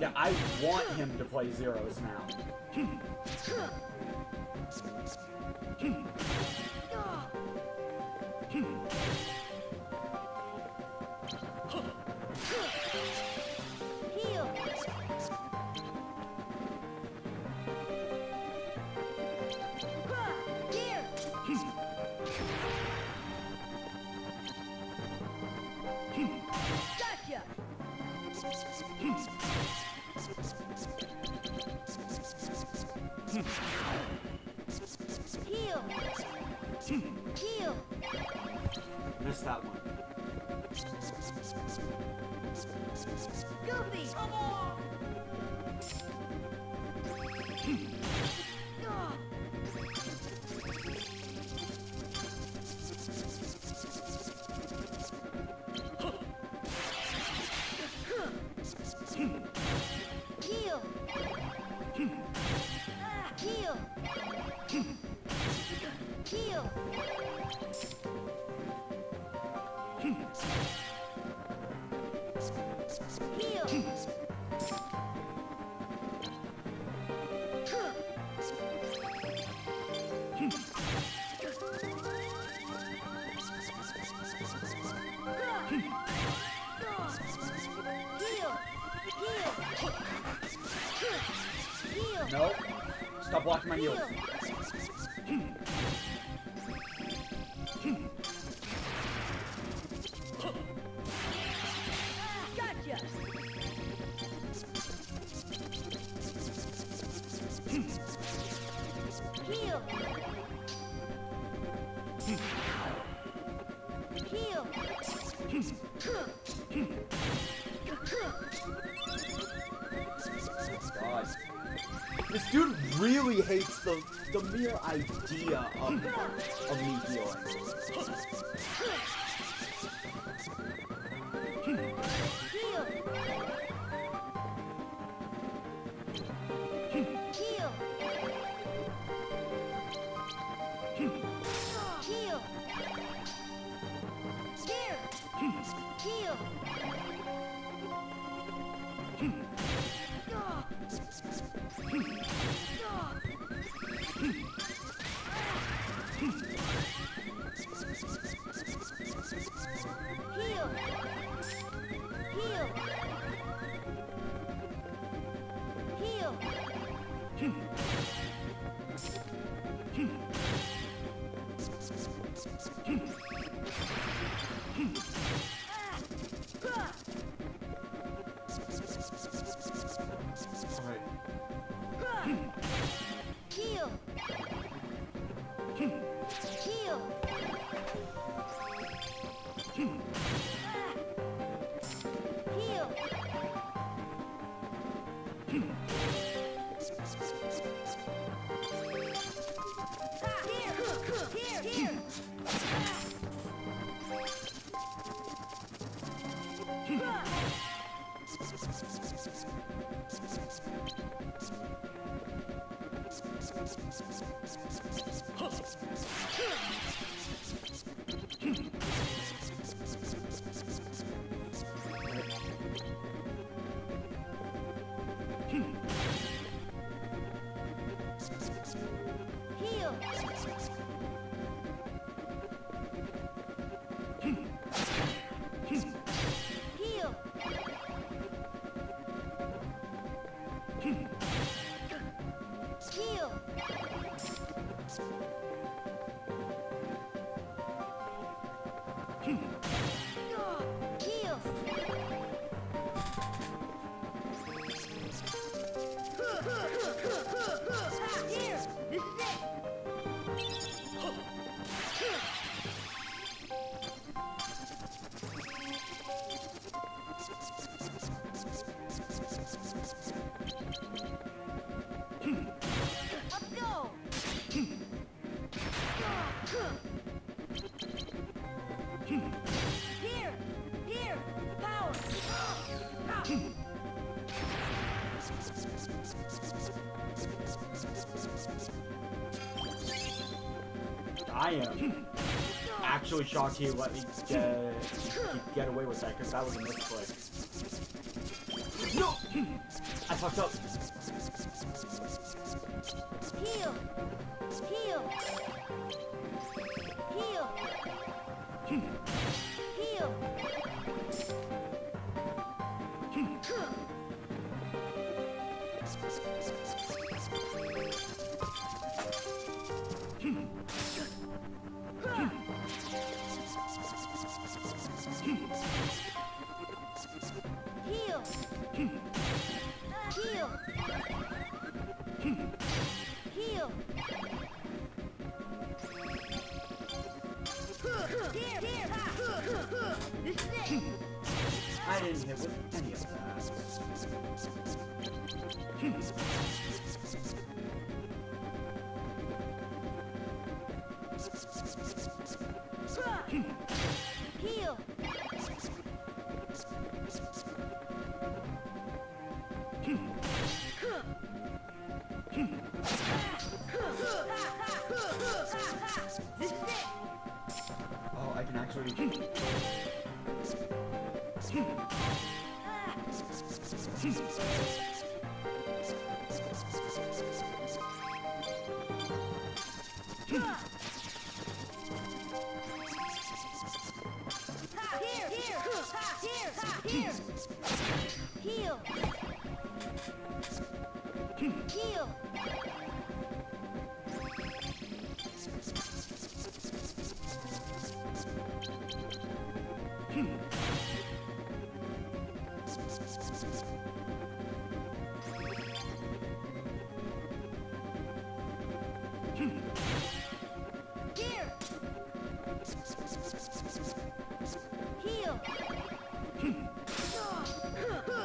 Yeah, I want him to play zeros now. Heal! Here! Gotcha! Heal! Heal! Missed that one. Goofy! Come on! Heal! Heal! Heal! Heal! Heal! Heal! Nope. Stop blocking my heels. Gotcha! Heal! Heal! God. This dude really hates the mere idea of me healing. Heal! Heal! Heal! Here! Heal! Heal! Heal! Heal! Alright. Heal! Heal! Heal! Here! Here! Heal! Heal! Heal! am actually shocked he let me get away with that, because that was a misclick. No! I fucked up. Heal. Heal. Heal. Heal. Heal. Heal. Heal. Here, here. This is it. I didn't hit with any of that. Heal. This is it. Oh, I can actually... Here, here. Here. Heal. Heal. Here. Heal.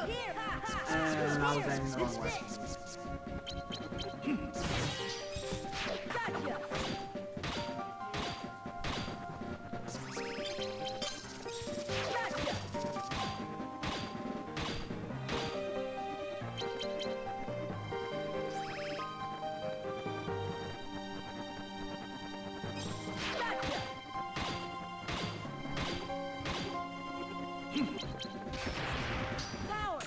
Here. And I was aiming the wrong way. Gotcha. Gotcha. Gotcha. Power.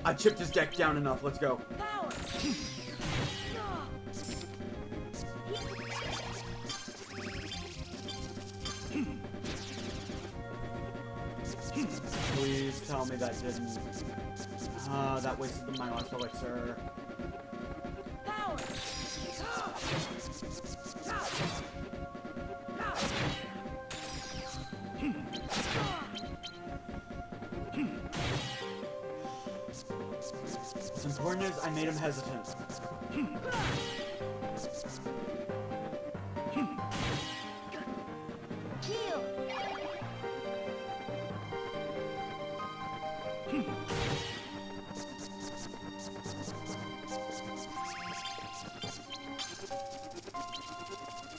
I chipped his deck down enough, let's go. Power. Please tell me that didn't... that wasted my last elixir. Power. What's important is I made him hesitant. Heal.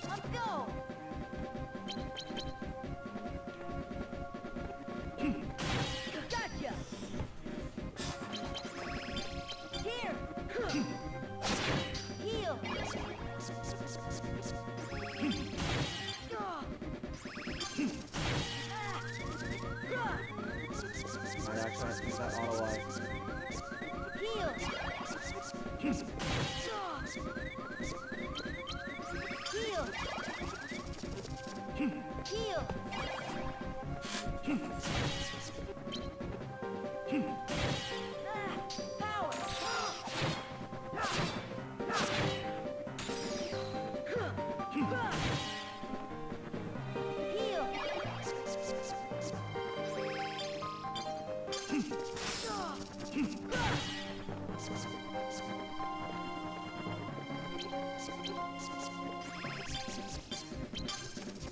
Let's go. Gotcha. Here. Heal. Might actually have to use that auto life. Heal. Heal. Heal. Power. Heal.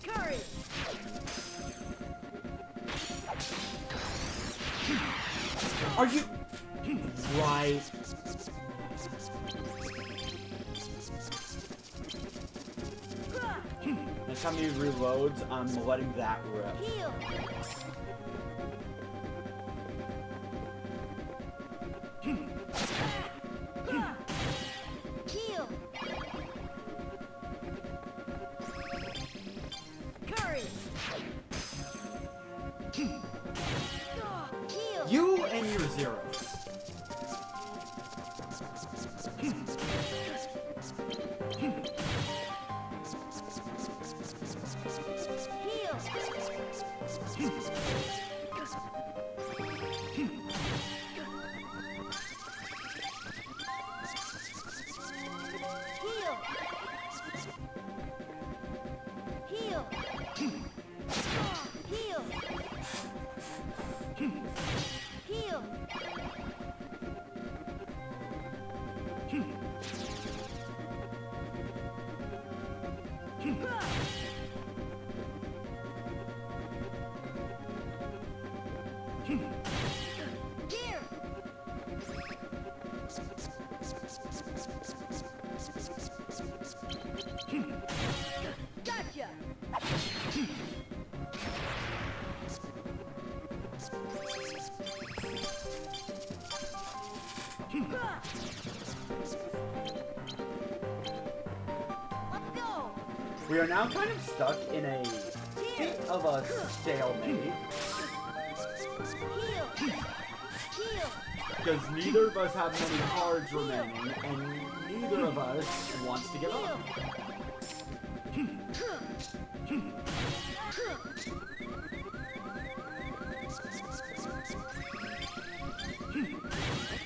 Courage. Are you... Right. Next time he reloads, I'm letting that rip. Heal. We are now kind of stuck in a bit of a stalemate. Because neither of us have many cards remaining, and neither of us wants to give up.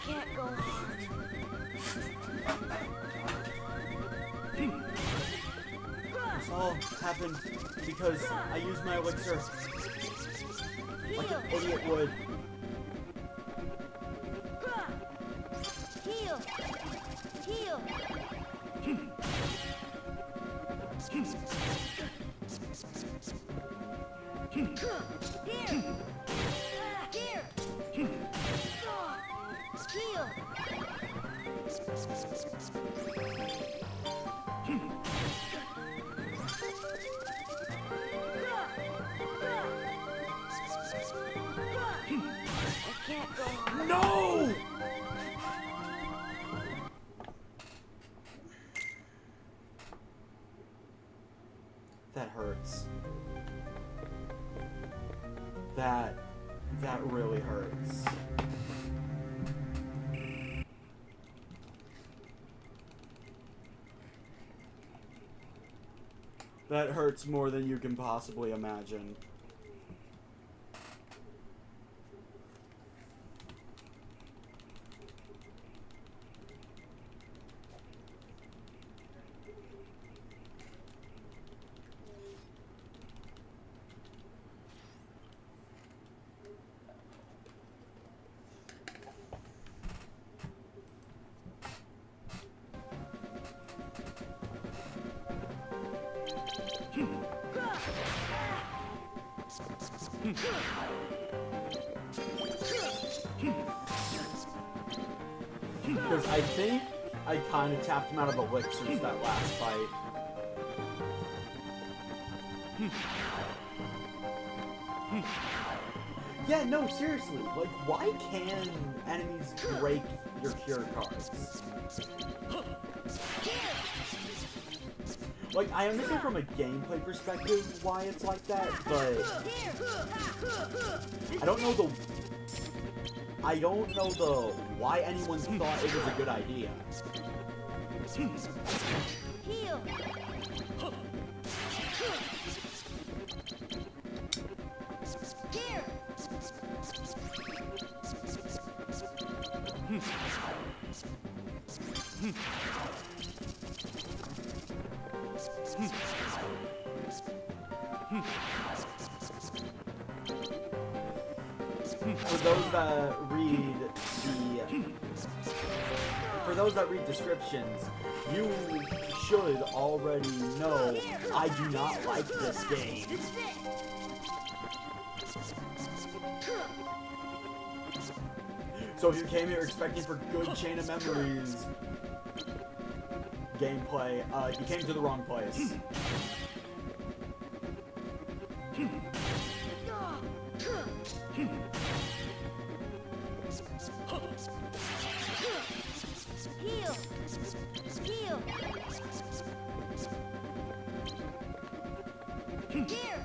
Can't go hard. This all happened because I used my elixir like an idiot would. Heal. Heal. Here. Here. Heal. I can't go hard. No! That hurts. That really hurts. That hurts more than you can possibly imagine. Because I think I kind of tapped him out of elixirs that last fight. Yeah, no, seriously. Like, why can enemies break your cure cards? Like, I understand from a gameplay perspective why it's like that, but I don't know the why anyone thought it was a good idea. Heal. Here. For those that read descriptions, you should already know I do not like this game. So if you came here expecting for good Chain of Memories gameplay, you came to the wrong place. Heal. Heal. Here.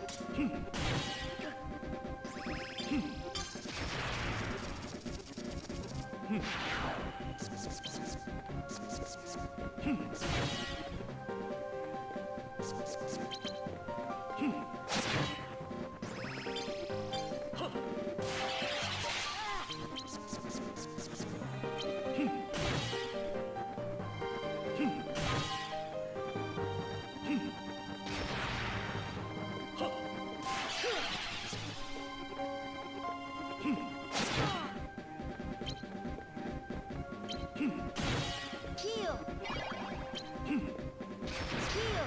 Heal.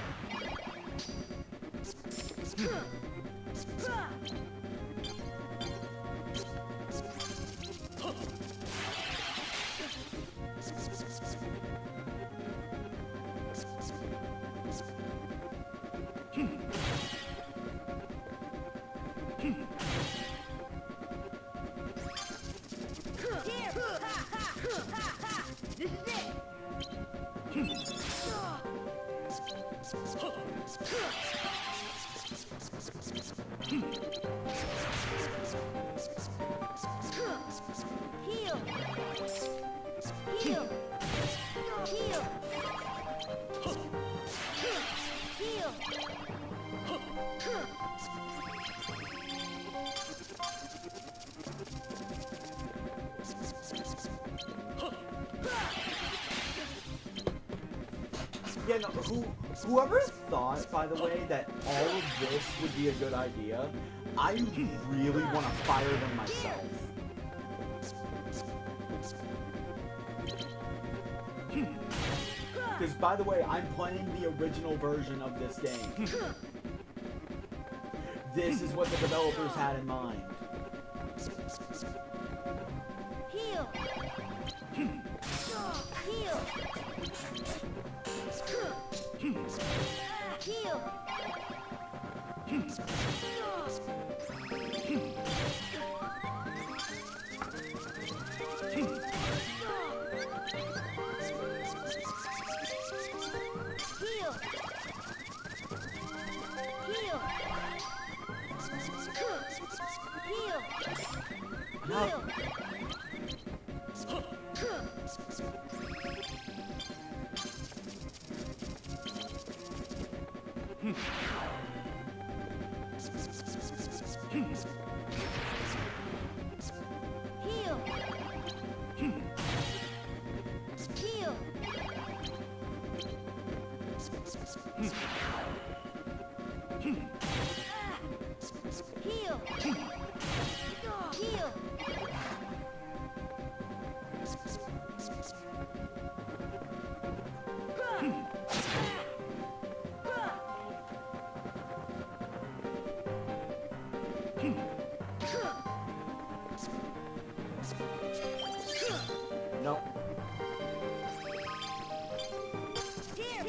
This is it. Heal. Heal. Heal. Heal. Yeah, no, whoever thought, by the way, that all of this would be a good idea, I really want to fire them myself. Because, by the way, I'm playing the original version of this game. This is what the developers had in mind. Heal. Heal. Heal. Heal. Heal. Heal. No. Heal. Heal. Heal. Heal. Nope. Here.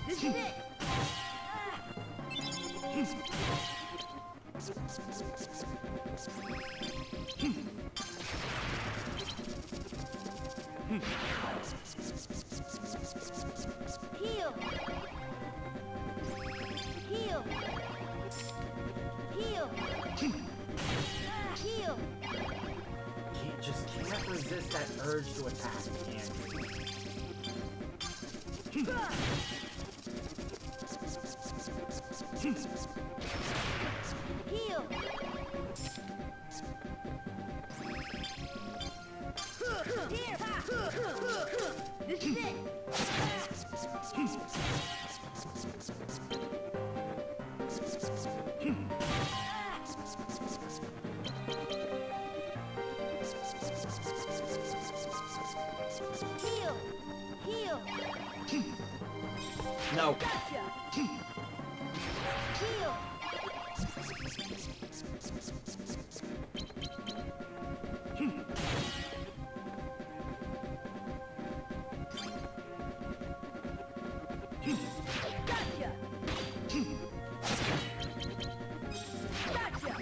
This is it. Heal. Heal. Heal. Heal. Just can't resist that urge to attack, can you? Heal. Here. This is it. Heal. Heal. No. Gotcha. Heal. Gotcha. Gotcha.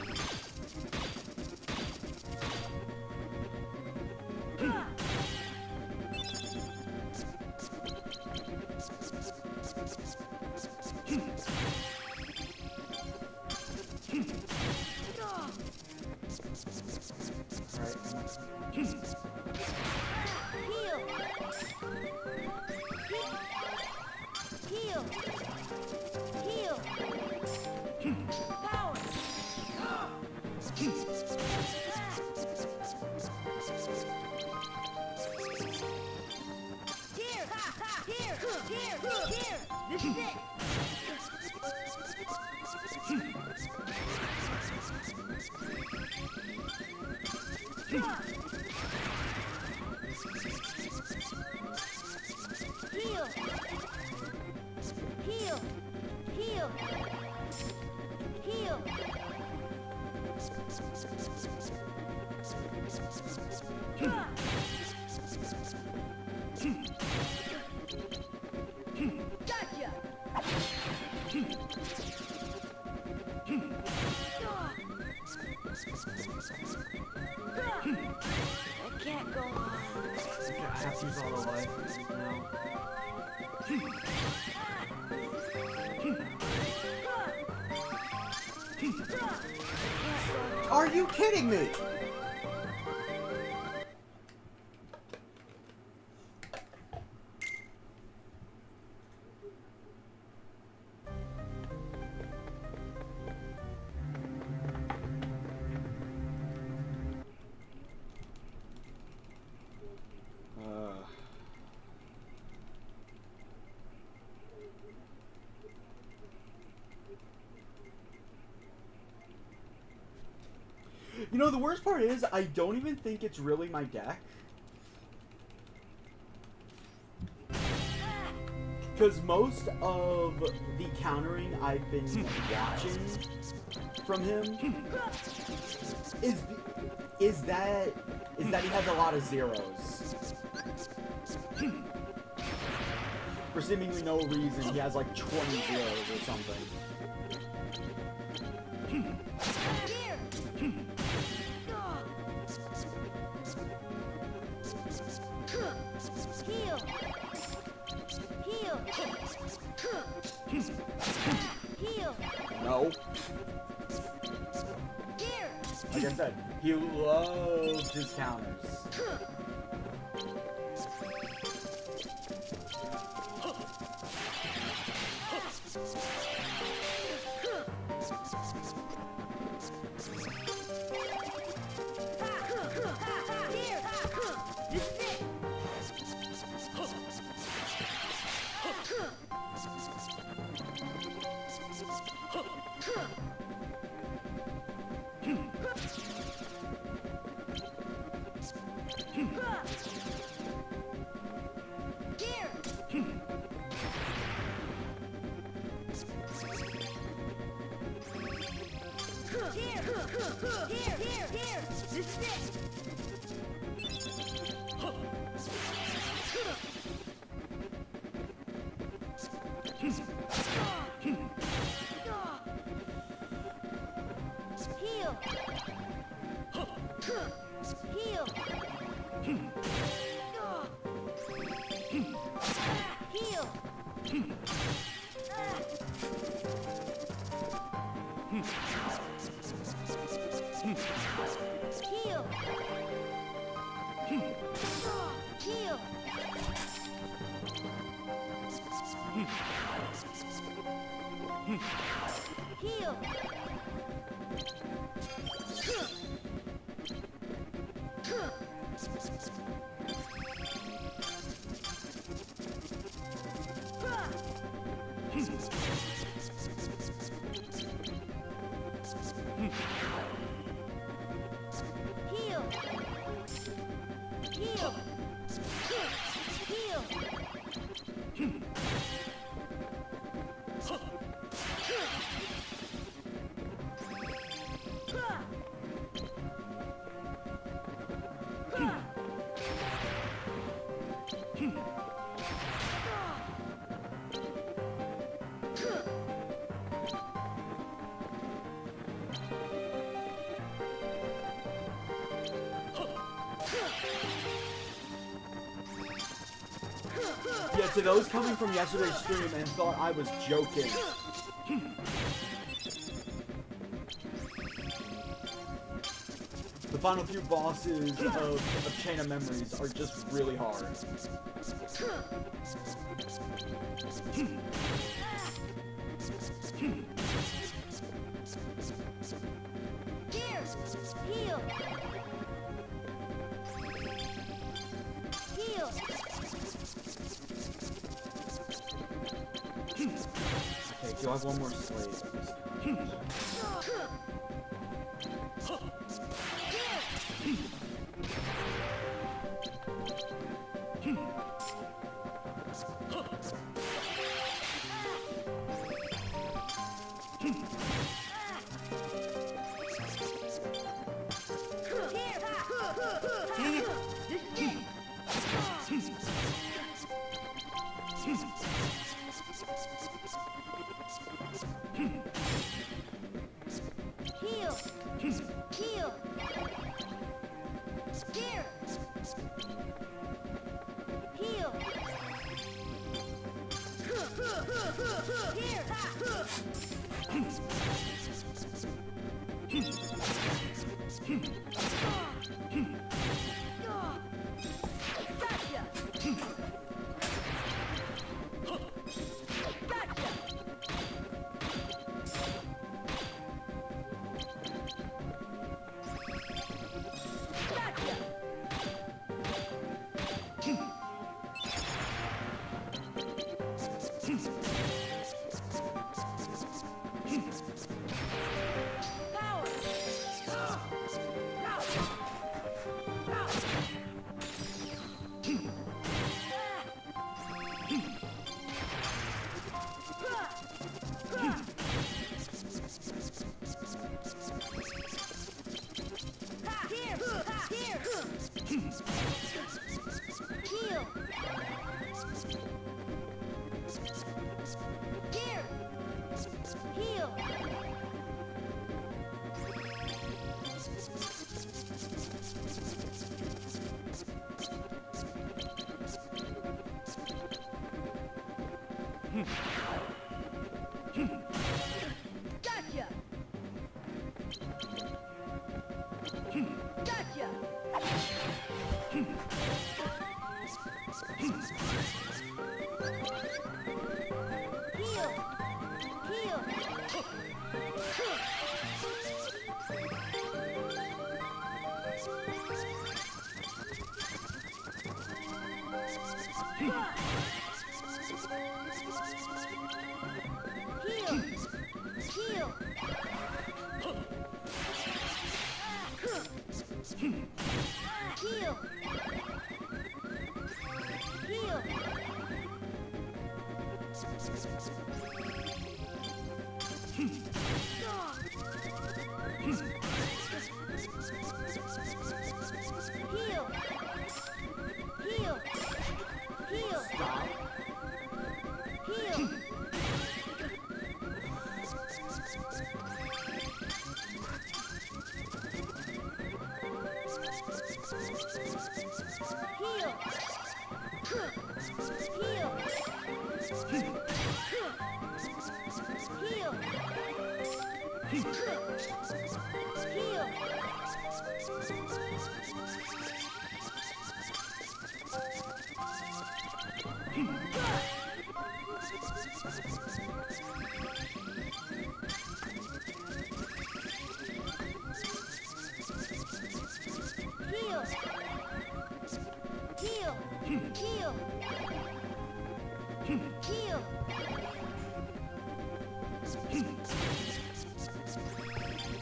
Heal. Heal. Heal. Power. Here. Here. Here. This is it. Heal. Heal. Heal. Heal. Gotcha. I can't go on. I have to use all the life now. Are you kidding me? You know, the worst part is, I don't even think it's really my deck. Because most of the countering I've been watching from him is that he has a lot of zeros. For seemingly no reason, he has like 20 zeros or something. Heal. Heal. Heal. No. Here. Like I said, he loves his counters. Here. This is it. Heal. Heal. Heal. Heal. Heal. Heal. Heal. Heal. Heal. Yeah, to those coming from yesterday's stream and thought I was joking. The final few bosses of Chain of Memories are just really hard. Here. Heal. Heal. Okay, do I have one more slave? Heal. Heal. Here. Heal. Here.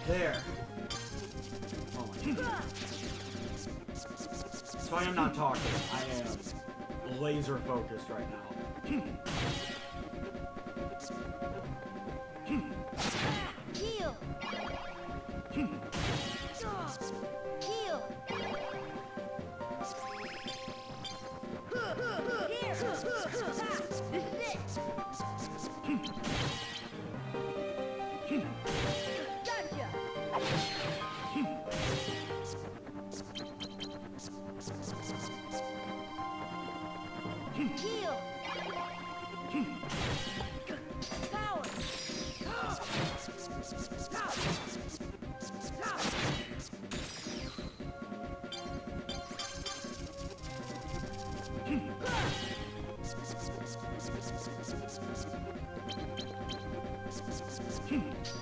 There. Oh my god. That's why I'm not talking. I am laser focused right now. Heal. Heal. Here. This is it. Gotcha. Heal. Power.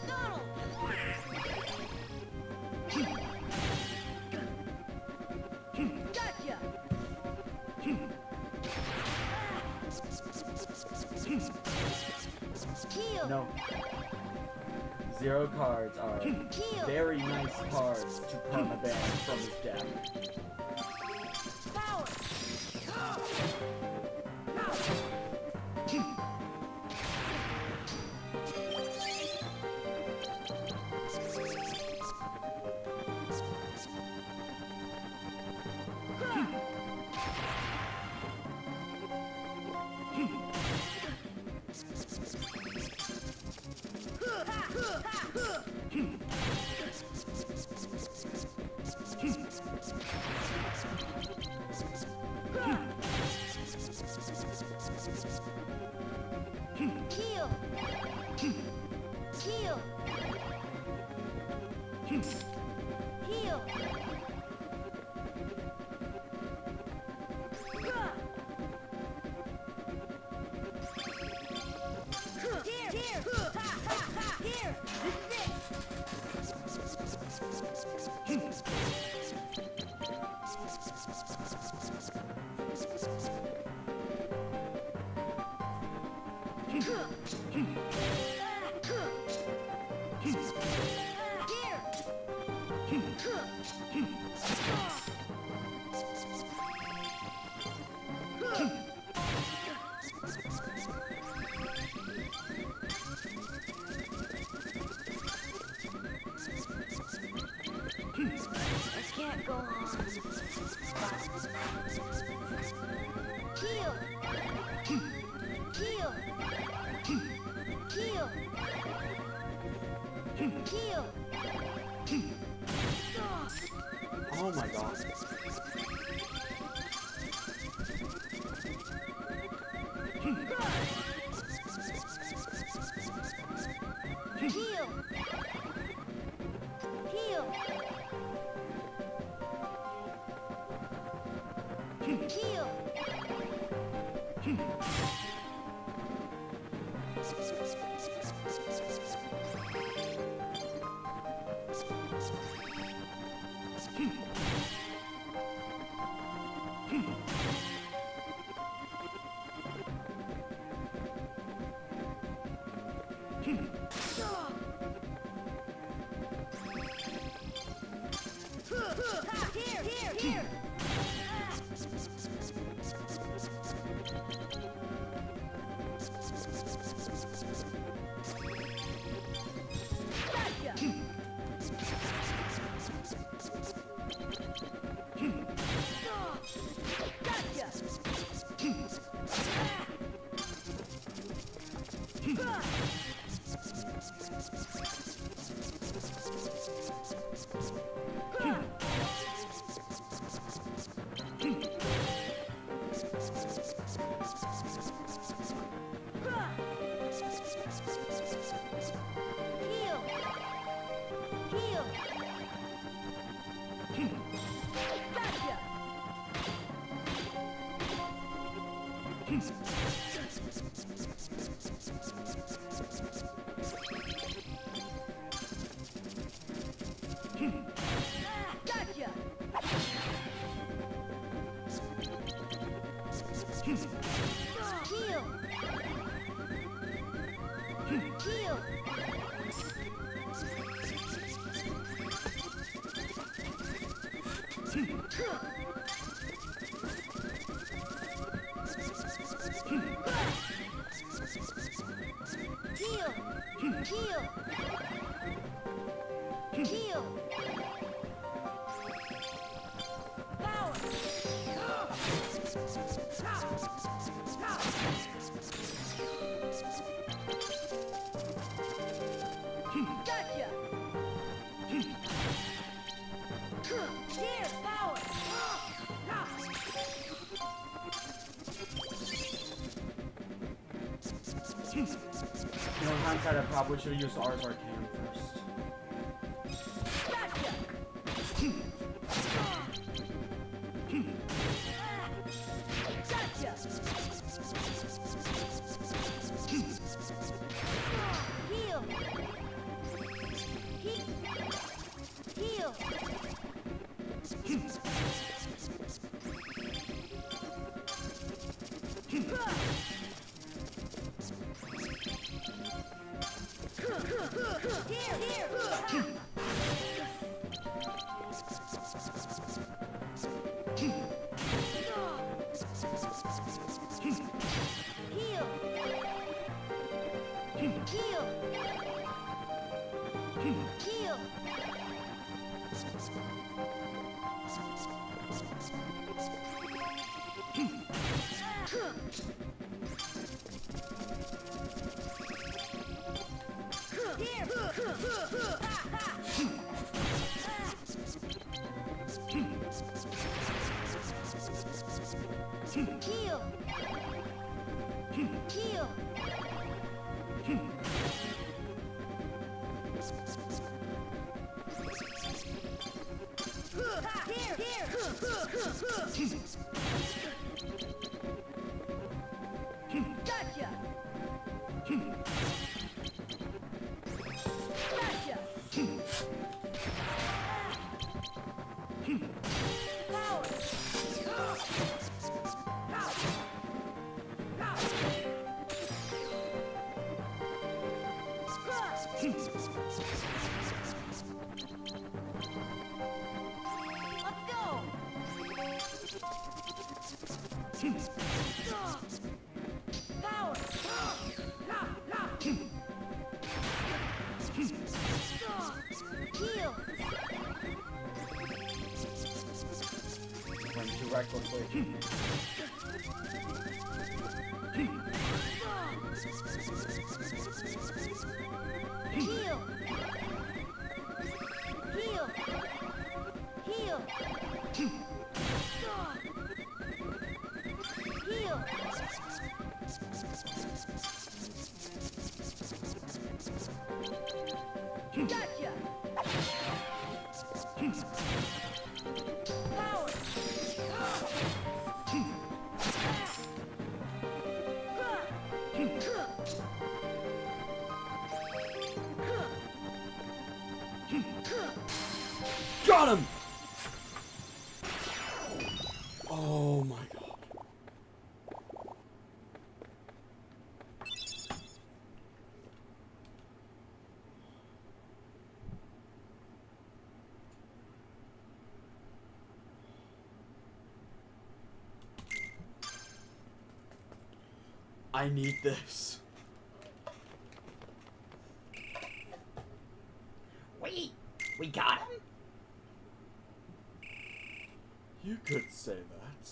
Donald. Gotcha. Heal. No. 0 cards are Heal. very nice cards to permaban from his deck. Power. Heal. Heal. Heal. Here. Here. Ha, ha, ha. Here. This is I can't go on. Heal. Heal. Heal. Heal. Oh my god. Heal. Heal. Heal. Here, here, here. Gotcha. Heal. Heal. Gotcha. Gotcha. Heal. Heal. Heal. Heal. Heal. Power. Gotcha. Here, power. You know, in hindsight, I probably should have used Ars Arcanum first. Gotcha. Gotcha. Heal. Heal. Here, here. Heal. Heal. Heal. Here. Heal. Heal. Here, here. Gotcha. Gotcha. Power. Let's go. Power. Heal. Went too recklessly. Heal. Heal. Heal. Heal. Gotcha. Power. Got him! Oh my god. I need this. Wait, we got him? You could say that.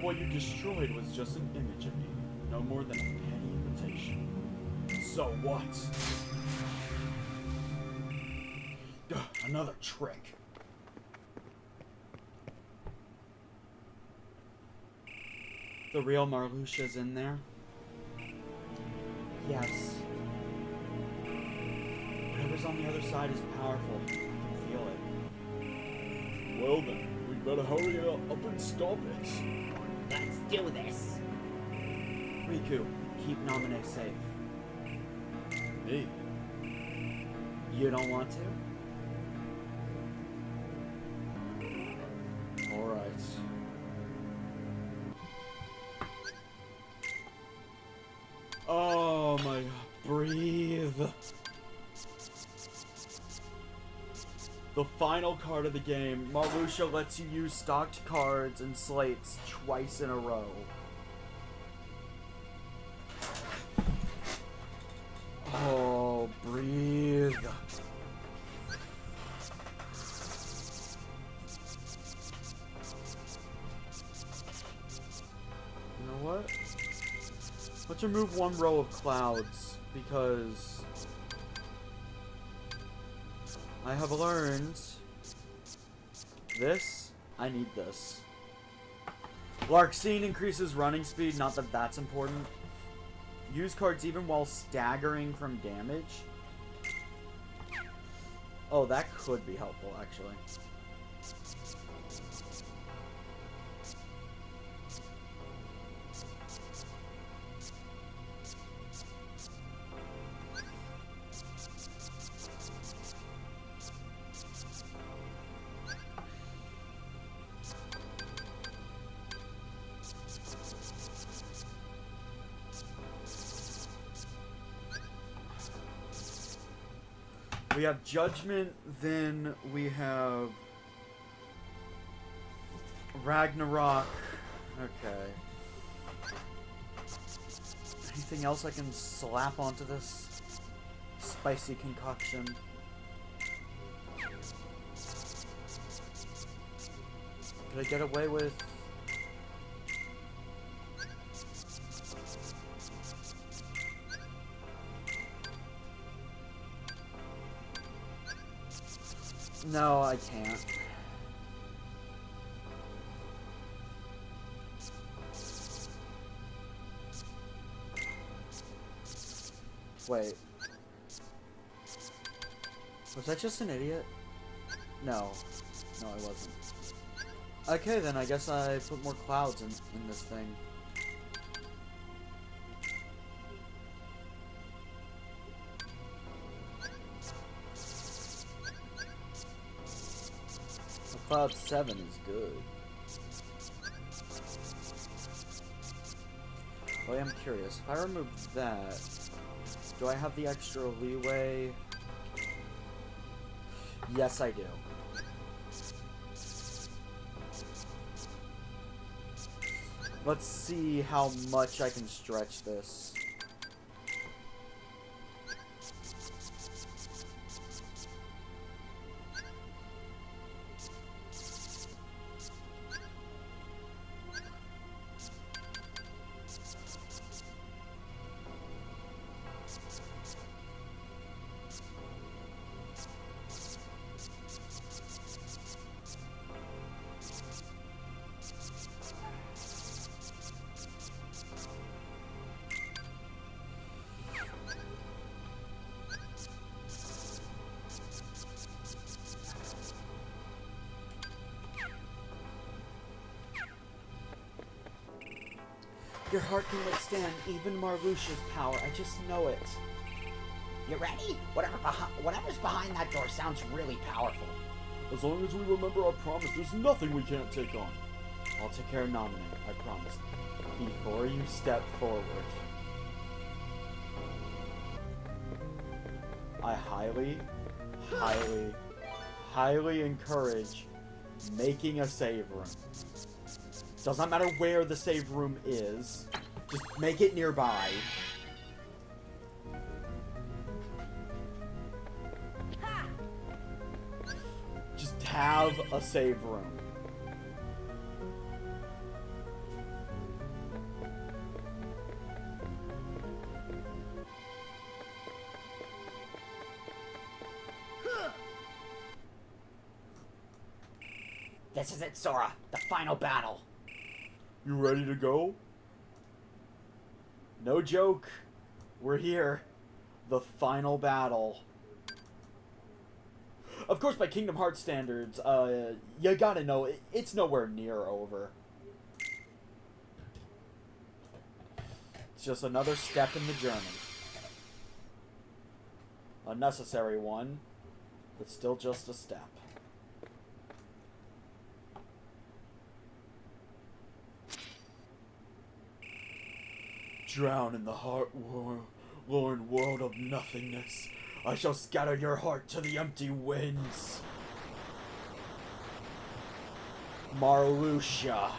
What you destroyed was just an image of me, no more than a petty imitation. So what? Ugh, another trick. The real Marluxia's in there? Yes. Whatever's on the other side is powerful. I can feel it. Well then, we'd better hurry up and stop it. Let's do this. Riku, keep Naminé safe. Me? You don't want to? Alright. Oh my god, breathe. The final card of the game, Marluxia lets you use stocked cards and slates twice in a row. Oh, breathe. You know what? Let's remove one row of clouds, because I have learned this. I need this. Larxene increases running speed, not that that's important. Use cards even while staggering from damage. Oh, that could be helpful, actually. We have Judgment, then we have Ragnarok. Okay. Anything else I can slap onto this spicy concoction? Could I get away with... No, I can't. Wait. Was that just an idiot? No. No, I wasn't. Okay, then I guess I put more clouds in this thing. Cloud 7 is good. Well, I'm curious. If I remove that, do I have the extra leeway? Yes, I do. Let's see how much I can stretch this. Your heart can withstand even Marluxia's power. I just know it. You ready? Whatever's behind that door sounds really powerful. As long as we remember our promise, there's nothing we can't take on. I'll take care of Naminé, I promise. Before you step forward, I highly encourage making a save room. Does not matter where the save room is. Just make it nearby. Just have a save room. This is it, Sora. The final battle. You ready to go? No joke. We're here. The final battle. Of course, by Kingdom Hearts standards, you gotta know, it's nowhere near over. It's just another step in the journey. A necessary one, but still just a step. Drown in the heart-worn world of nothingness. I shall scatter your heart to the empty winds. Marluxia.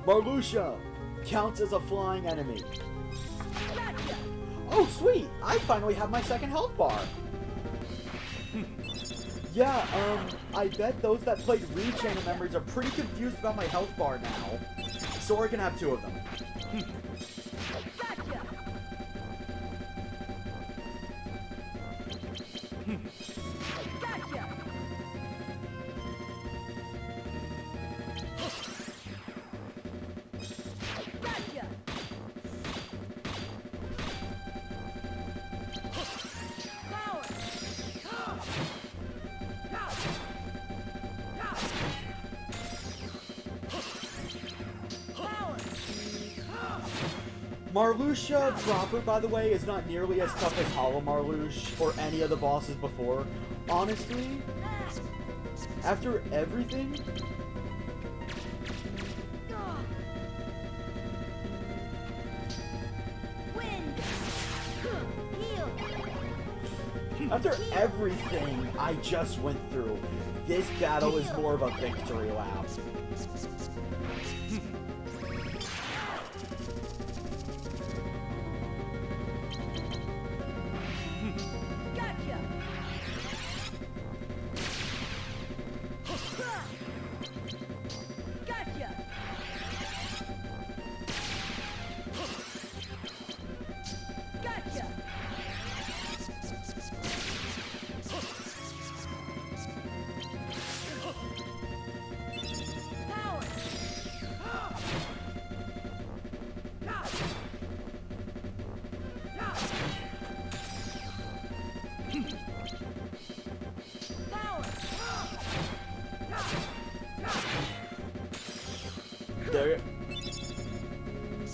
Marluxia counts as a flying enemy. Oh, sweet! I finally have my second health bar. Yeah, I bet those that played Rechain of Memories are pretty confused about my health bar now. Sora can have 2 of them. Marluxia proper, by the way, is not nearly as tough as Hollow Marluxia or any of the bosses before. Honestly, after everything, I just went through, this battle is more of a victory lap.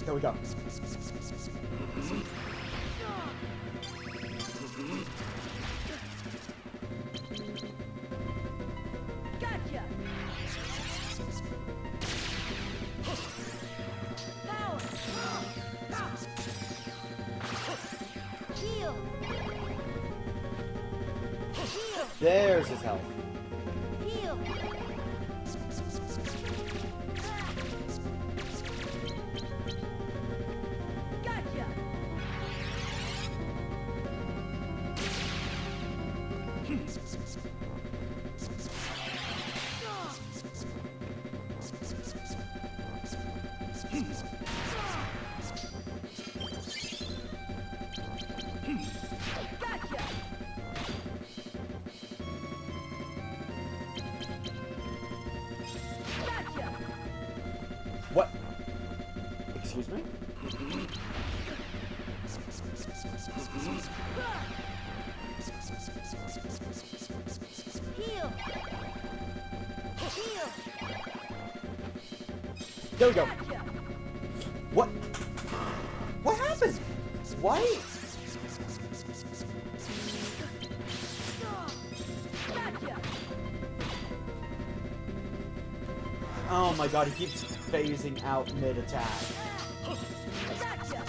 There we go. Gotcha. Power. Heal. Heal. There's his health. Heal. Gotcha. Gotcha. Gotcha. What? Excuse me? Heal. Heal. There we go. Gotcha. What? What happened? Why? Gotcha. Oh my god, he keeps phasing out mid-attack. Gotcha.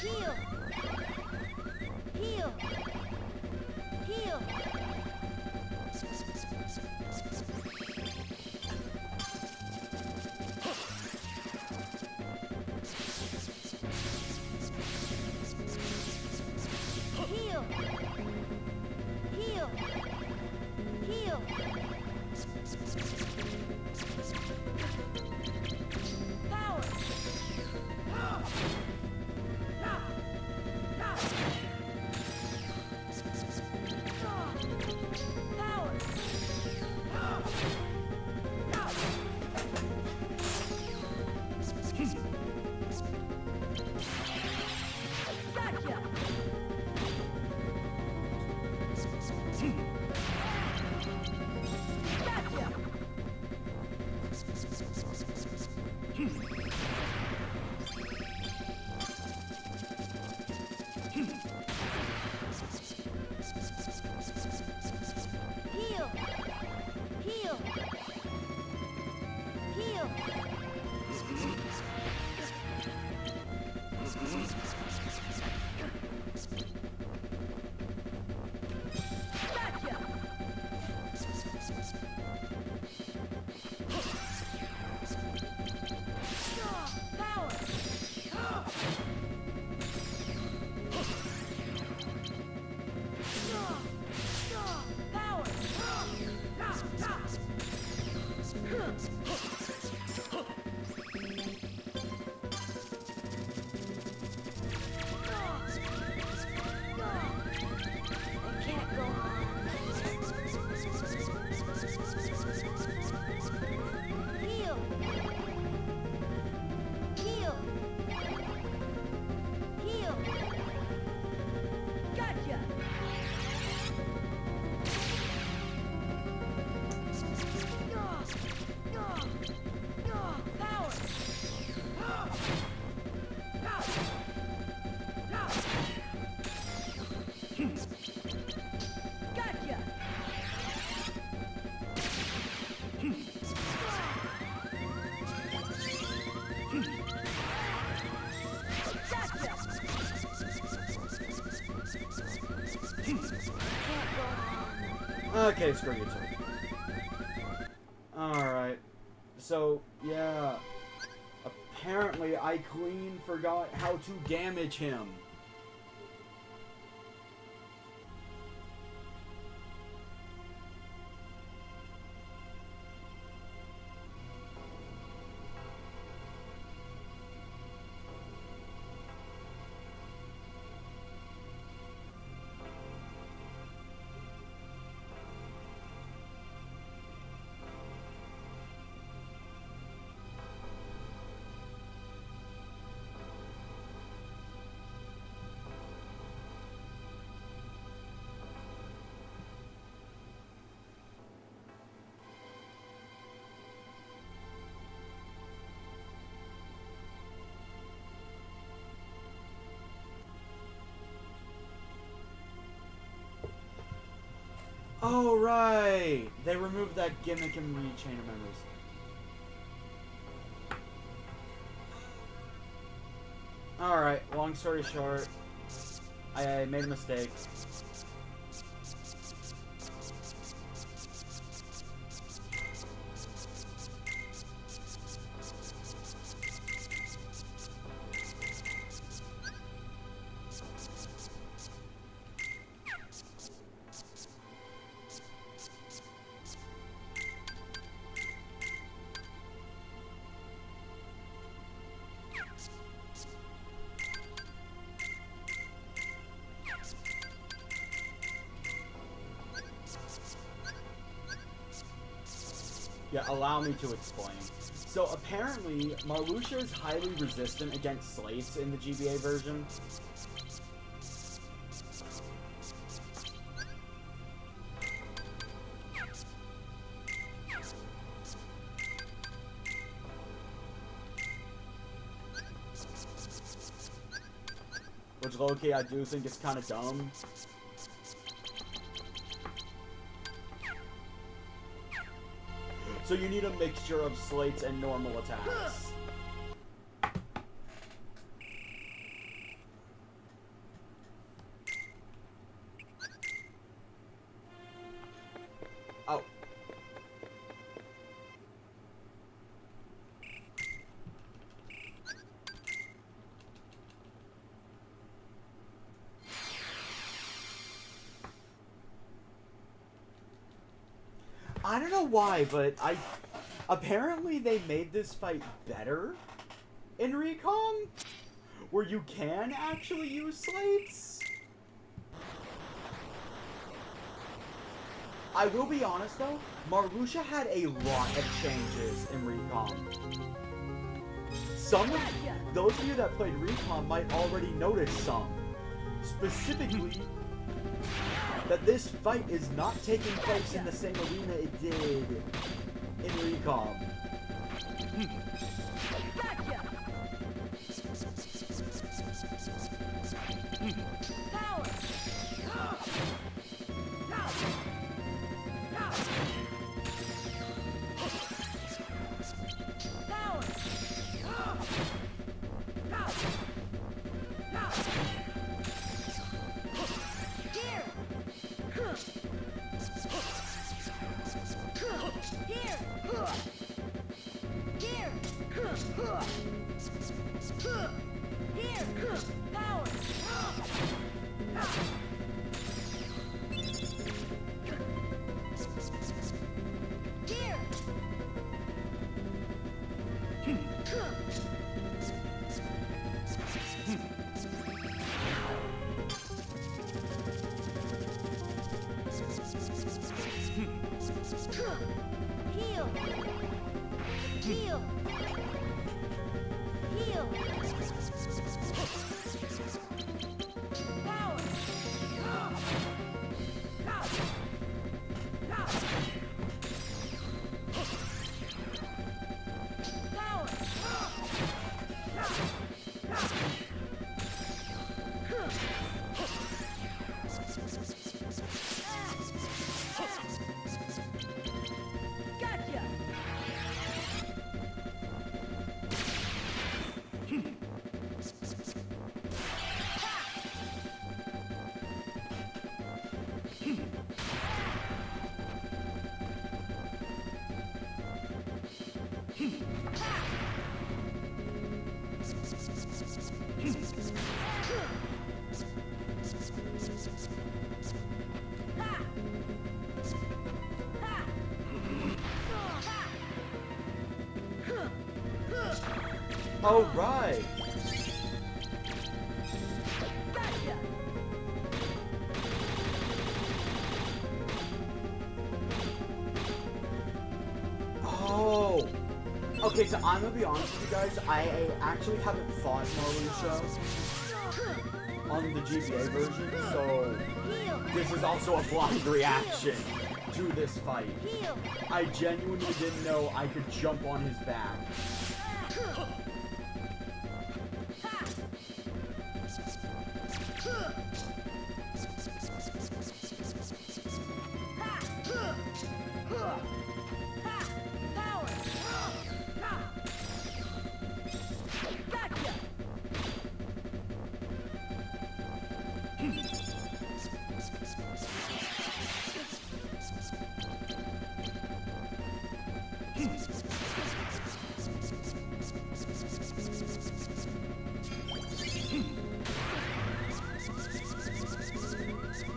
Heal. Heal. Heal. Heal. Heal. Heal. Power. Power. Gotcha. Gotcha. Heal. Heal. Heal. Gotcha. Power. Power. I can't go on. Heal. Heal. Heal. Gotcha. Power. Gotcha. Gotcha. Can't go on. Okay, screw you two. Alright. So, yeah. Apparently, I clean forgot how to damage him. Oh, right! They removed that gimmick in Rechain of Memories. Alright, long story short, I made a mistake. Yeah, allow me to explain. So apparently, Marluxia is highly resistant against slates in the GBA version. Which, low-key, I do think is kind of dumb. So you need a mixture of slates and normal attacks. I don't know why, but apparently they made this fight better in Recom, where you can actually use slates. I will be honest though, Marluxia had a lot of changes in Recom. Some of those of you that played Recom might already notice some. Specifically, that this fight is not taking place in the same arena it did in Recom. Heal. Heal. Heal. Power. Gotcha. Oh, right. Gotcha. Oh. Okay, so I'm gonna be honest with you guys. I actually haven't fought Marluxia on the GBA version, so Heal. this is also a blind reaction to this fight. Heal. I genuinely didn't know I could jump on his back.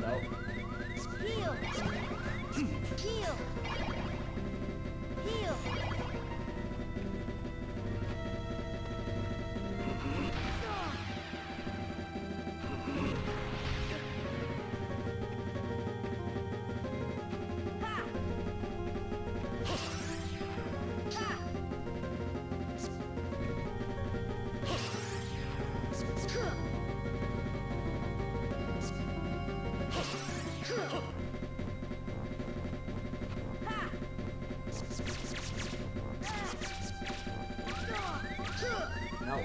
Nope. Heal. Heal. Heal. No.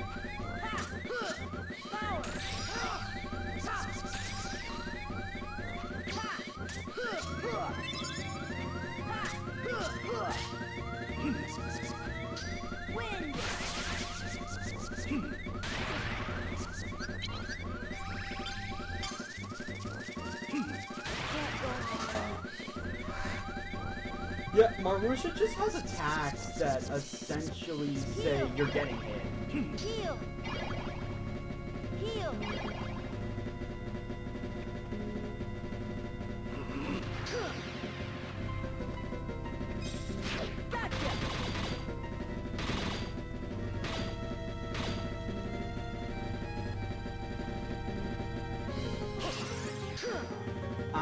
Wind. Yeah, Marluxia just has attacks that essentially say you're getting hit. Heal. Heal.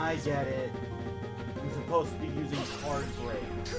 I get it. I'm supposed to be using heart brakes.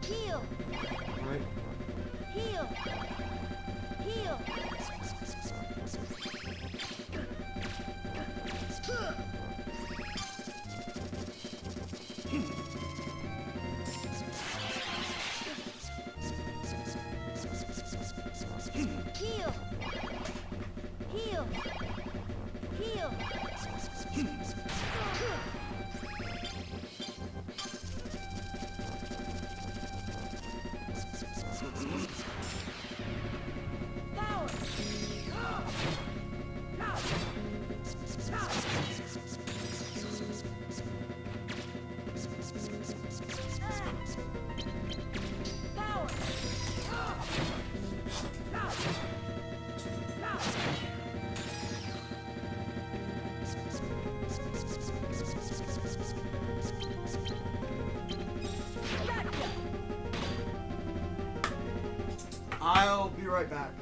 Heal! Right? Heal! Heal! Heal! Heal! Heal! Power! Power! I'll be right back.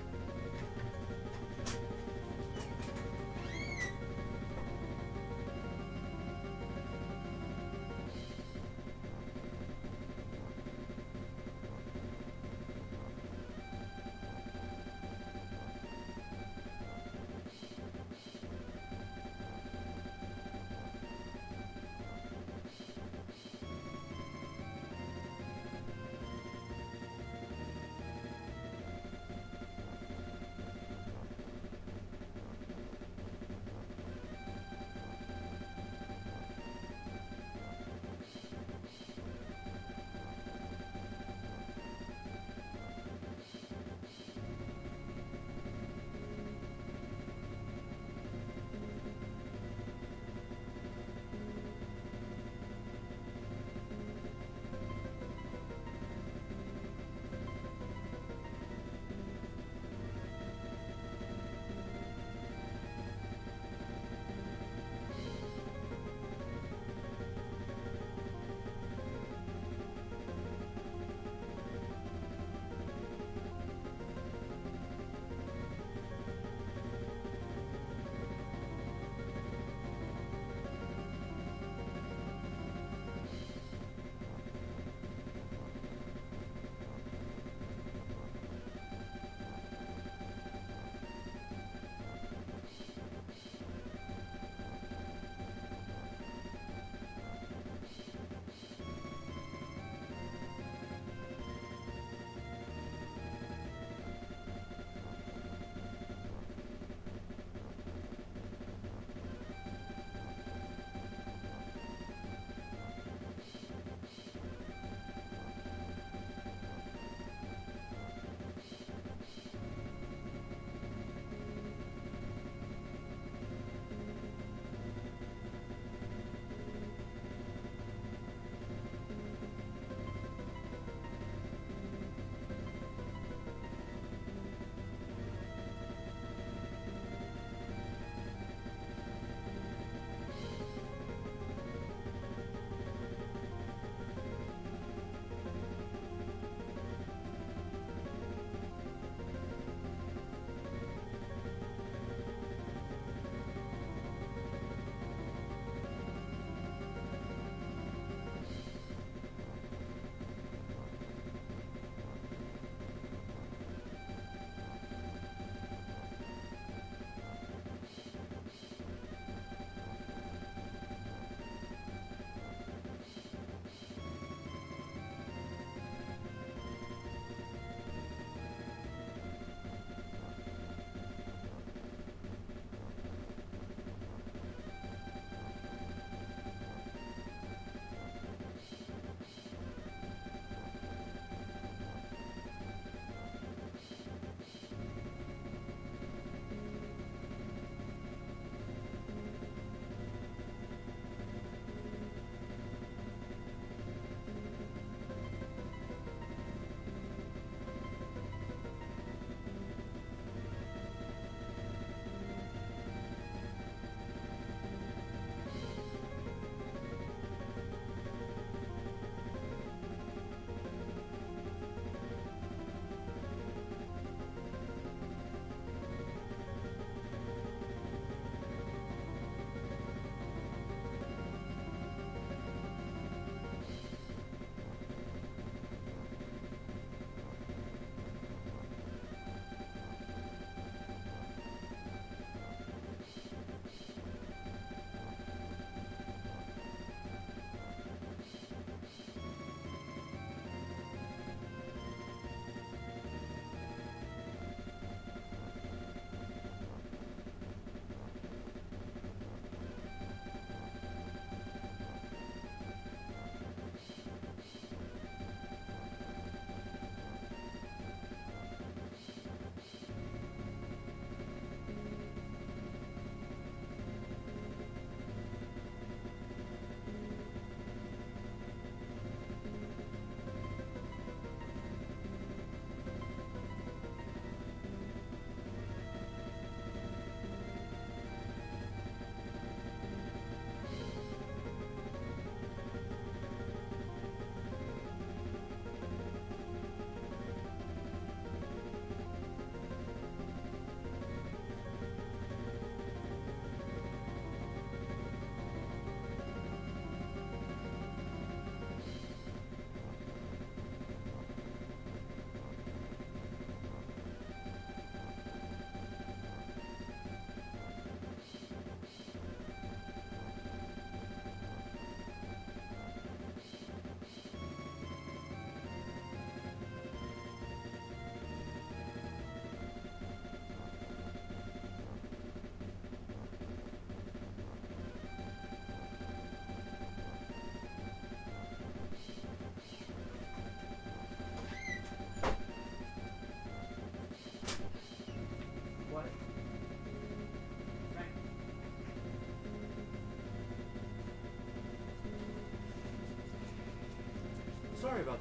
Sorry about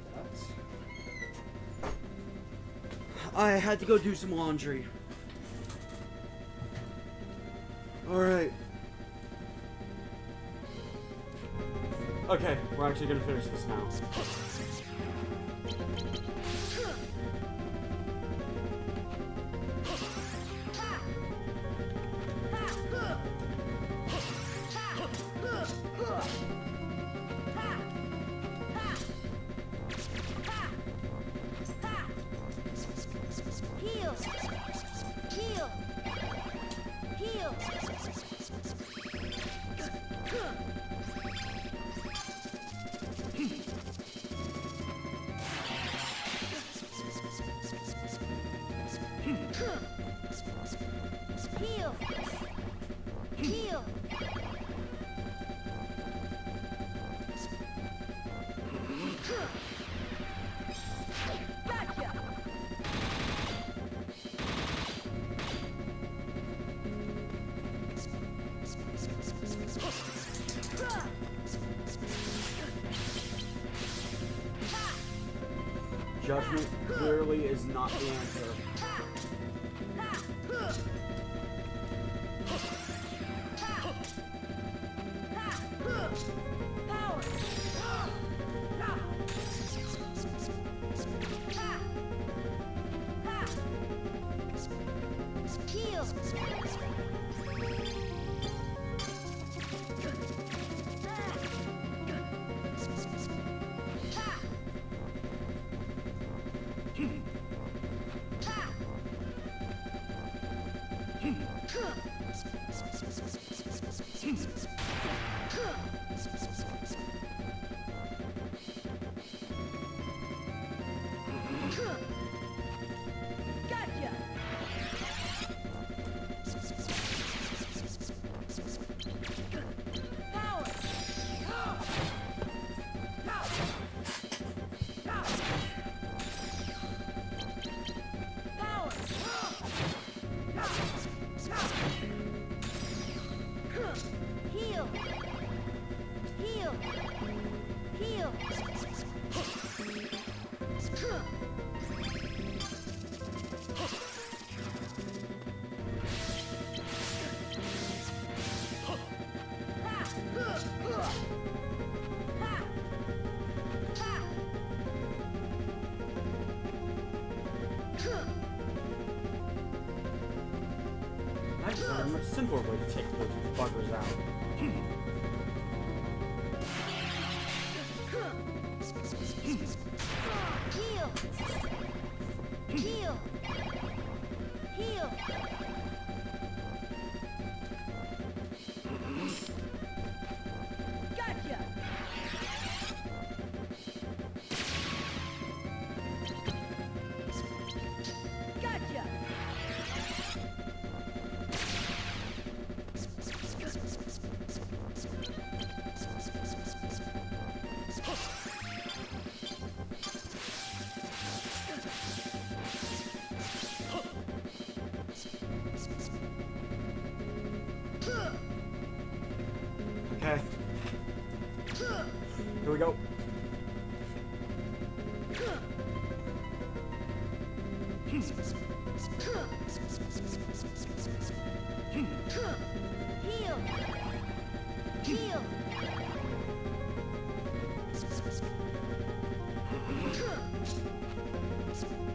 that. I had to go do some laundry. Alright. Okay, we're actually gonna finish this now. Heal! Heal! Heal! Heal! Heal! Gotcha! Judgment clearly is not the answer. Power! Heal! Gotcha! Power! Power! Heal! Heal! Heal! I just learned a much simpler way to take those buggers out. Heal! Heal! Heal! Gotcha! Gotcha! Okay. Here we go. Heal! Heal!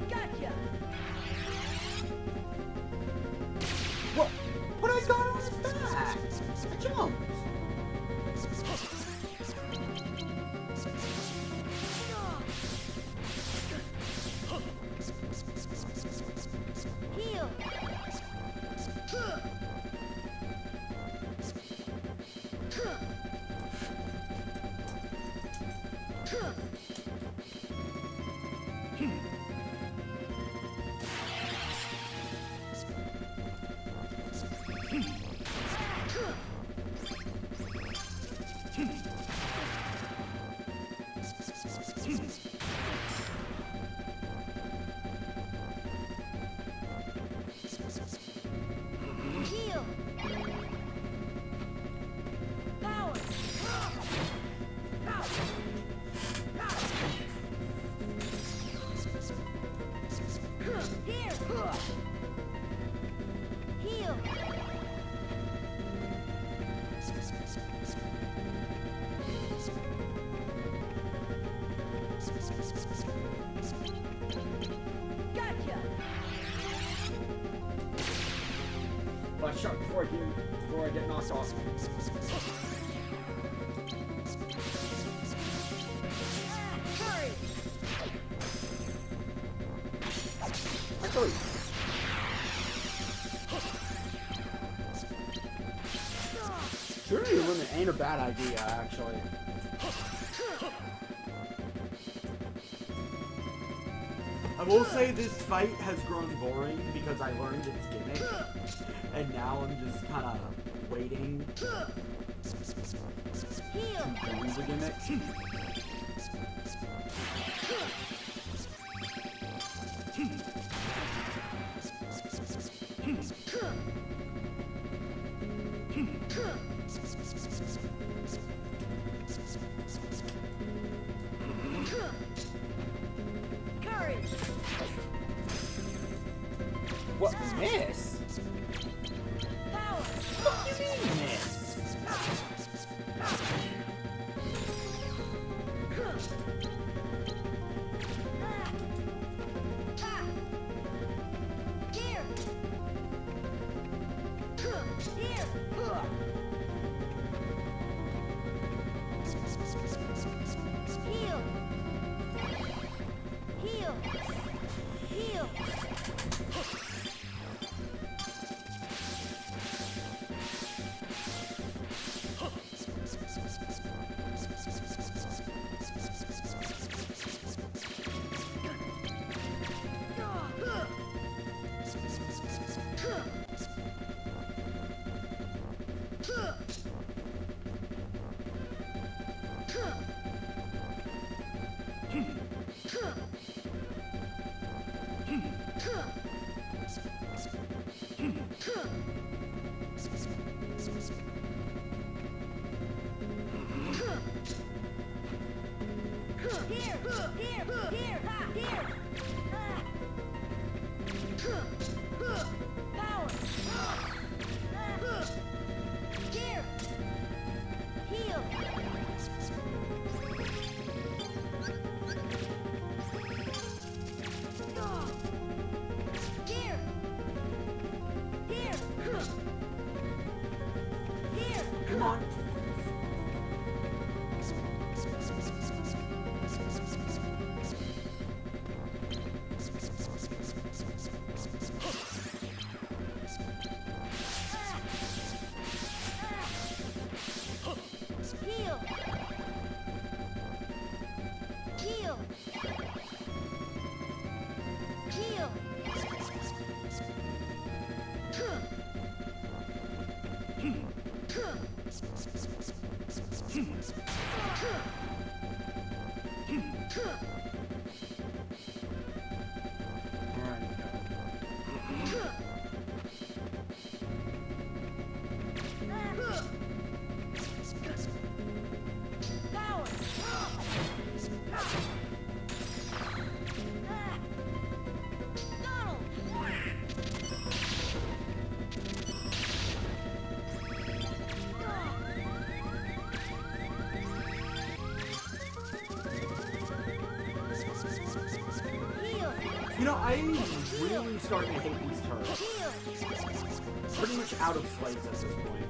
Gotcha! What? What I got on his back? I jumped. Heal! before I get knocked off. Hurry! Actually, shooting a limit ain't a bad idea, actually. I will say this fight has grown boring because I learned its gimmick, and now I'm just kind of waiting to Heal! use the gimmick. Courage! What, miss? Power! What do you mean, miss? Here! Here! Heal! Heal! Heal! Here! Here! Here! Here! Power! Here! Heal! Here! Here! Here! Come on. Heal! Heal! Heal! Power! Donald! Heal! You know, I'm really starting to hate these turrets. Heal! Pretty much out of slates at this point.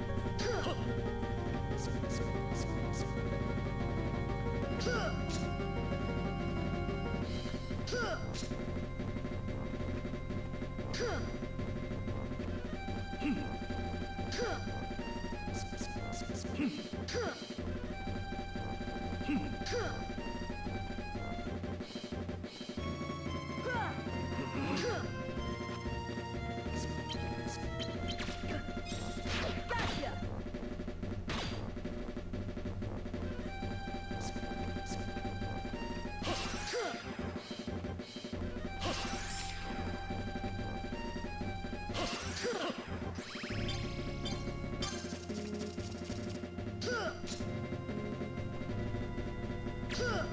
Gotcha!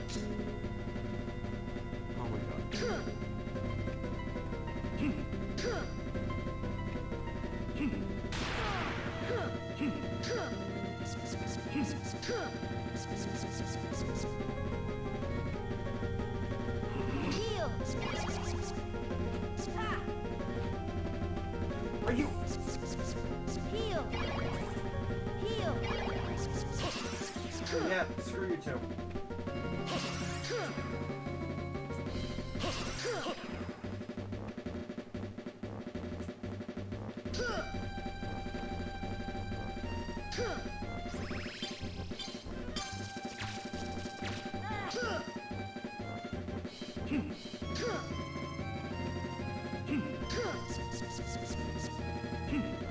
Oh my god. Heal! Ha! Are you... Heal! Actually, yeah, screw you two.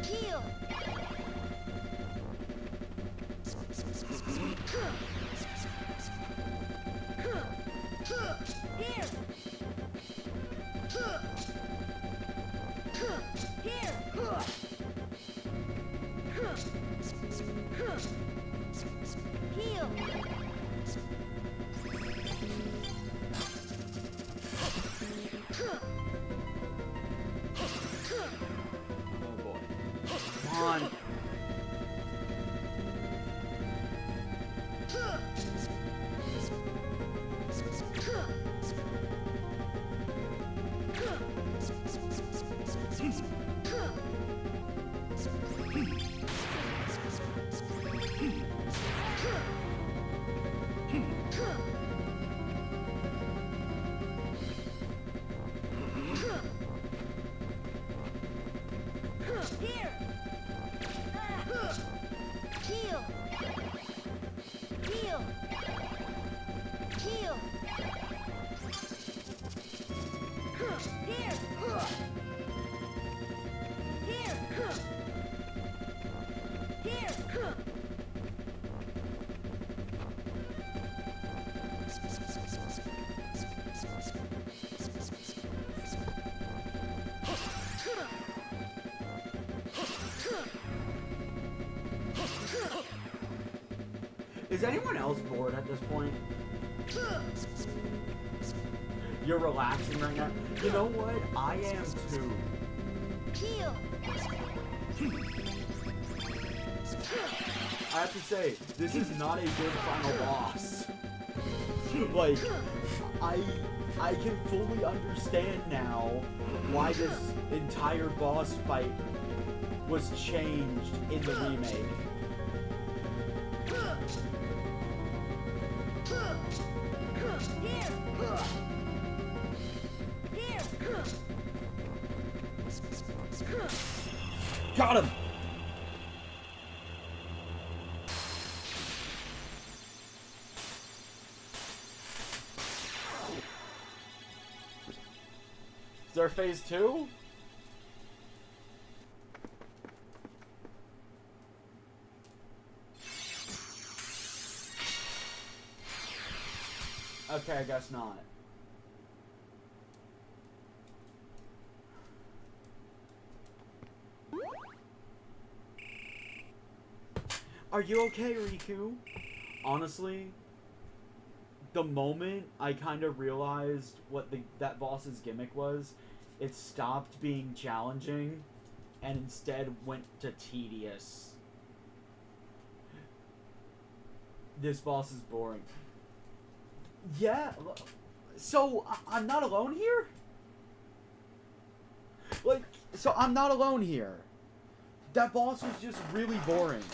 Heal. Here. Here. Heal. Oh boy. Come on. Here. Heal. Heal. Heal. Here. Here. Here. Is anyone else bored at this point? You're relaxing right now? You know what? I am too. Heal. I have to say, this is not a good final boss. Like, I can fully understand now why this entire boss fight was changed in the remake. Here. Here. Got him! Is there phase 2? Okay, I guess not. Are you okay, Riku? Honestly, the moment I kind of realized what that boss's gimmick was, it stopped being challenging and instead went to tedious. This boss is boring. Yeah, so I'm not alone here? Like, so I'm not alone here. That boss was just really boring.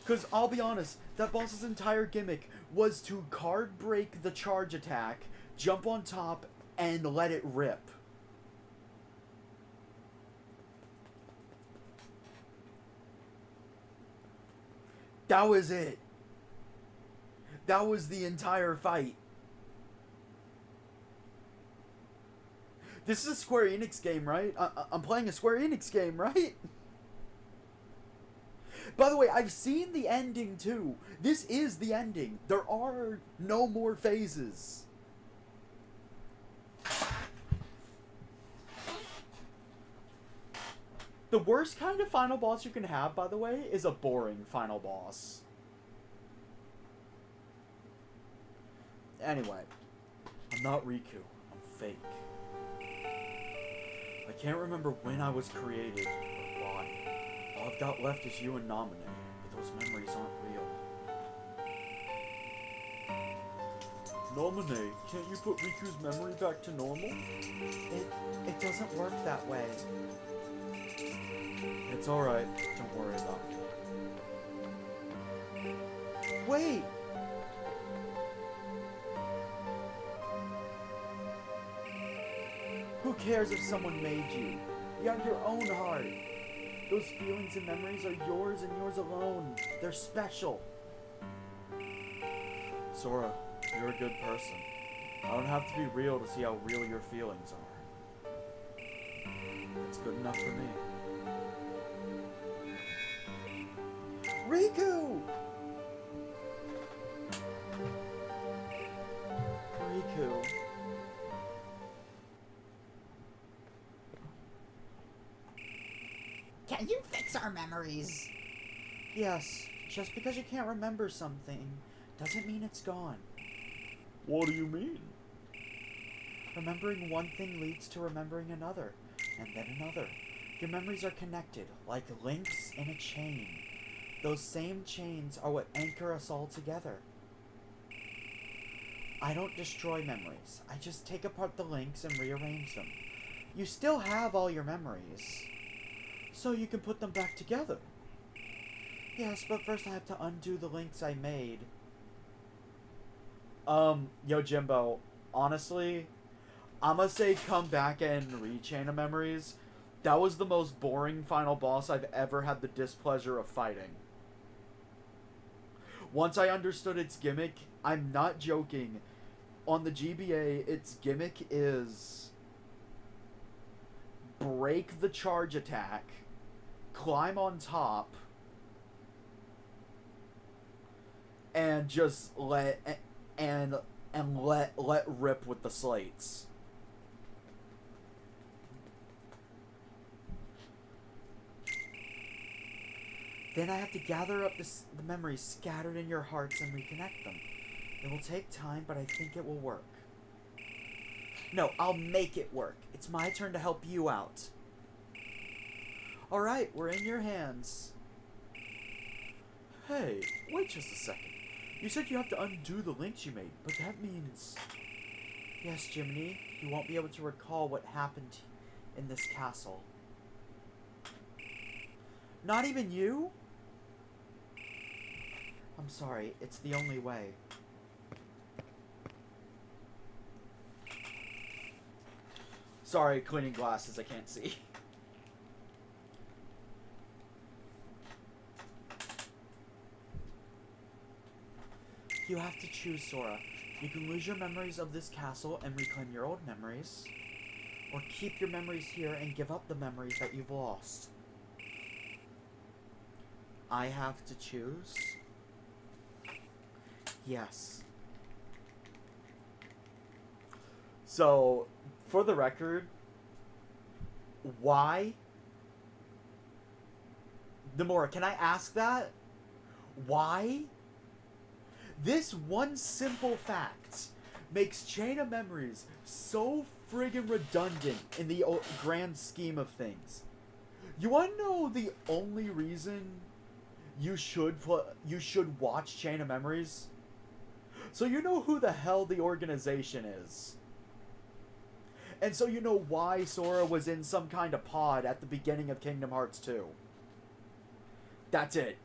Because I'll be honest, that boss's entire gimmick was to card break the charge attack, jump on top, and let it rip. That was it. That was the entire fight. This is a Square Enix game, right? I'm playing a Square Enix game, right? By the way, I've seen the ending too. This is the ending. There are no more phases. The worst kind of final boss you can have, by the way, is a boring final boss. Anyway, I'm not Riku. I'm fake. I can't remember when I was created or why. All I've got left is you and Namine, but those memories aren't real. Namine, can't you put Riku's memory back to normal? It doesn't work that way. It's alright. Don't worry about it. Wait! Who cares if someone made you? You have your own heart. Those feelings and memories are yours and yours alone. They're special. Sora, you're a good person. I don't have to be real to see how real your feelings are. It's good enough for me. Riku! Riku. Can you fix our memories? Yes, just because you can't remember something doesn't mean it's gone. What do you mean? Remembering one thing leads to remembering another, and then another. Your memories are connected, like links in a chain. Those same chains are what anchor us all together. I don't destroy memories. I just take apart the links and rearrange them. You still have all your memories, so you can put them back together. Yes, but first I have to undo the links I made. Yo, Jimbo, honestly, I'ma say come back and rechain of memories. That was the most boring final boss I've ever had the displeasure of fighting. Once I understood its gimmick, I'm not joking. On the GBA, its gimmick is break the charge attack, climb on top, and just let rip with the slates. Then I have to gather up the memories scattered in your hearts and reconnect them. It will take time, but I think it will work. No, I'll make it work. It's my turn to help you out. Alright, we're in your hands. Hey, wait just a second. You said you have to undo the links you made, but that means... Yes, Jiminy, you won't be able to recall what happened in this castle. Not even you? I'm sorry, it's the only way. Sorry, cleaning glasses, I can't see. You have to choose, Sora. You can lose your memories of this castle and reclaim your old memories, or keep your memories here and give up the memories that you've lost. I have to choose? Yes. So, for the record, why? Nomura, can I ask that? Why? This one simple fact makes Chain of Memories so friggin' redundant in the grand scheme of things. You wanna know the only reason you should watch Chain of Memories? So you know who the hell the organization is. And so you know why Sora was in some kind of pod at the beginning of Kingdom Hearts 2. That's it.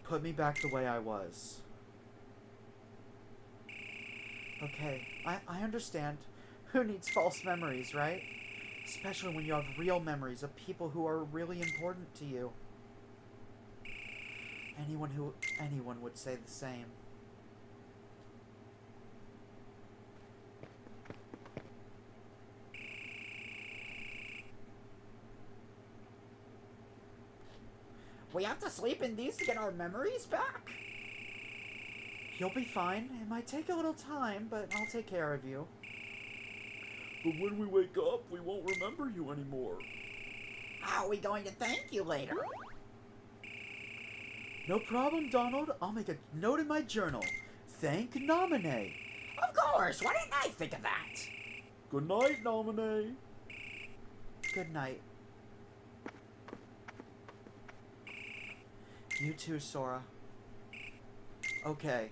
Put me back the way I was. Okay, I understand. Who needs false memories, right? Especially when you have real memories of people who are really important to you. Anyone would say the same. We have to sleep in these to get our memories back? You'll be fine. It might take a little time, but I'll take care of you. But when we wake up, we won't remember you anymore. How are we going to thank you later? No problem, Donald. I'll make a note in my journal. Thank Nominee. Of course, why didn't I think of that? Good night, Nominee. Good night. You too, Sora. Okay.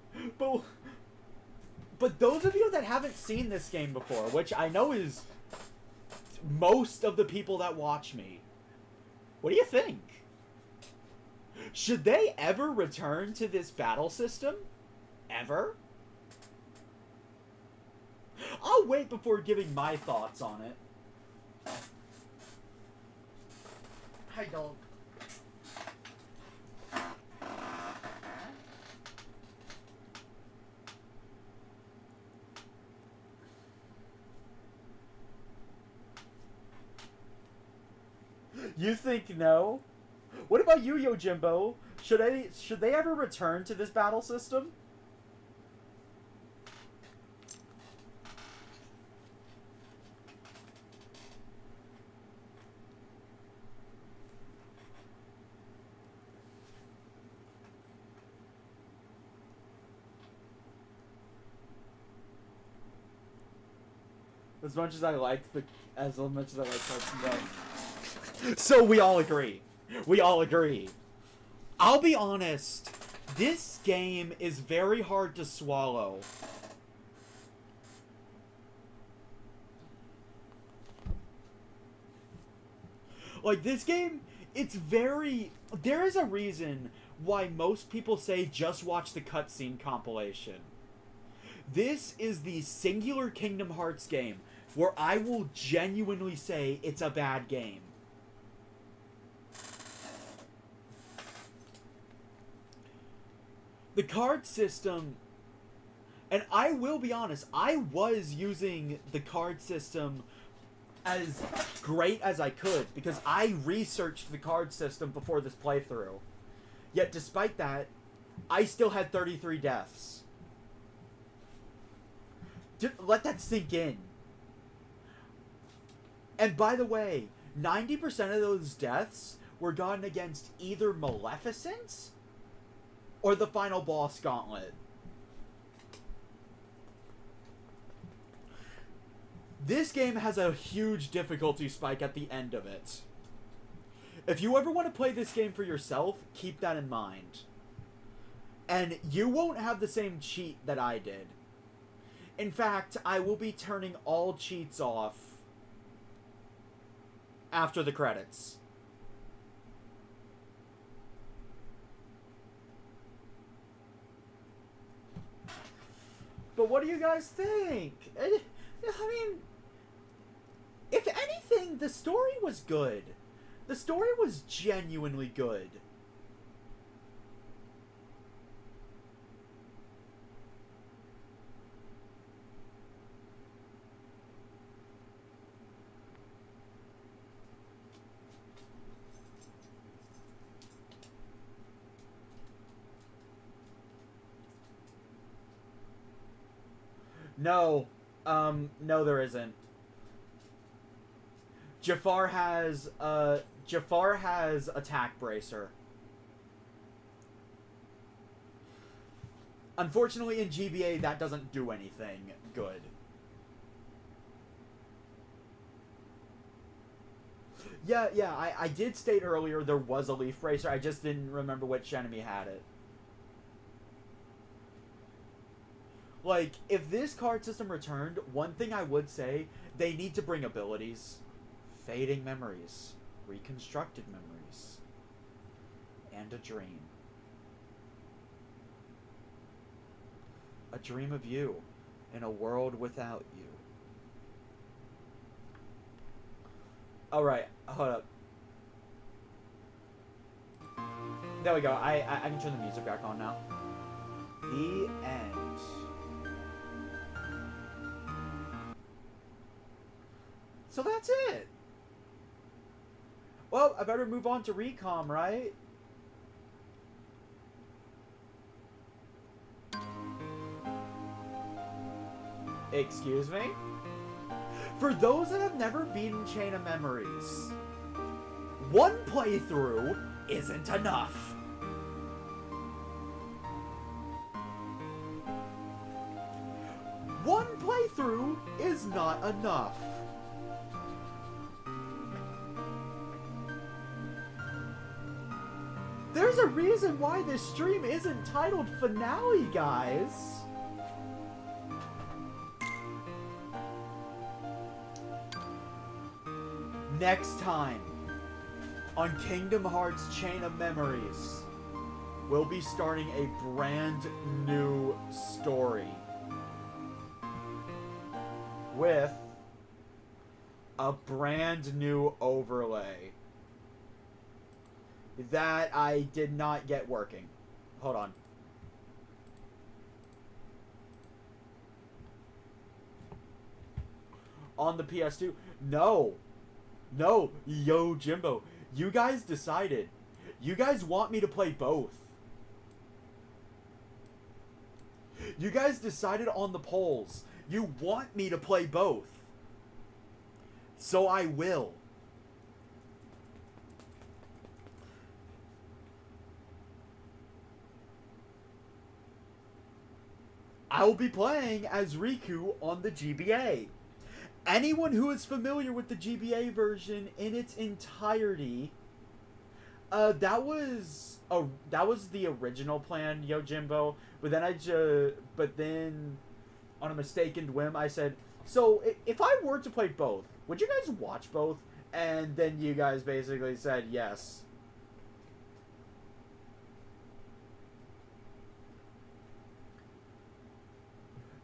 But those of you that haven't seen this game before, which I know is most of the people that watch me, what do you think? Should they ever return to this battle system? Ever? I'll wait before giving my thoughts on it. Hi, dog. You think no? What about you, Yojimbo? Should they ever return to this battle system? As much as I like Cards and Welcome. So we all agree. We all agree. I'll be honest. This game is very hard to swallow. Like, this game, it's very... There is a reason why most people say just watch the cutscene compilation. This is the singular Kingdom Hearts game where I will genuinely say it's a bad game. The card system, and I will be honest, I was using the card system as great as I could because I researched the card system before this playthrough. Yet despite that, I still had 33 deaths. Let that sink in. And by the way, 90% of those deaths were gotten against either Maleficent or the final boss gauntlet. This game has a huge difficulty spike at the end of it. If you ever want to play this game for yourself, keep that in mind. And you won't have the same cheat that I did. In fact, I will be turning all cheats off after the credits. But what do you guys think? I mean, if anything, the story was good. The story was genuinely good. No. No there isn't. Jafar has attack bracer. Unfortunately in GBA that doesn't do anything good. Yeah, I did state earlier there was a leaf bracer, I just didn't remember which enemy had it. Like, if this card system returned, one thing I would say, they need to bring abilities. Fading memories. Reconstructed memories. And a dream. A dream of you in a world without you. Alright, hold up. There we go. I can turn the music back on now. The end. So that's it. Well, I better move on to Recom, right? Excuse me? For those that have never beaten Chain of Memories, one playthrough isn't enough. One playthrough is not enough. There's a reason why this stream isn't titled Finale, guys. Next time on Kingdom Hearts Chain of Memories, we'll be starting a brand new story with a brand new overlay that I did not get working. Hold on. On the PS2? No. No. Yo, Jimbo. You guys decided. You guys want me to play both. You guys decided on the polls. You want me to play both. So I will. I will be playing as Riku on the GBA. Anyone who is familiar with the GBA version in its entirety, that was the original plan, Yojimbo. But then, on a mistaken whim, I said, so if I were to play both, would you guys watch both? And then you guys basically said yes.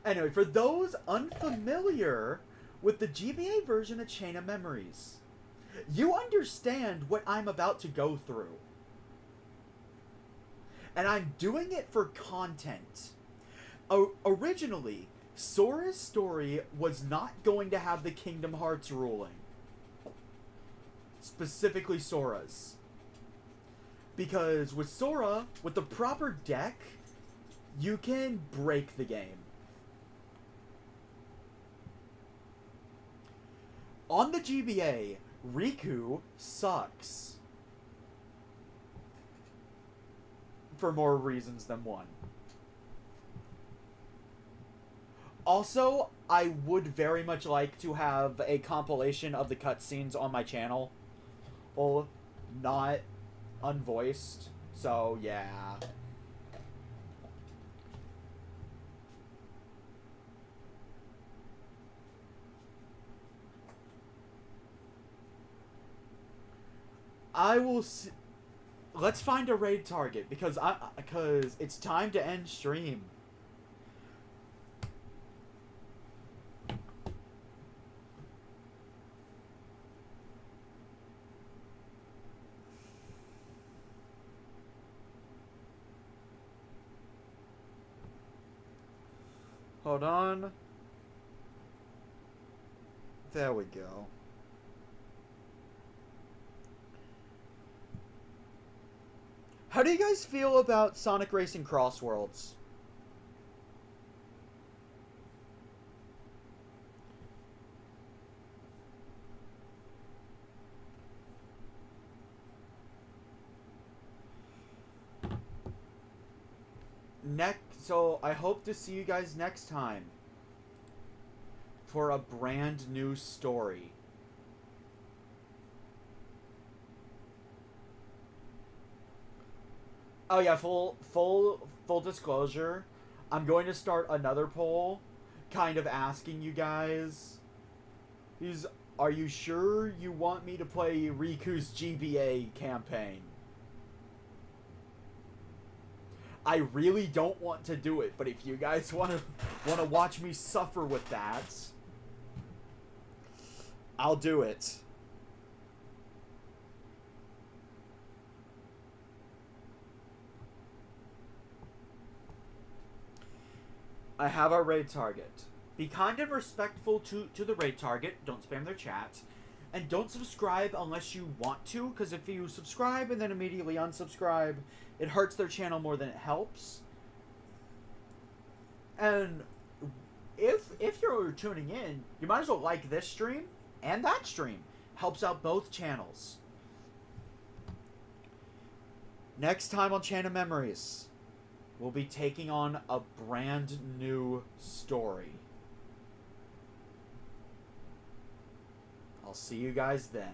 Anyway, for those unfamiliar with the GBA version of Chain of Memories, you understand what I'm about to go through. And I'm doing it for content. Originally, Sora's story was not going to have the Kingdom Hearts ruling. Specifically Sora's. Because with Sora, with the proper deck, you can break the game. On the GBA, Riku sucks. For more reasons than one. Also, I would very much like to have a compilation of the cutscenes on my channel. Well, not unvoiced. So, yeah. I will see. Let's find a raid target because it's time to end stream. Hold on. There we go. How do you guys feel about Sonic Racing Crossworlds? So I hope to see you guys next time for a brand new story. Oh yeah, full disclosure. I'm going to start another poll, kind of asking you guys, are you sure you want me to play Riku's GBA campaign? I really don't want to do it, but if you guys want to watch me suffer with that, I'll do it. I have our raid target. Be kind and respectful to the raid target. Don't spam their chat. And don't subscribe unless you want to, because if you subscribe and then immediately unsubscribe, it hurts their channel more than it helps. And if you're tuning in, you might as well like this stream and that stream. Helps out both channels. Next time on Chain of Memories, we'll be taking on a brand new story. I'll see you guys then.